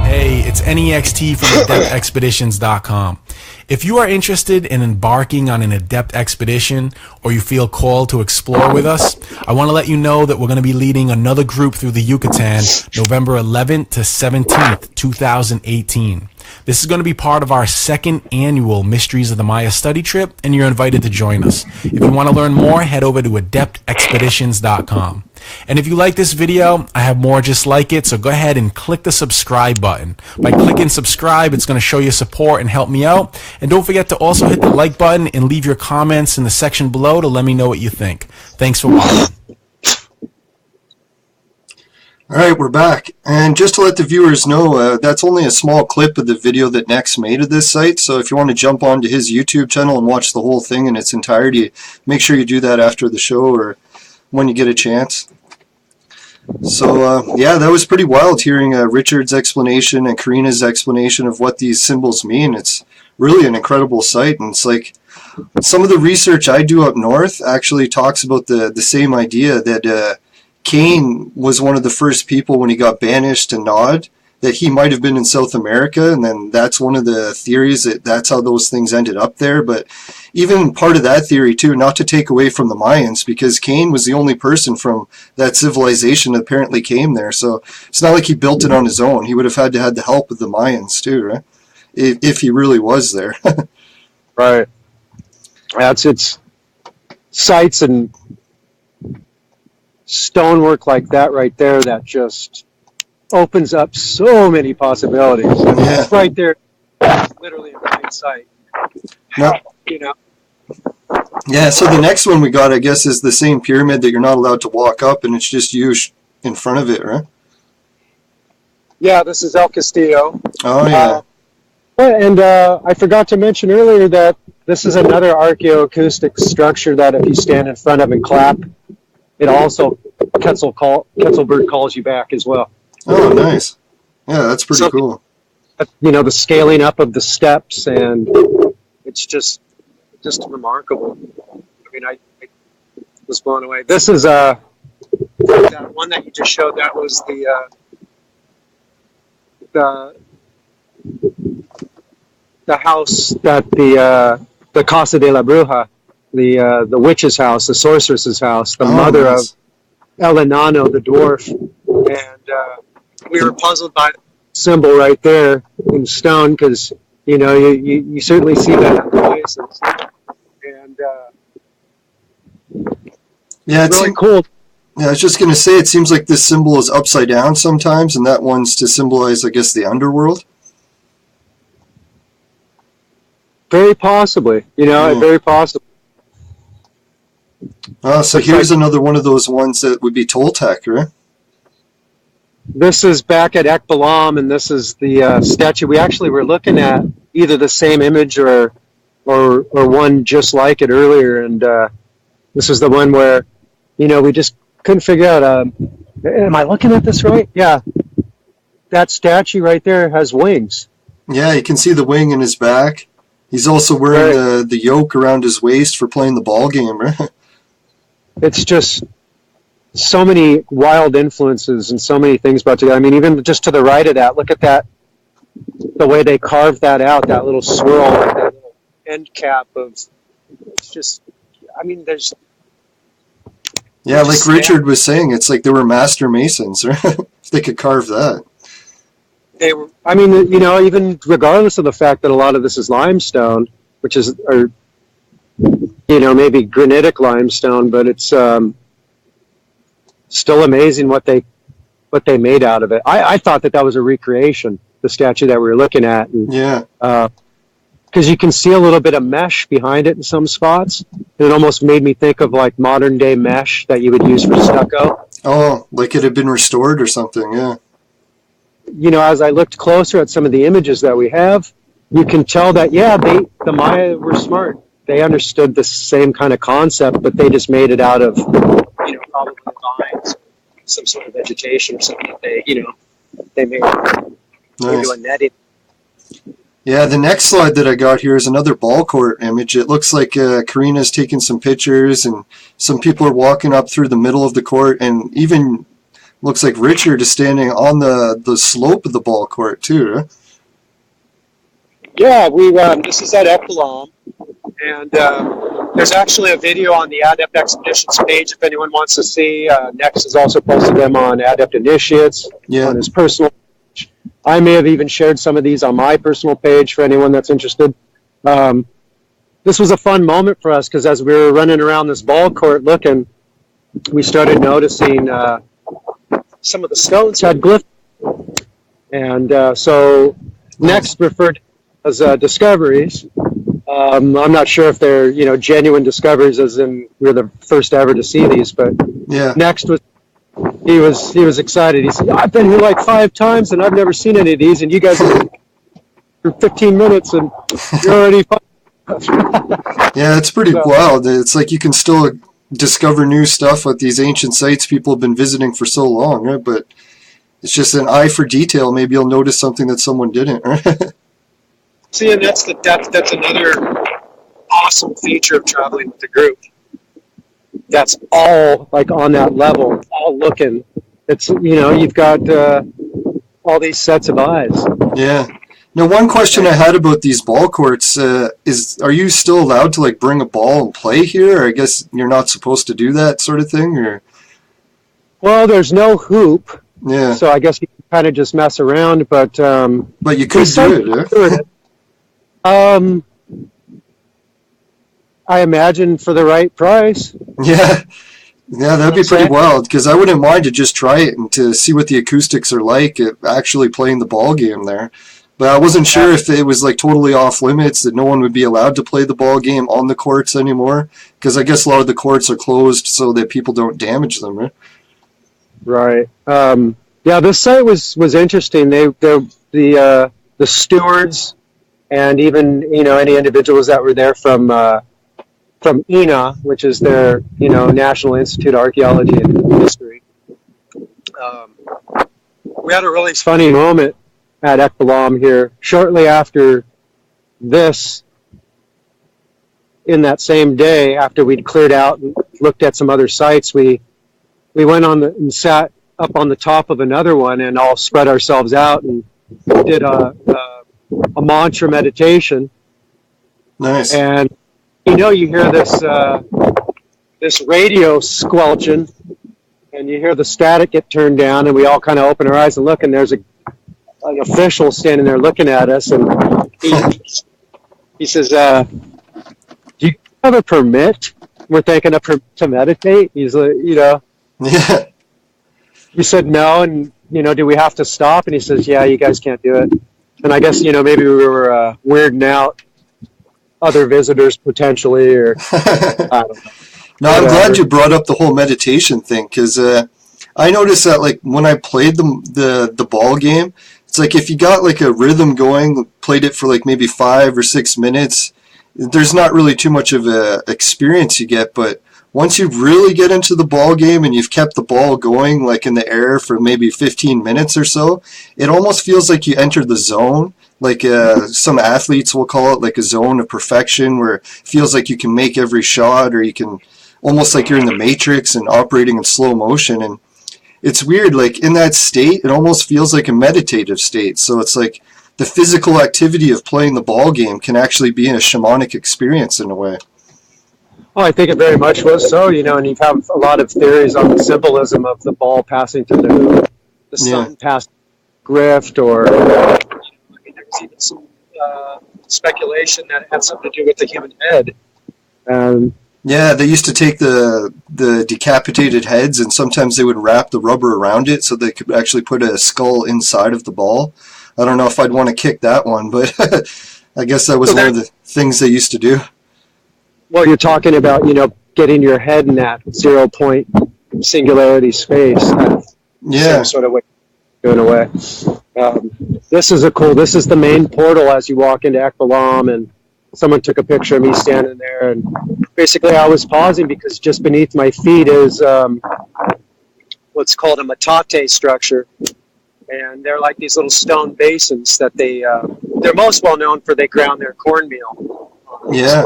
Hey, it's NEXT from AdeptExpeditions.com. If you are interested in embarking on an Adept expedition, or you feel called to explore with us, I want to let you know that we're going to be leading another group through the Yucatan November 11th to 17th, 2018. This is going to be part of our second annual Mysteries of the Maya study trip, and you're invited to join us. If you want to learn more, head over to AdeptExpeditions.com. And if you like this video, I have more just like it, so go ahead and click the subscribe button. By clicking subscribe, it's going to show your support and help me out. And don't forget to also hit the like button and leave your comments in the section below to let me know what you think. Thanks for watching. All right, we're back. And just to let the viewers know, that's only a small clip of the video that Nex made of this site. So if you want to jump onto his YouTube channel and watch the whole thing in its entirety, make sure you do that after the show or when you get a chance. So, yeah, that was pretty wild hearing Richard's explanation and Karina's explanation of what these symbols mean. It's really an incredible site. And it's like some of the research I do up north actually talks about the same idea that Cain was one of the first people when he got banished to Nod, that he might have been in South America, and then that's one of the theories that's how those things ended up there. But even part of that theory too, not to take away from the Mayans, because Cain was the only person from that civilization that apparently came there, so it's not like he built it on his own. He would have had to have the help of the Mayans too, right? If he really was there. Right. It's sites and stonework like that right there that just opens up so many possibilities. I mean, Yeah. it's right there, literally in plain sight. No. You know. Yeah, so the next one we got, I guess, is the same pyramid that you're not allowed to walk up, and it's just you in front of it, right? Yeah, this is El Castillo. Oh, yeah. And I forgot to mention earlier that this is another archaeoacoustic structure that if you stand in front of and clap, it also Quetzalbird calls you back as well. Oh, nice. Yeah, that's pretty cool. You know, the scaling up of the steps, and it's just remarkable. I mean, I was blown away. This is that one that you just showed. That was the house that the Casa de la Bruja, the witch's house, the sorceress's house, the mother nice. of El Enano, the dwarf, and we were puzzled by the symbol right there in stone because you certainly see that in places, and yeah, it's really cool. Yeah, I was just gonna say, it seems like this symbol is upside down sometimes, and that one's to symbolize, I guess, the underworld. Very possibly, very possibly. So here's another one of those ones that would be Toltec, right? This is back at Ekbalam, and this is the statue. We actually were looking at either the same image or one just like it earlier, and this is the one where, we just couldn't figure out, am I looking at this right? Yeah. That statue right there has wings. Yeah, you can see the wing in his back. He's also wearing the yoke around his waist for playing the ball game, right? It's just so many wild influences and so many things about together. I mean, even just to the right of that, look at that, the way they carved that out, that little swirl, that little end cap of, it's just, I mean, there's... Yeah, like Richard was saying, it's like they were master masons, right? If they could carve that. They were, I mean, even regardless of the fact that a lot of this is limestone, which is, or, maybe granitic limestone, but it's still amazing what they made out of it. I thought that was a recreation, the statue that we were looking at. And, yeah. Because you can see a little bit of mesh behind it in some spots. It almost made me think of like modern day mesh that you would use for stucco. Oh, like it had been restored or something, yeah. As I looked closer at some of the images that we have, you can tell that, the Maya were smart. They understood the same kind of concept, but they just made it out of, probably vines, some sort of vegetation or something. They made into a netting. Yeah, the next slide that I got here is another ball court image. It looks like Karina's taking some pictures, and some people are walking up through the middle of the court, and even looks like Richard is standing on the slope of the ball court too, right? Yeah, this is at Ekbalam, and there's actually a video on the Adept Expeditions page if anyone wants to see. Next has also posted them on Adept Initiates on his personal page. I may have even shared some of these on my personal page for anyone that's interested. This was a fun moment for us because as we were running around this ball court looking, we started noticing some of the stones had glyphs. And so next referred as discoveries. I'm not sure if they're genuine discoveries, as in we're the first ever to see these. But next was he was excited. He said, "I've been here like 5 times and I've never seen any of these, and you guys are for 15 minutes and you're already." Yeah, it's pretty wild. It's like you can still discover new stuff at these ancient sites people have been visiting for so long, right? But it's just an eye for detail. Maybe you'll notice something that someone didn't, right? See, and that's the depth. That's another awesome feature of traveling with the group. That's all like on that level, all looking. It's you've got all these sets of eyes. Yeah. Now, one question I had about these ball courts is: are you still allowed to like bring a ball and play here? Or I guess you're not supposed to do that sort of thing, or? Well, there's no hoop. Yeah. So I guess you can kind of just mess around, but you could do it. Yeah? I imagine for the right price. Yeah. Yeah, that'd be pretty wild, because I wouldn't mind to just try it and to see what the acoustics are like at actually playing the ball game there. But I wasn't sure if it was like totally off limits, that no one would be allowed to play the ball game on the courts anymore, because I guess a lot of the courts are closed so that people don't damage them, right? Right. Yeah, this site was interesting. The stewards and even any individuals that were there from ENA, which is their National Institute of Archaeology and History. We had a really funny moment at Ekbalam here shortly after this. In that same day, after we'd cleared out and looked at some other sites, we went and sat up on the top of another one and all spread ourselves out and did a mantra meditation. Nice. And you hear this radio squelching, and you hear the static get turned down, and we all kind of open our eyes and look, and there's an official standing there looking at us, and he says, "Do you have a permit?" We're thinking to meditate. He's like, Yeah. We said no, and do we have to stop? And he says, "Yeah, you guys can't do it." And I guess maybe we were weirding out other visitors potentially, or I don't know. No, I'm glad you brought up the whole meditation thing, because I noticed that like when I played the ball game, it's like if you got like a rhythm going, played it for like maybe 5 or 6 minutes, there's not really too much of a experience you get. But once you really get into the ball game and you've kept the ball going like in the air for maybe 15 minutes or so, it almost feels like you enter the zone. Like some athletes will call it like a zone of perfection, where it feels like you can make every shot, or you can almost like you're in the Matrix and operating in slow motion. And it's weird, like in that state, it almost feels like a meditative state. So it's like the physical activity of playing the ball game can actually be a shamanic experience in a way. Well, I think it very much was so, and you have a lot of theories on the symbolism of the ball passing through the sun past Grift, or there was even some speculation that it had something to do with the human head. Yeah, they used to take the decapitated heads, and sometimes they would wrap the rubber around it so they could actually put a skull inside of the ball. I don't know if I'd want to kick that one, but I guess that was one of the things they used to do. Well, you're talking about, getting your head in that 0 point singularity space. Yeah. Same sort of way going away. This is the main portal as you walk into Ekbalam, and someone took a picture of me standing there, and basically I was pausing because just beneath my feet is what's called a metate structure, and they're like these little stone basins that they're most well known for. They ground their cornmeal. Yeah.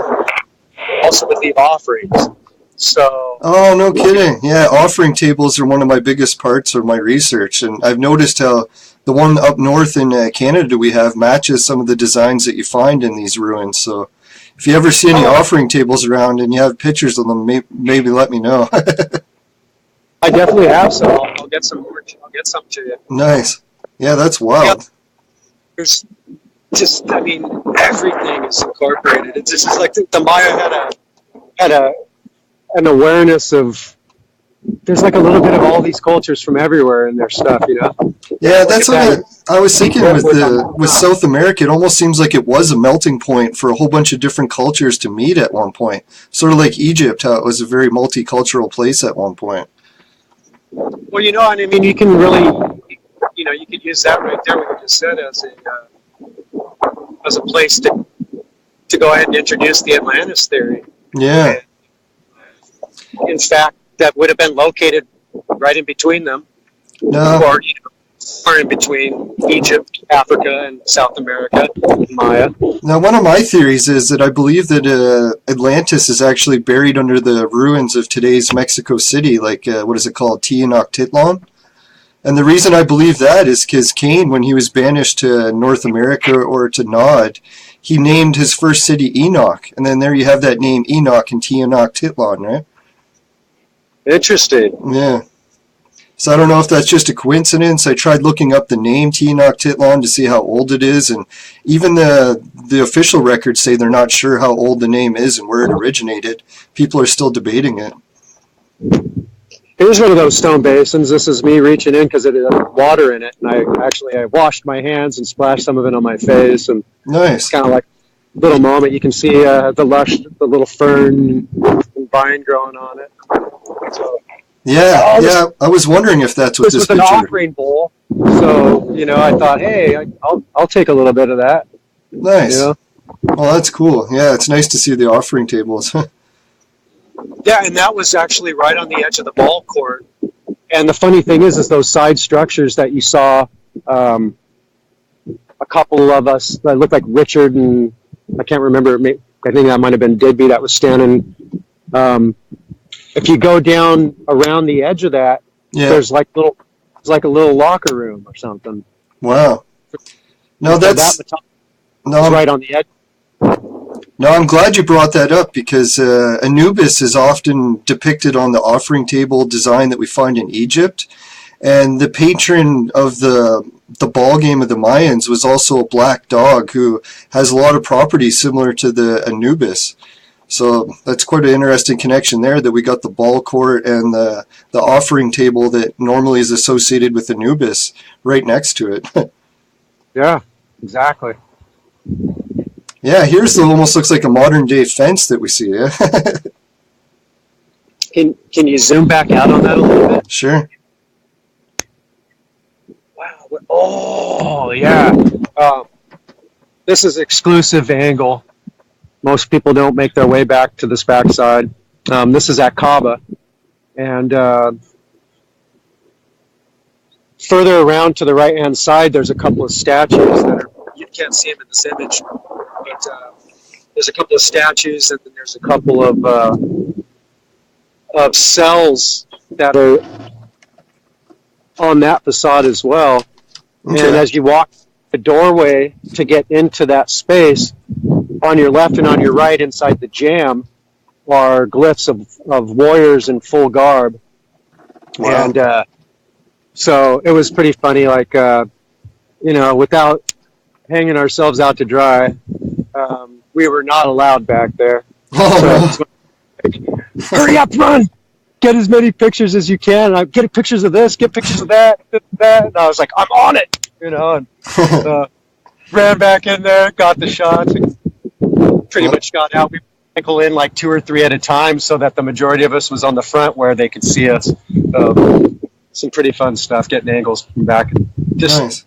Also would leave offerings. So. Oh, no kidding. Yeah, offering tables are one of my biggest parts of my research, and I've noticed how the one up north in Canada we have matches some of the designs that you find in these ruins. So if you ever see any offering tables around and you have pictures of them, maybe let me know. I definitely have some. I'll get some more. I'll get some to you. Nice. Yeah, that's wild. Yeah. There's just, everything is incorporated. It's just like the Maya had an awareness of. There's like a little bit of all these cultures from everywhere in their stuff, Yeah, that's what I was thinking with South America. It almost seems like it was a melting point for a whole bunch of different cultures to meet at one point. Sort of like Egypt, how it was a very multicultural place at one point. Well, you can really, you could use that right there, what you just said, as a place to go ahead and introduce the Atlantis theory. Yeah. In fact, that would have been located right in between them, No. or in between Egypt, Africa, and South America, Maya. Now, one of my theories is that I believe that Atlantis is actually buried under the ruins of today's Mexico City, like, what is it called, Tenochtitlan? And the reason I believe that is because Cain, when he was banished to North America or to Nod, he named his first city Enoch, and then there you have that name Enoch and Tenochtitlan, right? Interesting. Yeah. So I don't know if that's just a coincidence. I tried looking up the name Tenochtitlan to see how old it is, and even the official records say they're not sure how old the name is and where it originated. People are still debating it. Here's one of those stone basins. This is me reaching in because it had water in it, and I washed my hands and splashed some of it on my face, and it's Nice. kind of like a little moment. You can see the little fern and vine growing on it. So, Yeah. I was wondering if that's what this this was an picture. offering bowl, so I thought, hey, I'll take a little bit of that. Nice. You know? Well, that's cool. Yeah, it's nice to see the offering tables. Yeah, and that was actually right on the edge of the ball court. And the funny thing is those side structures that you saw, a couple of us that looked like Richard and I can't remember. I think that might have been Digby that was standing. If you go down around the edge of that, there's like a little locker room or something. Wow. No, that's right on the edge. No, I'm glad you brought that up because Anubis is often depicted on the offering table design that we find in Egypt, and the patron of the ball game of the Mayans was also a black dog who has a lot of properties similar to the Anubis. So that's quite an interesting connection there that we got the ball court and the offering table that normally is associated with Anubis right next to it. Yeah, exactly. Yeah, here's almost looks like a modern day fence that we see. Yeah? Can you zoom back out on that a little bit? Sure. Wow. Oh, yeah. This is exclusive angle. Most people don't make their way back to this backside. This is at Kaaba. And further around to the right-hand side, there's a couple of statues that you can't see them in this image. But there's a couple of statues, and then there's a couple of cells that are on that facade as well. Okay. And as you walk the doorway to get into that space, on your left and on your right inside the jam are glyphs of warriors in full garb. Wow. And so it was pretty funny, like, without hanging ourselves out to dry, we were not allowed back there. So, hurry up, run! Get as many pictures as you can. I'm getting pictures of this, get pictures of that. And I was like, I'm on it, and ran back in there, got the shots, and pretty much got out. We ankle in like 2 or 3 at a time so that the majority of us was on the front where they could see us. Some pretty fun stuff, getting angles from back. Just nice.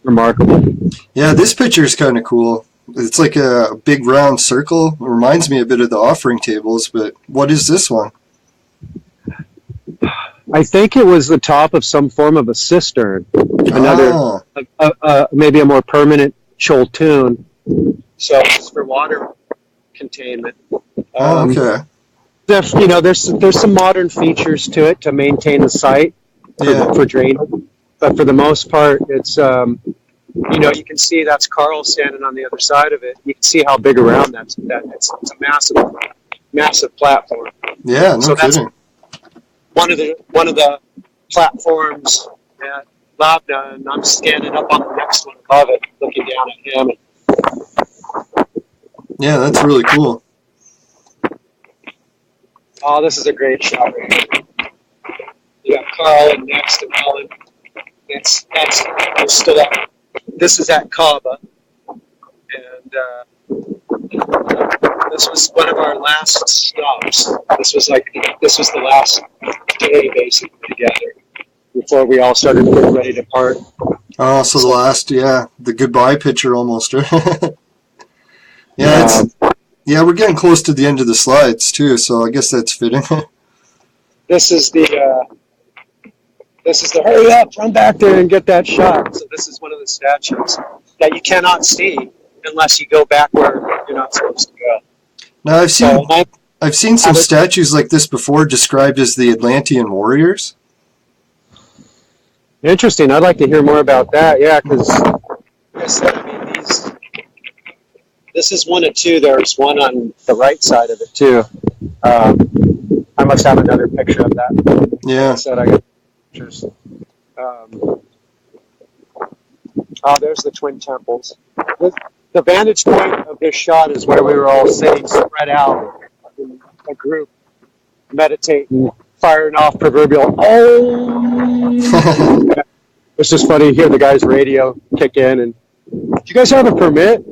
Remarkable. Yeah, this picture is kind of cool. It's like a big round circle. It reminds me a bit of the offering tables, but what is this one? I think it was the top of some form of a cistern. Another, maybe a more permanent Shul Xul. So it's for water containment. Okay. There's some modern features to it to maintain the site for drainage, but for the most part, it's you can see that's Carl standing on the other side of it. You can see how big around it's a massive platform. Yeah, no kidding. That's one of the platforms at Labna, and I'm standing up on the next one above it, looking down at him. Yeah, that's really cool. Oh, this is a great shot right here. You got Carl and next to Alan. We're still up. This is at Kaaba, and this was one of our last stops. This was the last day basically together before we all started getting ready to part. Oh, so the last, the goodbye picture almost. Yeah, we're getting close to the end of the slides too, so I guess that's fitting. This is the hurry up, run back there and get that shot. So this is one of the statues that you cannot see unless you go back where you're not supposed to go. Now I've seen some statues like this before described as the Atlantean warriors. Interesting. I'd like to hear more about that. Yeah, because this is one of two. There's one on the right side of it too. I must have another picture of that. Yeah. I got pictures. There's the twin temples. The vantage point of this shot is where we were all sitting spread out in a group, meditating firing off proverbial, oh! It's just funny to hear the guy's radio kick in. And do you guys have a permit?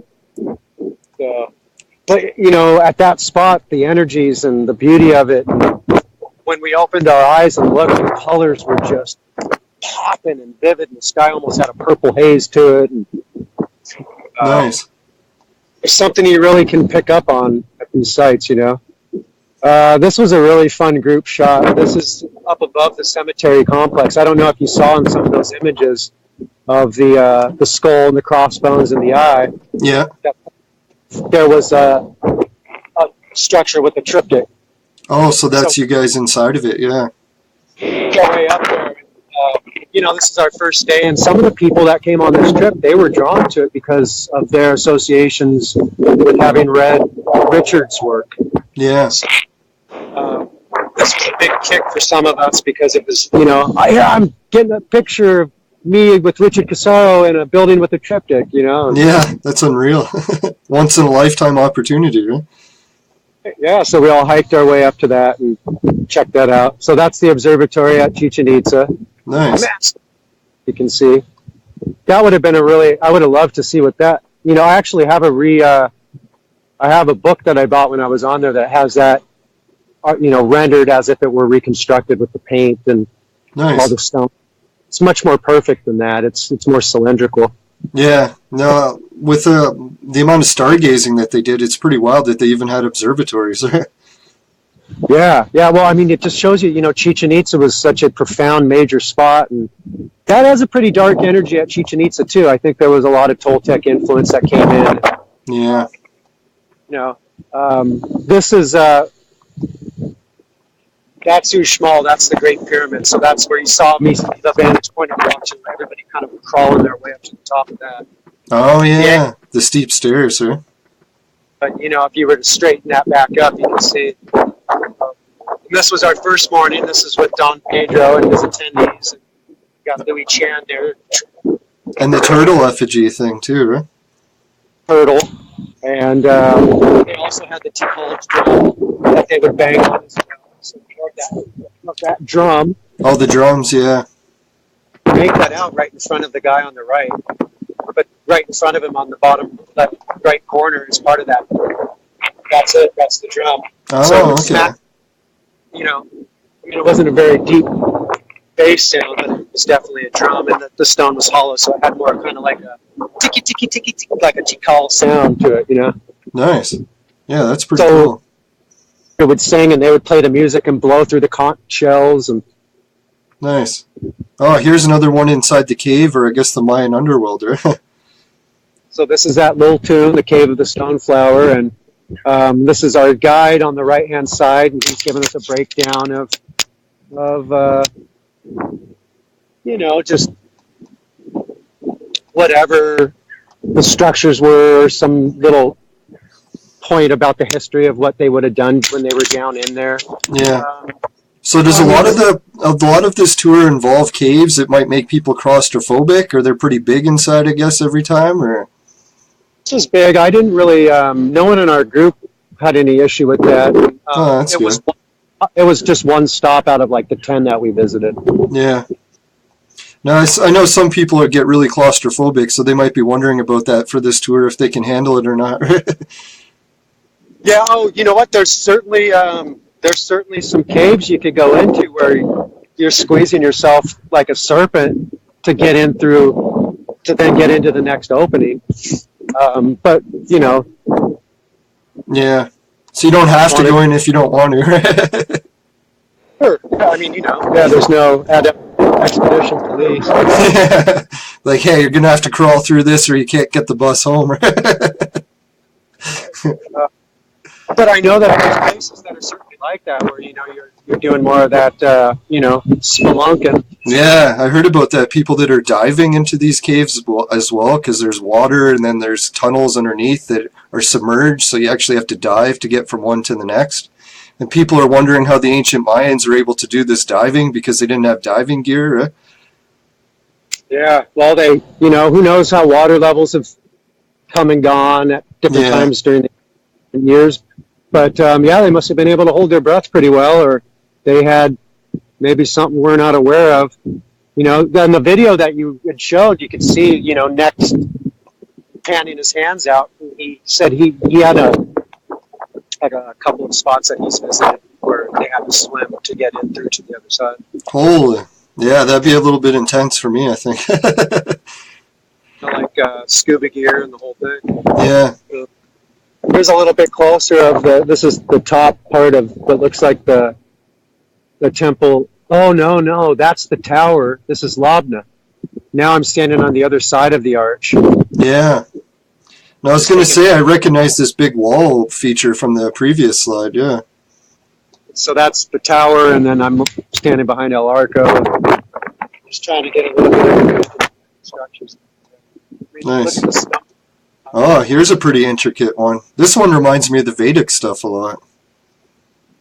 But, you know, at that spot, the energies and the beauty of it, when we opened our eyes and looked, the colors were just popping and vivid, and the sky almost had a purple haze to it. And, Nice. it's something you really can pick up on at these sites, you know. This was a really fun group shot. This is up above the cemetery complex. I don't know if you saw in some of those images of the skull and the crossbones and the eye. Yeah. There was a structure with a triptych. Oh, so that's you guys inside of it, yeah. Go way up there. You know, this is our first day, and some of the people that came on this trip, they were drawn to it because of their associations with having read Richard's work. Yeah. This was a big kick for some of us because it was, you know, I'm getting a picture of me with Richard Casaro in a building with a triptych, you know. Yeah, that's unreal. Once in a lifetime opportunity, right? Yeah, so we all hiked our way up to that and checked that out. So that's the observatory at Chichen Itza. Nice. You can see. That would have been I would have loved to see what that, you know, I actually have I have a book that I bought when I was on there that has that, you know, rendered as if it were reconstructed with the paint and all the stone. It's much more perfect than that. It's more cylindrical. Yeah, no, with the amount of stargazing that they did, it's pretty wild that they even had observatories. Yeah. Well, I mean, it just shows you, you know, Chichen Itza was such a profound major spot, and that has a pretty dark energy at Chichen Itza too. I think there was a lot of Toltec influence that came in. Yeah. You know, this is that's Uxmal. That's the Great Pyramid. So that's where you saw me, the vantage point of watching everybody kind of crawling their way up to the top of that. Oh, yeah. The steep stairs, huh? But, you know, if you were to straighten that back up, you can see. This was our first morning. This is with Don Pedro and his attendees. And got Louis Chan there. And the turtle effigy thing, too, right? Turtle. And they also had the T-College drum that they would bang on as well. So that drum. Oh, the drums, yeah. Make that out right in front of the guy on the right. But right in front of him on the bottom left right corner is part of that. That's it. That's the drum. Oh, so okay. Smack, you know, I mean, it wasn't a very deep bass sound, but it was definitely a drum, and the stone was hollow, so it had more kind of like a ticky, ticky, ticky, ticky, like a tikal sound to it, you know? Nice. Yeah, that's pretty cool. It would sing, and they would play the music and blow through the conch shells. And nice. Oh, here's another one inside the cave, or I guess the Mayan underworld, right? So this is that little tomb, the Cave of the Stoneflower, and this is our guide on the right-hand side, and he's giving us a breakdown of you know, just whatever the structures were, or some little point about the history of what they would have done when they were down in there. Yeah. So does a lot of this tour involve caves that might make people claustrophobic, or they're pretty big inside, I guess, every time, or? This was big. I didn't really. No one in our group had any issue with that. That's good. It was just one stop out of like the 10 that we visited. Yeah. Now, I know some people get really claustrophobic, so they might be wondering about that for this tour, if they can handle it or not. Yeah. Oh, you know what? There's certainly some caves you could go into where you're squeezing yourself like a serpent to get in to then get into the next opening. But you know. Yeah. So you don't have to go in if you don't want to. Sure. I mean, you know. Yeah. There's no Adept expedition police. Like, hey, you're gonna have to crawl through this, or you can't get the bus home. But I know that there's places that are certainly like that, where you know you're doing more of that, you know, spelunking. Yeah, I heard about that. People that are diving into these caves as well, because there's water and then there's tunnels underneath that are submerged, so you actually have to dive to get from one to the next. And people are wondering how the ancient Mayans are able to do this diving because they didn't have diving gear. Right? Yeah, well, you know, who knows how water levels have come and gone at different times during the years. But, yeah, they must have been able to hold their breath pretty well, or they had maybe something we're not aware of. You know, in the video that you had showed, you could see, you know, next panning his hands out. He said he had a couple of spots that he's visited where they had to swim to get in through to the other side. Holy. Yeah, that'd be a little bit intense for me, I think. Like scuba gear and the whole thing. Yeah. Here's a little bit closer of this is the top part of what looks like the temple. Oh, no, that's the tower. This is Labna. Now I'm standing on the other side of the arch. Yeah. No, I was going to say, I recognize this big wall feature from the previous slide, yeah. So that's the tower, and then I'm standing behind El Arco. Just trying to get a little bit of structures. Nice. Oh, here's a pretty intricate one. This one reminds me of the Vedic stuff a lot.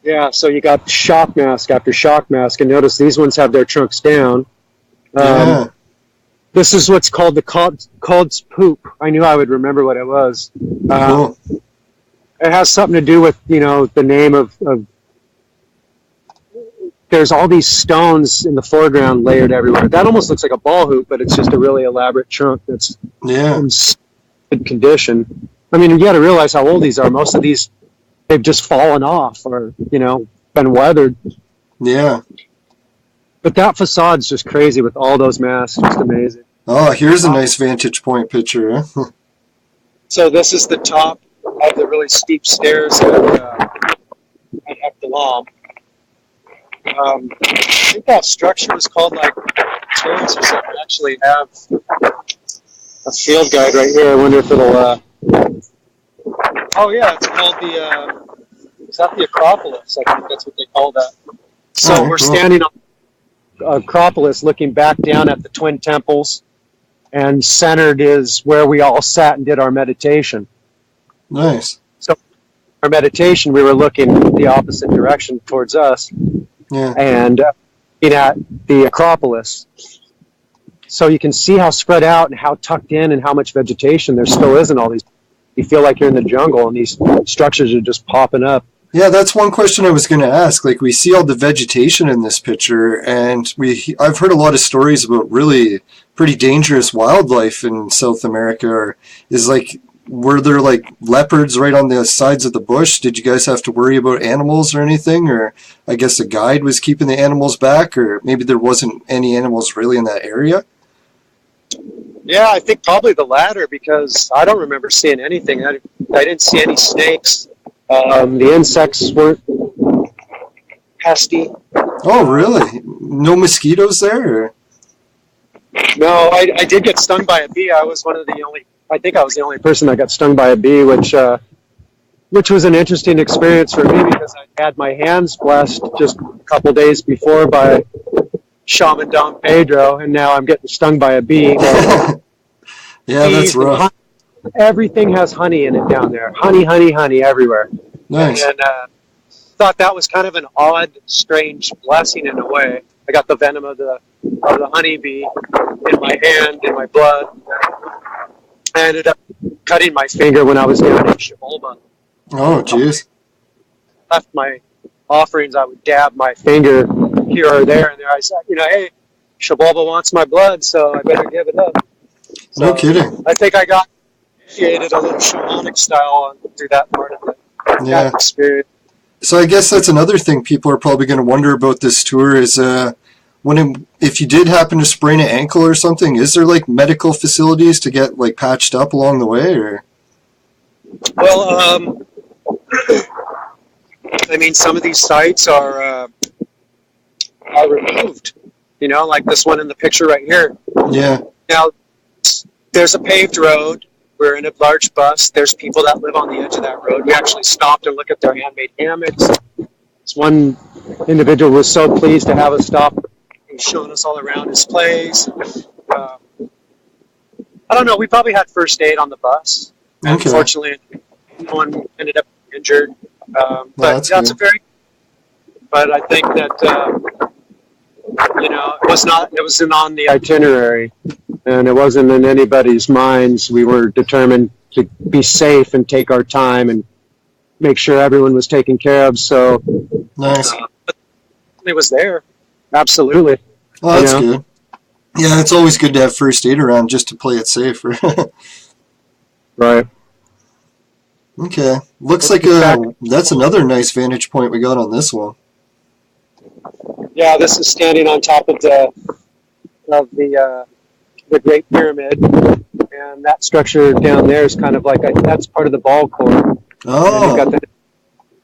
Yeah, so you got shock mask after shock mask, and notice these ones have their trunks down. Yeah. This is what's called the Cod's poop. I knew I would remember what it was. Cool. It has something to do with, you know, the name of there's all these stones in the foreground layered everywhere. That almost looks like a ball hoop, but it's just a really elaborate trunk that's in good condition. I mean, you got to realize how old these are. Most of these, they've just fallen off or, you know, been weathered. Yeah. But that facade's just crazy with all those masks. Just amazing. Oh, here's a nice vantage point picture. Huh? So this is the top of the really steep stairs at Abdalam. I think that structure was called like terrace or something. I actually have a field guide right here. I wonder if it'll. Oh yeah, it's called the. Is that the Acropolis? I think that's what they call that. So we're standing on Acropolis, looking back down at the twin temples, and centered is where we all sat and did our meditation. Nice. So our meditation, we were looking the opposite direction towards us. Yeah. And at the Acropolis. So you can see how spread out and how tucked in and how much vegetation there still is in all these. You feel like you're in the jungle and these structures are just popping up. Yeah, that's one question I was going to ask. Like, we see all the vegetation in this picture, and I've heard a lot of stories about really pretty dangerous wildlife in South America. Were there like leopards right on the sides of the bush? Did you guys have to worry about animals or anything? Or I guess a guide was keeping the animals back, or maybe there wasn't any animals really in that area? Yeah, I think probably the latter, because I don't remember seeing anything. I didn't see any snakes. The insects weren't pesty. Oh, really? No mosquitoes there? Or? No, I did get stung by a bee. I was I think I was the only person that got stung by a bee, which was an interesting experience for me because I had my hands blessed just a couple days before by Shaman Dom Pedro, and now I'm getting stung by a bee. Yeah, that's rough. Everything has honey in it down there. Honey everywhere. Nice. And thought that was kind of an odd, strange blessing in a way. I got the venom of the honeybee in my hand, in my blood. I ended up cutting my finger when I was down in Sheol. Oh, jeez. Left my offerings, I would dab my finger here or there, and there I said, hey, Sheol wants my blood, so I better give it up. So no kidding. I think I got initiated a little shamanic style through that part of it. Yeah. That experience. So I guess that's another thing people are probably going to wonder about this tour is if you did happen to sprain an ankle or something, is there like medical facilities to get like patched up along the way, or? Well, I mean, some of these sites are removed. Like this one in the picture right here. Yeah. Now, there's a paved road. We're in a large bus. There's people that live on the edge of that road. We actually stopped and looked at their handmade hammocks. This one individual was so pleased to have us stop. He's showing us all around his place. I don't know. We probably had first aid on the bus. Okay. Unfortunately, no one ended up injured. But that's that's good. But I think that it wasn't on the itinerary, and it wasn't in anybody's minds. We were determined to be safe and take our time and make sure everyone was taken care of. So Nice. but it was there. absolutely. Oh, that's You know? good. Yeah, it's always good to have first aid around just to play it safer. Right. Okay. Looks Let's like get back. that's another nice vantage point we got on this one. Yeah, this is standing on top of the Great Pyramid, and that structure down there is kind of like that's part of the ball core. And then you've got Oh, the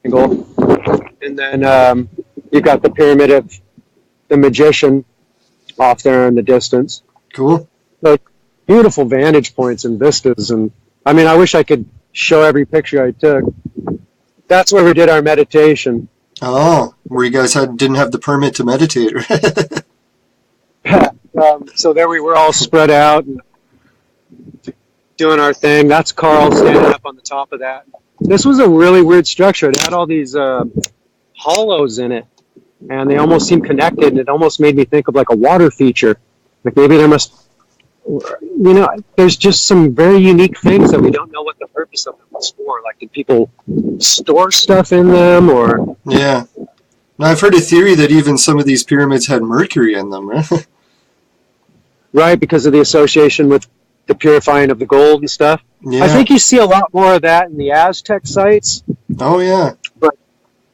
angle, and then you've got the Pyramid of the Magician off there in the distance. cool. So beautiful vantage points and vistas, and I mean, I wish I could show every picture I took. That's where we did our meditation. Oh, where you guys didn't have the permit to meditate. So there we were all spread out and doing our thing. That's Carl standing up on the top of that. This was a really weird structure. It had all these hollows in it, and they almost seemed connected, and it almost made me think of like a water feature. Like maybe there must, there's just some very unique things that we don't know what the purpose of them was for. Like, did people store stuff in them, or? Yeah. Now, I've heard a theory that even some of these pyramids had mercury in them, right? Right, because of the association with the purifying of the gold and stuff. Yeah. I think you see a lot more of that in the Aztec sites, Oh, yeah.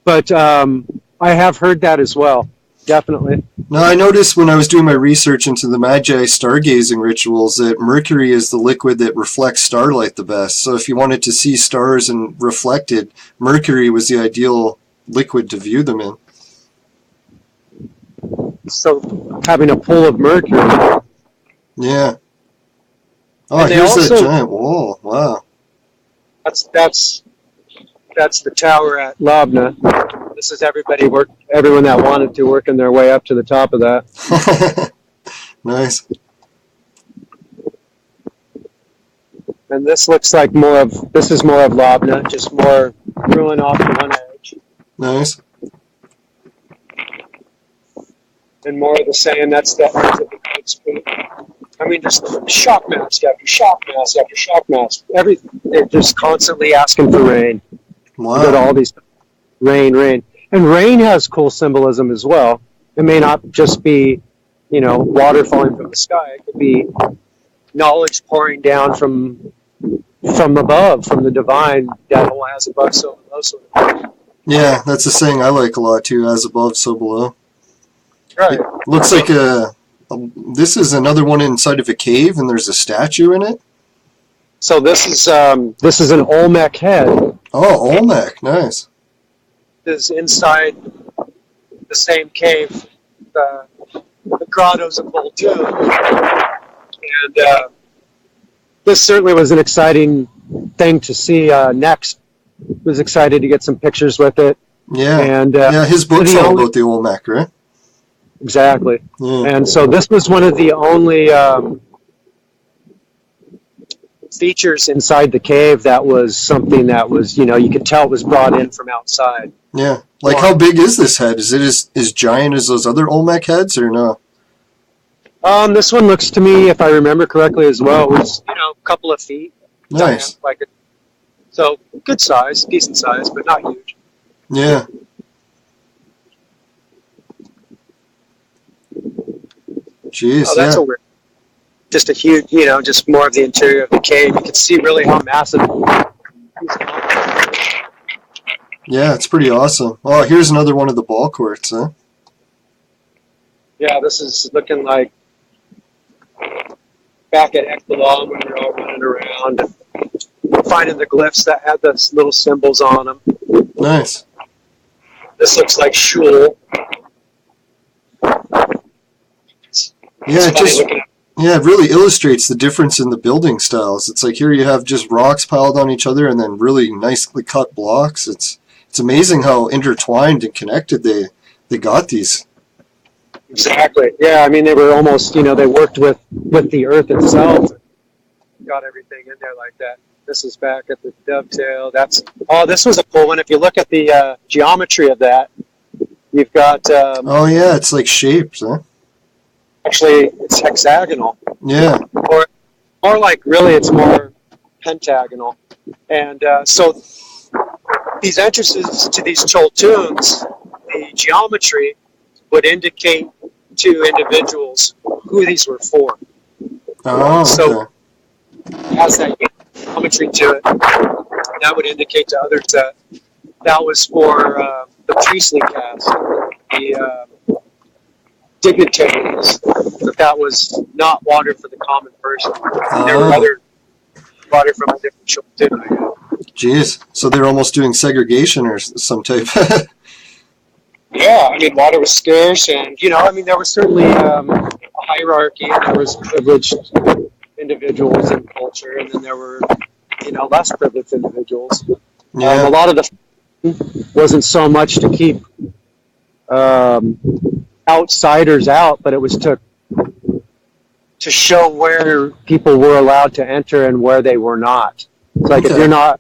but I have heard that as well, definitely. Now, I noticed when I was doing my research into the Magi stargazing rituals that mercury is the liquid that reflects starlight the best. So if you wanted to see stars and reflected, mercury was the ideal liquid to view them in. So having a pool of mercury. Yeah. Oh, And they here's that also- giant wall. Wow. That's the tower at Labna. This is everyone that wanted to working their way up to the top of that. Nice. And this looks like this is more of Labna, just more ruin off to one edge. Nice. And more of the same, that's the ends of the Great Street. I mean, just shock mask after shock mask after shock mask. They're just constantly asking for rain. You go to Wow. all these rain. And rain has cool symbolism as well. It may not just be, water falling from the sky. It could be knowledge pouring down from above, from the divine, that all has above, so below, sort of thing. Yeah, that's a saying I like a lot too. As above, so below. Right. Looks like this is another one inside of a cave, and there's a statue in it. So this is an Olmec head. Oh, Olmec, nice. Is inside the same cave, the grottos of Voltune. And this certainly was an exciting thing to see. Next, was excited to get some pictures with it. Yeah, And yeah. His book's the all only- about the Olmec, right? Exactly. Yeah. And so this was one of the only features inside the cave that was something that was, you could tell it was brought in from outside. Yeah. Like, how big is this head? Is it as giant as those other Olmec heads, or no? This one looks to me, if I remember correctly as well, it was, a couple of feet. Nice. So good size, decent size, but not huge. Yeah. Jeez, Oh, that's yeah. a weird. Just a huge, just more of the interior of the cave. You can see really how massive. Yeah, it's pretty awesome. Oh, here's another one of the ball courts, huh? Yeah, this is looking like back at Ekbalam when we were all running around and finding the glyphs that had those little symbols on them. Nice. This looks like Shul. Yeah, it really illustrates the difference in the building styles. It's like here you have just rocks piled on each other and then really nicely cut blocks. It's amazing how intertwined and connected they got these. Exactly. Yeah, I mean, they were almost, they worked with the earth itself. Got everything in there like that. This is back at the dovetail. This was a cool one. If you look at the geometry of that, you've got... Oh, yeah, it's like shapes, huh? Actually, it's hexagonal. Yeah. Or more like, really, it's more pentagonal. And so these entrances to these Choltuns, the geometry would indicate to individuals who these were for. Oh, So okay. it has that geometry to it. That would indicate to others that that was for the priestly caste, the dignitaries, that was not water for the common person. There were Oh, other water from a different shop too. jeez. So they're almost doing segregation or some type. Yeah, I mean, water was scarce, and I mean, there was certainly a hierarchy, and there was privileged individuals in culture, and then there were, less privileged individuals. A Yeah. lot of the wasn't so much to keep outsiders out, but it was to show where people were allowed to enter and where they were not. It's like if Okay. you're not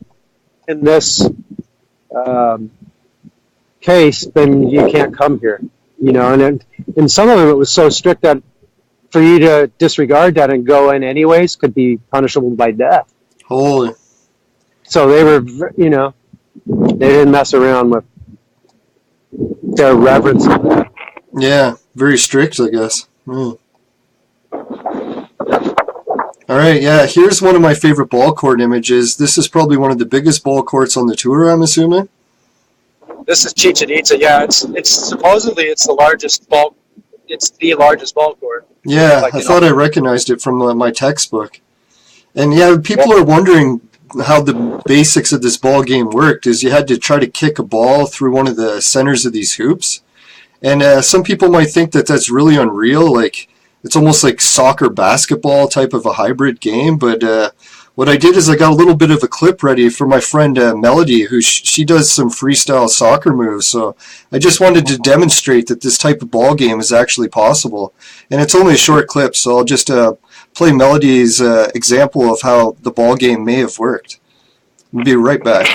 in this case, then you can't come here. And in some of them, it was so strict that for you to disregard that and go in anyways could be punishable by death. Holy. So they were, they didn't mess around with their reverence of that. Yeah. Very strict, I guess. Hmm. All right, yeah, here's one of my favorite ball court images. This is probably one of the biggest ball courts on the tour, I'm assuming. This is Chichen Itza. Yeah, it's supposedly it's the largest ball court. Yeah, Like, I thought I recognized it from my textbook. And yeah, people are wondering how the basics of this ball game worked. Is you had to try to kick a ball through one of the centers of these hoops. And some people might think that that's really unreal, like it's almost like soccer basketball type of a hybrid game. But what I did is I got a little bit of a clip ready for my friend Melody, who she does some freestyle soccer moves. So I just wanted to demonstrate that this type of ball game is actually possible. And it's only a short clip, so I'll just play Melody's example of how the ball game may have worked. We'll be right back.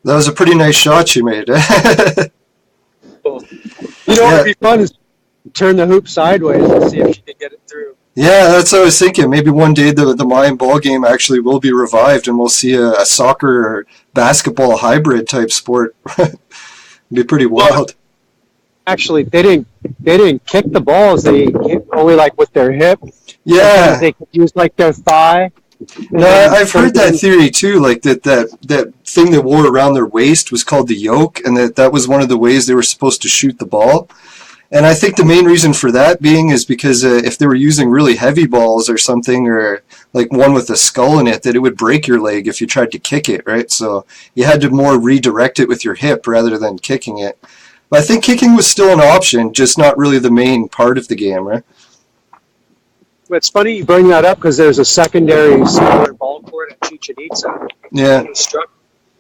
That was a pretty nice shot you made. What'd be fun is turn the hoop sideways and see if you can get it through. Yeah, that's what I was thinking. Maybe one day the Mayan ball game actually will be revived and we'll see a soccer or basketball hybrid type sport. It'd be pretty wild. Actually, they didn't kick the balls. They hit only like with their hip. Yeah. They could use like their thigh. No, I've heard that theory too, like that thing that wore around their waist was called the yoke, and that was one of the ways they were supposed to shoot the ball. And I think the main reason for that being is because if they were using really heavy balls or something, or like one with a skull in it, that it would break your leg if you tried to kick it, right? So you had to more redirect it with your hip rather than kicking it. But I think kicking was still an option, just not really the main part of the game, right? It's funny you bring that up because there's a secondary smaller ball court at Chichen Itza. Yeah. The structure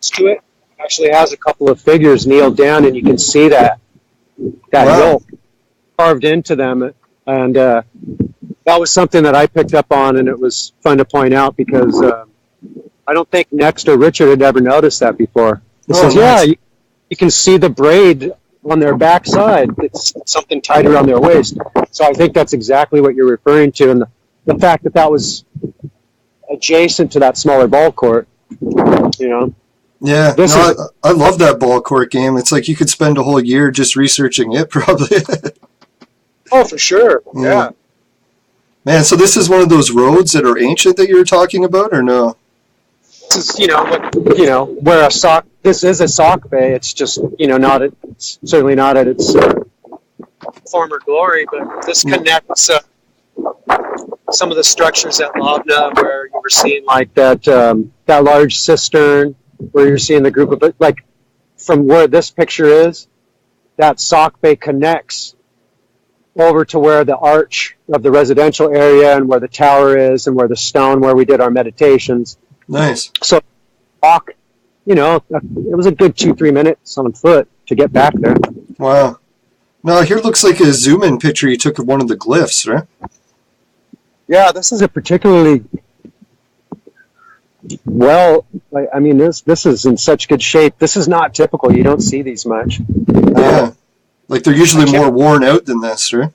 to it actually has a couple of figures kneeled down, and you can see that Wow. yoke carved into them. And that was something that I picked up on, and it was fun to point out because I don't think Next or Richard had ever noticed that before. He says, nice. yeah, you can see the braid on their backside. It's something tied around their waist. So I think that's exactly what you're referring to. And the fact that was adjacent to that smaller ball court, Yeah, I love that ball court game. It's like you could spend a whole year just researching it, probably. Oh, for sure. Yeah. Man, so this is one of those roads that are ancient that you were talking about, or no? This is, where this is a sock bay. It's just, it's certainly not at its former glory, but this connects some of the structures at Labna where you were seeing like that large cistern, where you're seeing the group of, like, from where this picture is, that sock bay connects over to where the arch of the residential area and where the tower is and where the stone where we did our meditations. Nice. So walk, it was a good 2-3 minutes on foot to get back there. Wow. No, here looks like a zoom-in picture you took of one of the glyphs, right? Yeah, this is a particularly Well, I mean, this is in such good shape. This is not typical. You don't see these much. Yeah. Like they're usually more worn out than this, right?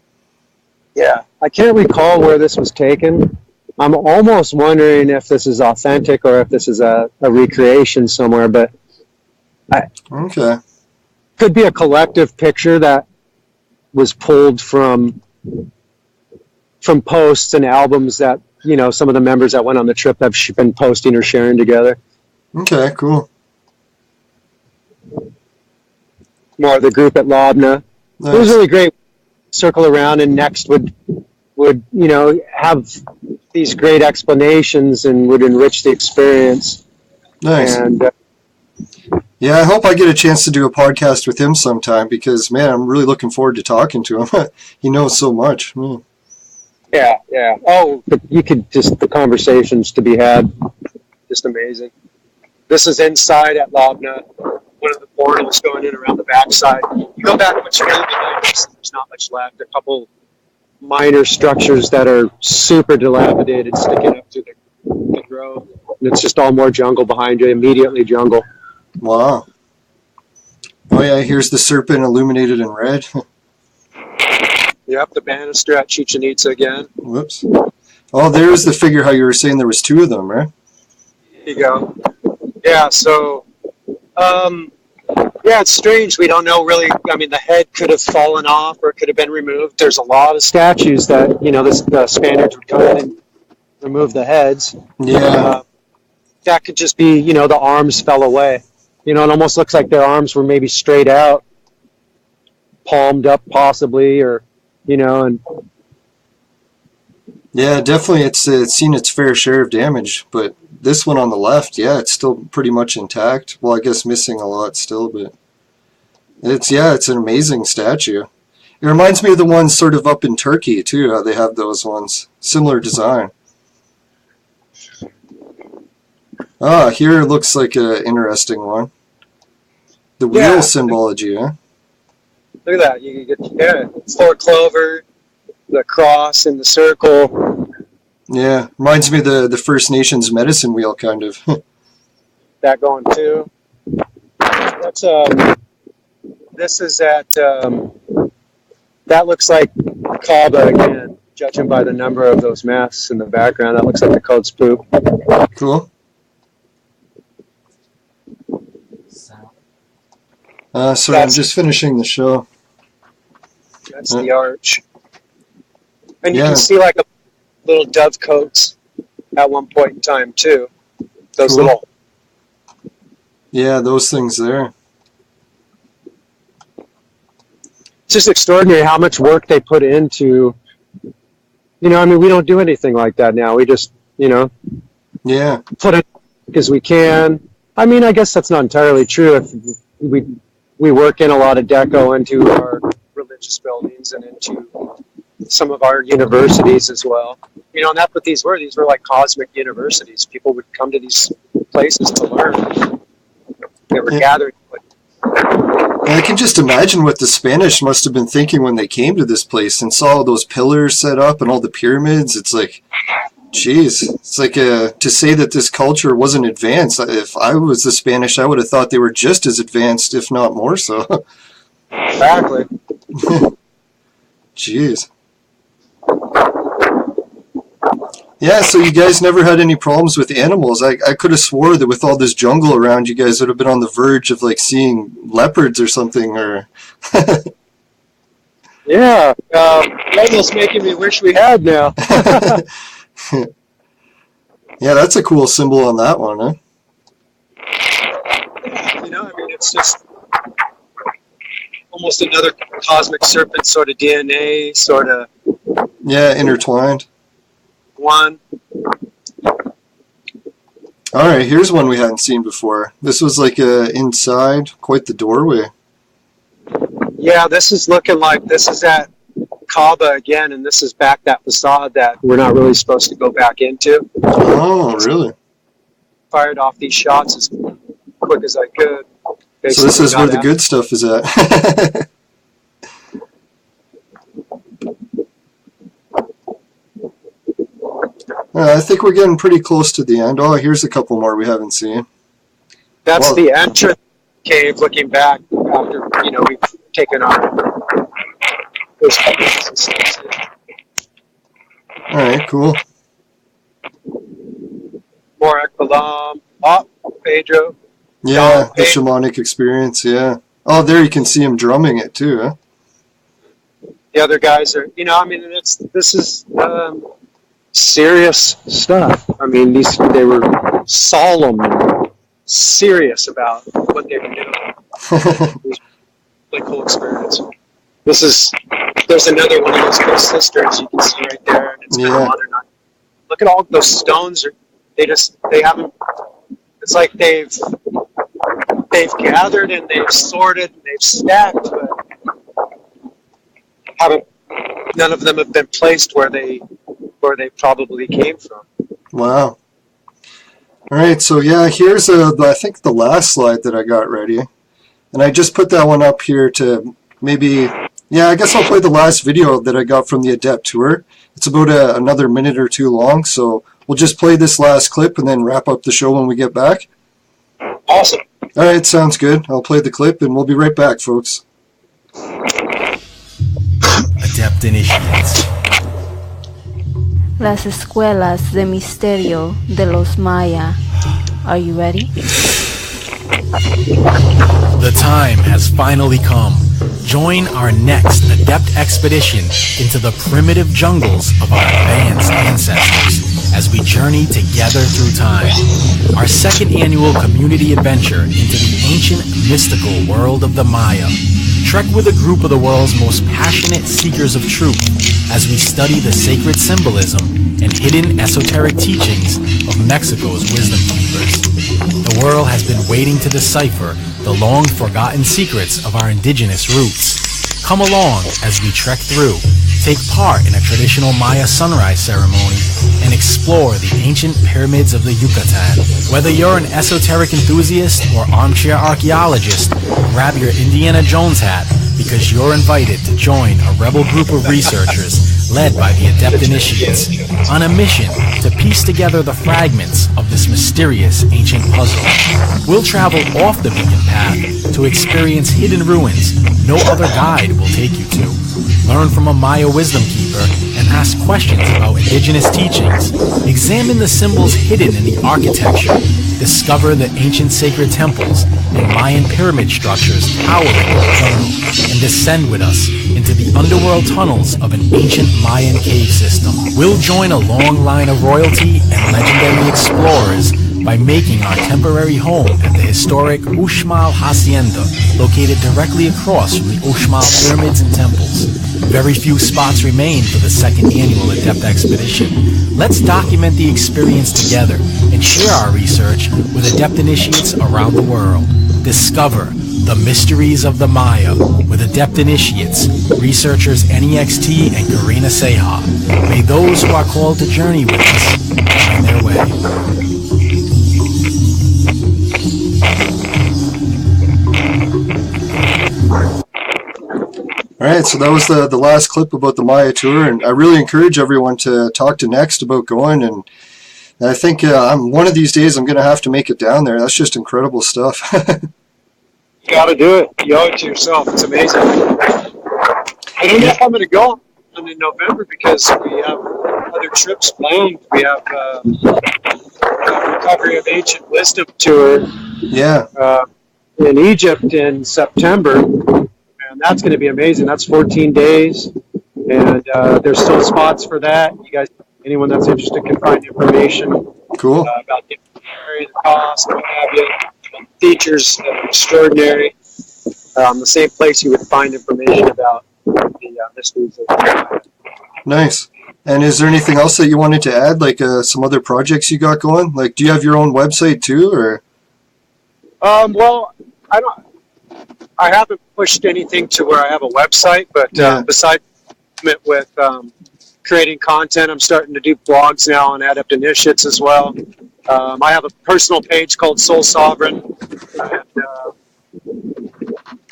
Yeah. I can't recall where this was taken. I'm almost wondering if this is authentic or if this is a recreation somewhere, but Okay. could be a collective picture that was pulled from posts and albums that, you know, some of the members that went on the trip have been posting or sharing together. Okay, cool. More of the group at Lobna. Nice. It was really great. Circle around, and next would you know, have these great explanations and would enrich the experience. Nice. And yeah, I hope I get a chance to do a podcast with him sometime because, man, I'm really looking forward to talking to him. He knows so much. Mm. yeah. Oh, but you could just, the conversations to be had, just amazing. This is inside at Lobna. One of the portals going in around the backside. You go back what's really behind us, there's not much left. A couple minor structures that are super dilapidated sticking up to the grove. And it's just all more jungle behind you, immediately jungle. Wow. Oh, yeah, here's the serpent illuminated in red. Yep, the banister at Chichen Itza again. Whoops. Oh, there's the figure how you were saying there was two of them, right? There you go. Yeah, so, yeah, it's strange. We don't know really. I mean, the head could have fallen off or it could have been removed. There's a lot of statues that, you know, the Spaniards would come in and remove the heads. Yeah. That could just be, you know, the arms fell away. You know, it almost looks like their arms were maybe straight out, palmed up possibly, or, you know, and Yeah, definitely it's seen its fair share of damage, but this one on the left, yeah, it's still pretty much intact. Well, I guess missing a lot still, but it's an amazing statue. It reminds me of the ones sort of up in Turkey too, how they have those ones. Similar design. Ah, here it looks like an interesting one. The wheel symbology, huh? look at that. You get 4 clover, the cross and the circle. Yeah, reminds me of the First Nations medicine wheel, kind of. That going too. That's this is at that looks like Kaaba again, judging by the number of those masks in the background. That looks like the coat's poop. Cool. Sorry, I'm just finishing the show. That's the arch. And you Yeah. can see like a little dove coats at one point in time too. Those Cool. little. Yeah, those things there. It's just extraordinary how much work they put into. You know, I mean, we don't do anything like that now. We just, you know, Yeah. put it because we can. I mean, I guess that's not entirely true. If we work in a lot of deco into our religious buildings and into some of our universities as well. You know, and that's what these were. These were like cosmic universities. People would come to these places to learn. They were gathering. And I can just imagine what the Spanish must have been thinking when they came to this place and saw all those pillars set up and all the pyramids. It's like, geez, it's like to say that this culture wasn't advanced. If I was the Spanish, I would have thought they were just as advanced, if not more so. Exactly. Jeez. Yeah, so you guys never had any problems with animals. I could have swore that with all this jungle around, you guys would have been on the verge of like seeing leopards or something. Or Yeah, almost making me wish we had now. Yeah, that's a cool symbol on that one, huh? You know, I mean, it's just almost another cosmic serpent sort of DNA, sort of Yeah, intertwined. one. All right, here's one we hadn't seen before. This was like inside, quite the doorway. Yeah, this is looking like this is at Kaaba again, and this is back that facade that we're not really supposed to go back into. Oh, really? Fired off these shots as quick as I could. So this is where the good stuff is at. I think we're getting pretty close to the end. Oh, here's a couple more we haven't seen. That's the entrance cave. Looking back after we've taken our. All right, cool. More Ekbalam. Oh, Pedro. Yeah, the shamanic experience, yeah. Oh, there you can see him drumming it too, huh? The other guys are, this is serious stuff. I mean, they were solemn and serious about what they were doing. It was a really cool experience. There's another one of those big cisterns you can see right there, and it's been modernized. Look at all those stones. They haven't, it's like they've gathered and they've sorted and they've stacked, but none of them have been placed where they probably came from. Wow. All right, so yeah, here's I think the last slide that I got ready, and I just put that one up here to maybe, yeah, I guess I'll play the last video that I got from the Adept tour. It's about another minute or two long, so we'll just play this last clip and then wrap up the show when we get back. Awesome. All right, sounds good. I'll play the clip and we'll be right back, folks. Adept initiates. Las escuelas de misterio de los Maya. Are you ready? The time has finally come. Join our next Adept expedition into the primitive jungles of our advanced ancestors as we journey together through time. Our second annual community adventure into the ancient mystical world of the Maya. Trek with a group of the world's most passionate seekers of truth as we study the sacred symbolism and hidden esoteric teachings of Mexico's wisdom keepers. The world has been waiting to decipher the long-forgotten secrets of our indigenous roots. Come along as we trek through, take part in a traditional Maya sunrise ceremony, and explore the ancient pyramids of the Yucatan. Whether you're an esoteric enthusiast or armchair archaeologist, grab your Indiana Jones hat because you're invited to join a rebel group of researchers led by the Adept Initiates on a mission to piece together the fragments of this mysterious ancient puzzle. We'll travel off the beaten path to experience hidden ruins no other guide will take you to. Learn from a Maya wisdom keeper and ask questions about indigenous teachings. Examine the symbols hidden in the architecture. Discover the ancient sacred temples and Mayan pyramid structures towering in the jungle, and descend with us into the underworld tunnels of an ancient Mayan cave system. We'll join a long line of royalty and legendary explorers by making our temporary home at the historic Uxmal Hacienda, located directly across from the Uxmal pyramids and temples. Very few spots remain for the second annual Adept expedition. Let's document the experience together and share our research with Adept initiates around the world. Discover the mysteries of the Maya with Adept initiates, researchers NEXT and Karina Seha. May those who are called to journey with us find their way. Alright, so that was the last clip about the Maya tour, and I really encourage everyone to talk to Next about going, and I think one of these days I'm going to have to make it down there. That's just incredible stuff. You got to do it. You owe it to yourself. It's amazing. I don't know if I'm going to go in November because we have other trips planned. We have Recovery of Ancient Wisdom tour in Egypt in September. And that's going to be amazing. That's 14 days, and there's still spots for that. You guys, anyone that's interested can find information about the cost, what have you. Features extraordinary. The same place you would find information about the mysteries of Nice. And is there anything else that you wanted to add, like some other projects you got going? Like, do you have your own website too, or? Well, I haven't pushed anything to where I have a website, but besides with creating content, I'm starting to do blogs now on Adept Initiates as well. I have a personal page called Soul Sovereign, and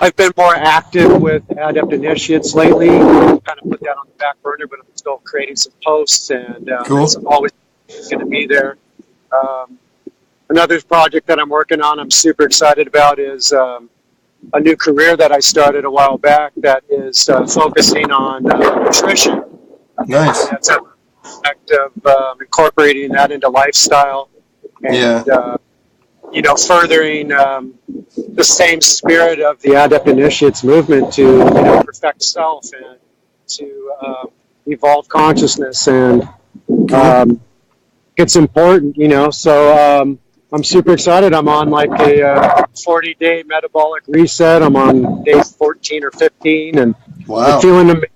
I've been more active with Adept Initiates lately. Kind of put that on the back burner, but I'm still creating some posts, and it's always is going to be there. Another project that I'm working on, I'm super excited about, is a new career that I started a while back that is focusing on nutrition. Nice. That's an aspect of incorporating that into lifestyle and, furthering the same spirit of the Adept Initiates movement to perfect self and to evolve consciousness. And it's important, so I'm super excited. I'm on like a 40-day metabolic reset. I'm on day 14 or 15, and Wow. I'm feeling amazing.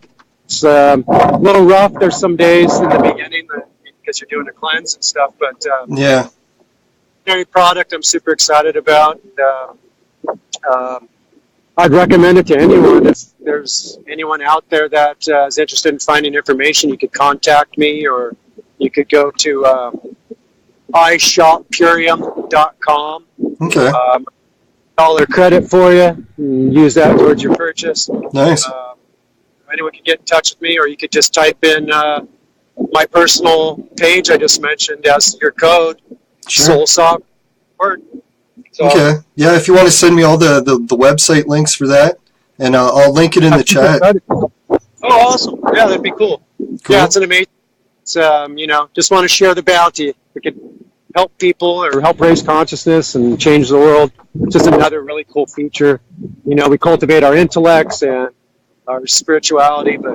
It's a little rough. There's some days in the beginning because you're doing a cleanse and stuff, but Yeah. new product I'm super excited about. I'd recommend it to anyone. If there's anyone out there that is interested in finding information, you could contact me, or you could go to iShopPurium.com. Okay. $1 credit for you, and use that towards your purchase. Nice. Anyone can get in touch with me, or you could just type in my personal page I just mentioned as your code, Sure. SoulSock word. So, Okay. Yeah, if you want to send me all the website links for that, and I'll link it in the chat. Oh, awesome. Yeah, that'd be cool. Cool. Yeah, it's an amazing. It's, just want to share the bounty. We could help people or help raise consciousness and change the world. It's just another really cool feature. We cultivate our intellects and our spirituality, but,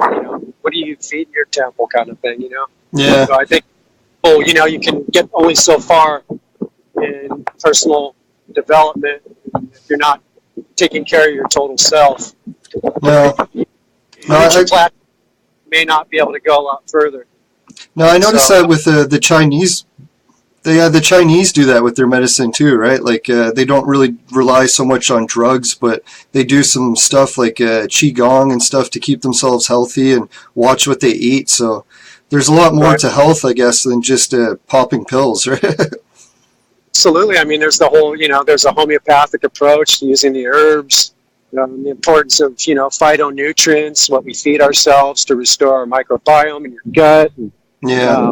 what do you feed in your temple kind of thing, Yeah. So I think, you can get only so far in personal development if you're not taking care of your total self. No. Your platform may not be able to go a lot further. No, I noticed that with the Chinese. The Chinese do that with their medicine too, right? Like they don't really rely so much on drugs, but they do some stuff like qigong and stuff to keep themselves healthy and watch what they eat. So there's a lot more to health, I guess, than just popping pills, right? Absolutely. I mean, there's the whole, there's a homeopathic approach to using the herbs, the importance of, phytonutrients, what we feed ourselves to restore our microbiome in your gut. And, Yeah.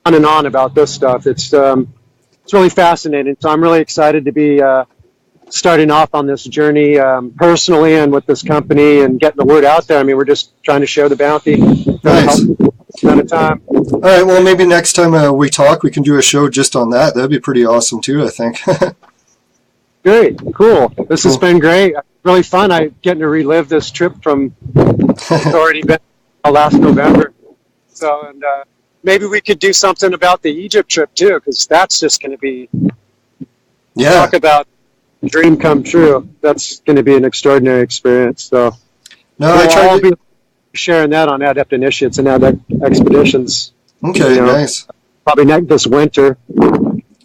on and on about this stuff. It's really fascinating. So I'm really excited to be starting off on this journey personally and with this company and getting the word out there. I mean, we're just trying to share the bounty. Nice. At a time. All right. Well, maybe next time we talk, we can do a show just on that. That'd be pretty awesome too, I think. Great. Cool. This has been great. Really fun. I'm getting to relive this trip from it's already been last November. So, and maybe we could do something about the Egypt trip too, because that's just going to be talk about dream come true. That's going to be an extraordinary experience. So, I try to be sharing that on Adept Initiates and Adept Expeditions. Okay, nice. Probably this winter.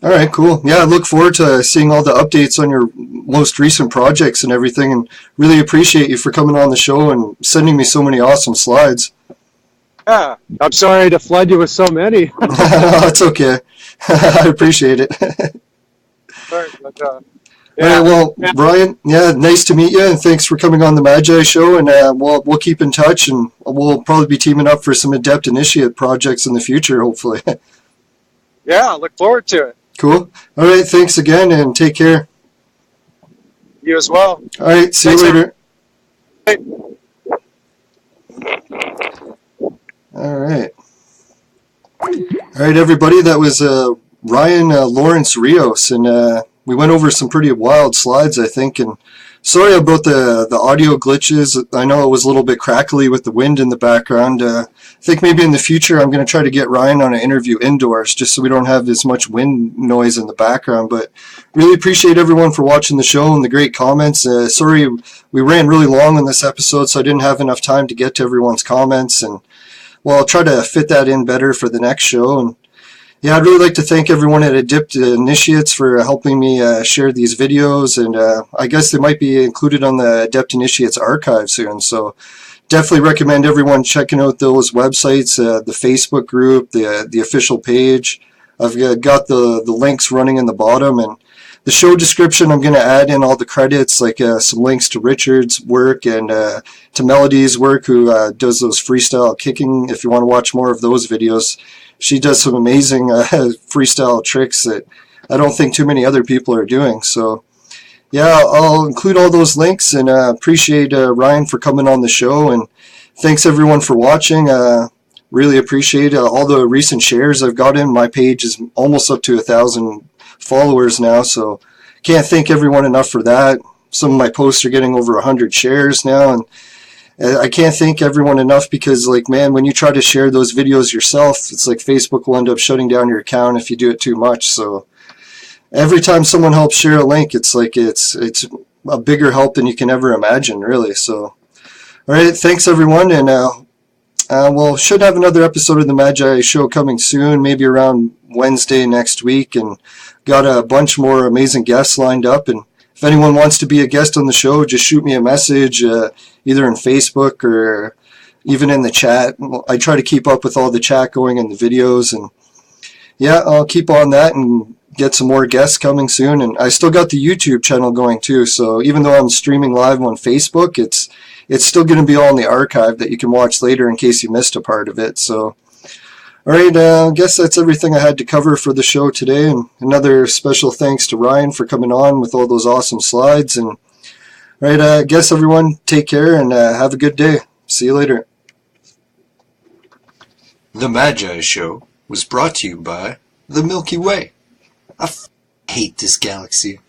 All right, cool. Yeah, I look forward to seeing all the updates on your most recent projects and everything, and really appreciate you for coming on the show and sending me so many awesome slides. Yeah, I'm sorry to flood you with so many. No, it's okay. I appreciate it. Sorry, but, All right, well, Brian, nice to meet you, and thanks for coming on the Magi Show, and we'll keep in touch, and we'll probably be teaming up for some Adept Initiate projects in the future, hopefully. Yeah, look forward to it. Cool. All right, thanks again, and take care. You as well. All right, see you later. Hey. All right. All right, everybody, that was Ryan Lawrence Rios, and we went over some pretty wild slides, I think, and sorry about the audio glitches. I know it was a little bit crackly with the wind in the background. I think maybe in the future I'm going to try to get Ryan on an interview indoors just so we don't have as much wind noise in the background. But really appreciate everyone for watching the show and the great comments. Sorry we ran really long on this episode, so I didn't have enough time to get to everyone's comments. And well, I'll try to fit that in better for the next show. And yeah, I'd really like to thank everyone at Adept Initiates for helping me share these videos, and I guess they might be included on the Adept Initiates archive soon, so definitely recommend everyone checking out those websites, the Facebook group, the official page. I've got the links running in the bottom, and the show description, I'm going to add in all the credits, like some links to Richard's work and to Melody's work, who does those freestyle kicking. If you want to watch more of those videos, she does some amazing freestyle tricks that I don't think too many other people are doing. So yeah, I'll include all those links, and appreciate Ryan for coming on the show, and thanks everyone for watching. Really appreciate all the recent shares I've gotten. My page is almost up to 1,000 followers now, so can't thank everyone enough for that. Some of my posts are getting over 100 shares now, and I can't thank everyone enough, because, like, man, when you try to share those videos yourself, it's like Facebook will end up shutting down your account if you do it too much. So every time someone helps share a link, it's like it's a bigger help than you can ever imagine, really. So all right, thanks everyone, and we'll should have another episode of the Magi Show coming soon, maybe around Wednesday next week, and got a bunch more amazing guests lined up. And if anyone wants to be a guest on the show, just shoot me a message, either in Facebook or even in the chat. I try to keep up with all the chat going in the videos, and yeah, I'll keep on that and get some more guests coming soon. And I still got the YouTube channel going too, so even though I'm streaming live on Facebook, it's still going to be all in the archive that you can watch later in case you missed a part of it. So, all right, I guess that's everything I had to cover for the show today. And another special thanks to Ryan for coming on with all those awesome slides. And all right, I guess everyone, take care and have a good day. See you later. The Magi Show was brought to you by the Milky Way. I hate this galaxy.